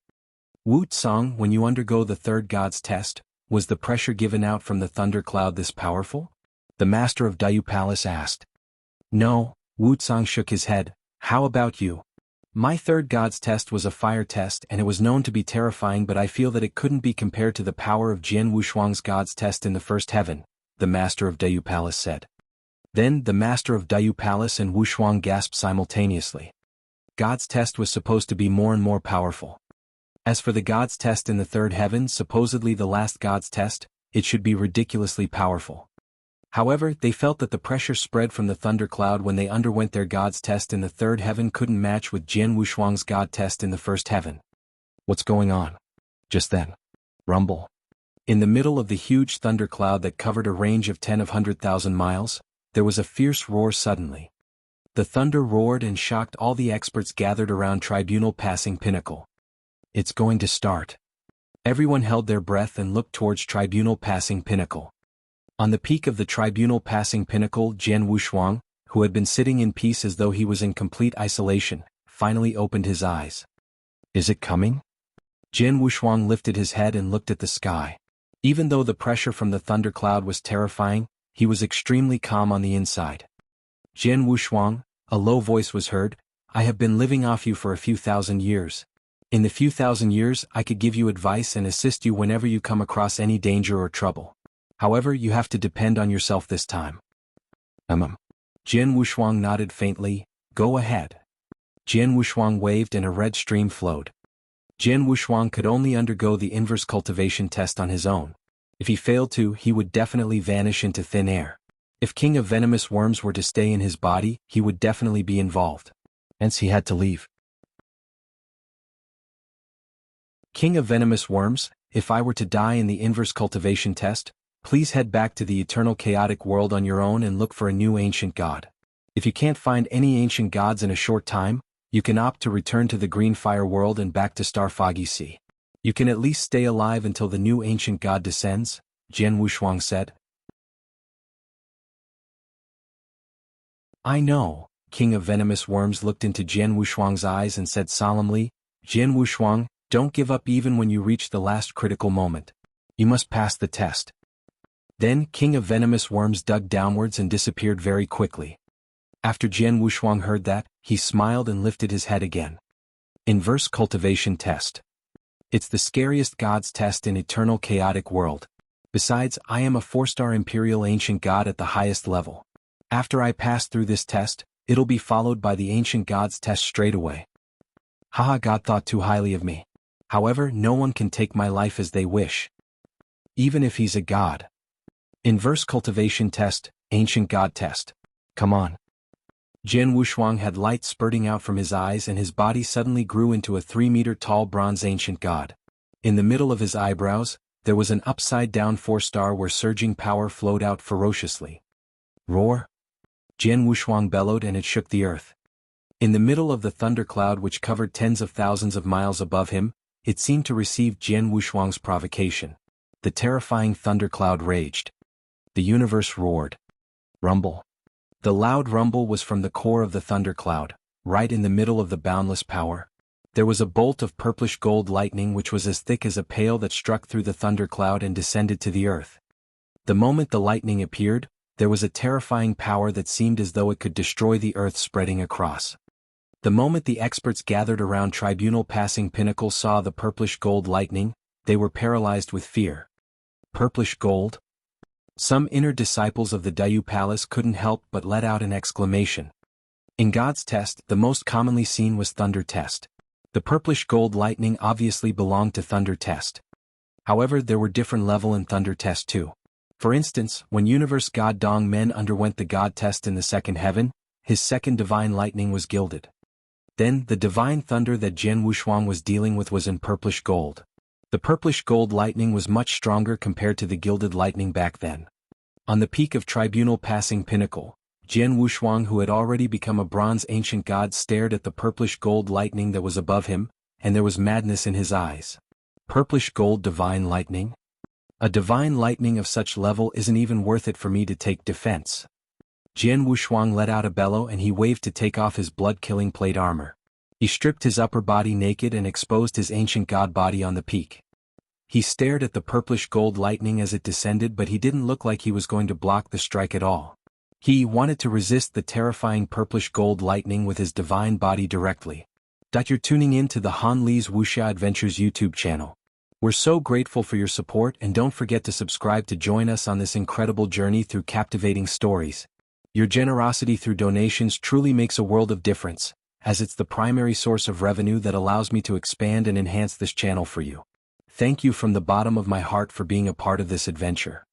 Wu Tsang, when you undergo the third god's test, was the pressure given out from the thundercloud this powerful? The Master of Dayu Palace asked. No, Wu Tsang shook his head. How about you? My third god's test was a fire test and it was known to be terrifying, but I feel that it couldn't be compared to the power of Jian Wushuang's god's test in the first heaven, the Master of Dayu Palace said. Then the Master of Dayu Palace and Wushuang gasped simultaneously. God's test was supposed to be more and more powerful. As for the God's test in the third heaven, supposedly the last God's test, it should be ridiculously powerful. However, they felt that the pressure spread from the thundercloud when they underwent their God's test in the third heaven couldn't match with Jian Wushuang's God test in the first heaven. What's going on? Just then. Rumble. In the middle of the huge thundercloud that covered a range of 100,000 miles, there was a fierce roar suddenly. The thunder roared and shocked all the experts gathered around tribunal passing pinnacle. It's going to start. Everyone held their breath and looked towards tribunal passing pinnacle. On the peak of the tribunal passing pinnacle, Jian Wushuang, who had been sitting in peace as though he was in complete isolation, finally opened his eyes. Is it coming? Jian Wushuang lifted his head and looked at the sky. Even though the pressure from the thundercloud was terrifying, he was extremely calm on the inside. Jian Wushuang, a low voice was heard, I have been living off you for a few thousand years. In the few thousand years, I could give you advice and assist you whenever you come across any danger or trouble. However, you have to depend on yourself this time. Jian Wushuang nodded faintly. Go ahead. Jian Wushuang waved and a red stream flowed. Jian Wushuang could only undergo the inverse cultivation test on his own. If he failed to, he would definitely vanish into thin air. If King of Venomous Worms were to stay in his body, he would definitely be involved. Hence he had to leave. King of Venomous Worms, if I were to die in the inverse cultivation test, please head back to the eternal chaotic world on your own and look for a new ancient god. If you can't find any ancient gods in a short time, you can opt to return to the green fire world and back to Star Foggy Sea. You can at least stay alive until the new ancient god descends, Jian Wushuang said. I know, King of Venomous Worms looked into Jian Wushuang's eyes and said solemnly, Jian Wushuang, don't give up even when you reach the last critical moment. You must pass the test. Then King of Venomous Worms dug downwards and disappeared very quickly. After Jian Wushuang heard that, he smiled and lifted his head again. Inverse cultivation test. It's the scariest god's test in eternal chaotic world. Besides, I am a 4-star imperial ancient god at the highest level. After I pass through this test, it'll be followed by the ancient god's test straight away. Haha, God thought too highly of me. However, no one can take my life as they wish. Even if he's a god. Inverse cultivation test, ancient god test. Come on. Jian Wushuang had light spurting out from his eyes and his body suddenly grew into a 3-meter-tall bronze ancient god. In the middle of his eyebrows, there was an upside-down 4-star where surging power flowed out ferociously. Roar! Jian Wushuang bellowed and it shook the earth. In the middle of the thundercloud which covered tens of thousands of miles above him, it seemed to receive Jian Wushuang's provocation. The terrifying thundercloud raged. The universe roared. Rumble. The loud rumble was from the core of the thundercloud, right in the middle of the boundless power. There was a bolt of purplish gold lightning which was as thick as a pail that struck through the thundercloud and descended to the earth. The moment the lightning appeared, there was a terrifying power that seemed as though it could destroy the earth spreading across. The moment the experts gathered around Tribunal Passing Pinnacle saw the purplish gold lightning, they were paralyzed with fear. Purplish gold? Some inner disciples of the Dayu Palace couldn't help but let out an exclamation. In God's test, the most commonly seen was Thunder Test. The purplish gold lightning obviously belonged to Thunder Test. However, there were different levels in Thunder Test too. For instance, when Universe God Dong Men underwent the God Test in the second heaven, his second divine lightning was gilded. Then, the divine thunder that Jian Wushuang was dealing with was in purplish gold. The purplish gold lightning was much stronger compared to the gilded lightning back then. On the peak of Tribunal Passing Pinnacle, Jian Wushuang, who had already become a bronze ancient god, stared at the purplish gold lightning that was above him, and there was madness in his eyes. Purplish gold divine lightning? A divine lightning of such level isn't even worth it for me to take defense. Jian Wushuang let out a bellow and he waved to take off his blood-killing plate armor. He stripped his upper body naked and exposed his ancient god body on the peak. He stared at the purplish gold lightning as it descended, but he didn't look like he was going to block the strike at all. He wanted to resist the terrifying purplish gold lightning with his divine body directly. You're tuning in to the Han Li's Wuxia Adventures YouTube channel. We're so grateful for your support, and don't forget to subscribe to join us on this incredible journey through captivating stories. Your generosity through donations truly makes a world of difference, as it's the primary source of revenue that allows me to expand and enhance this channel for you. Thank you from the bottom of my heart for being a part of this adventure.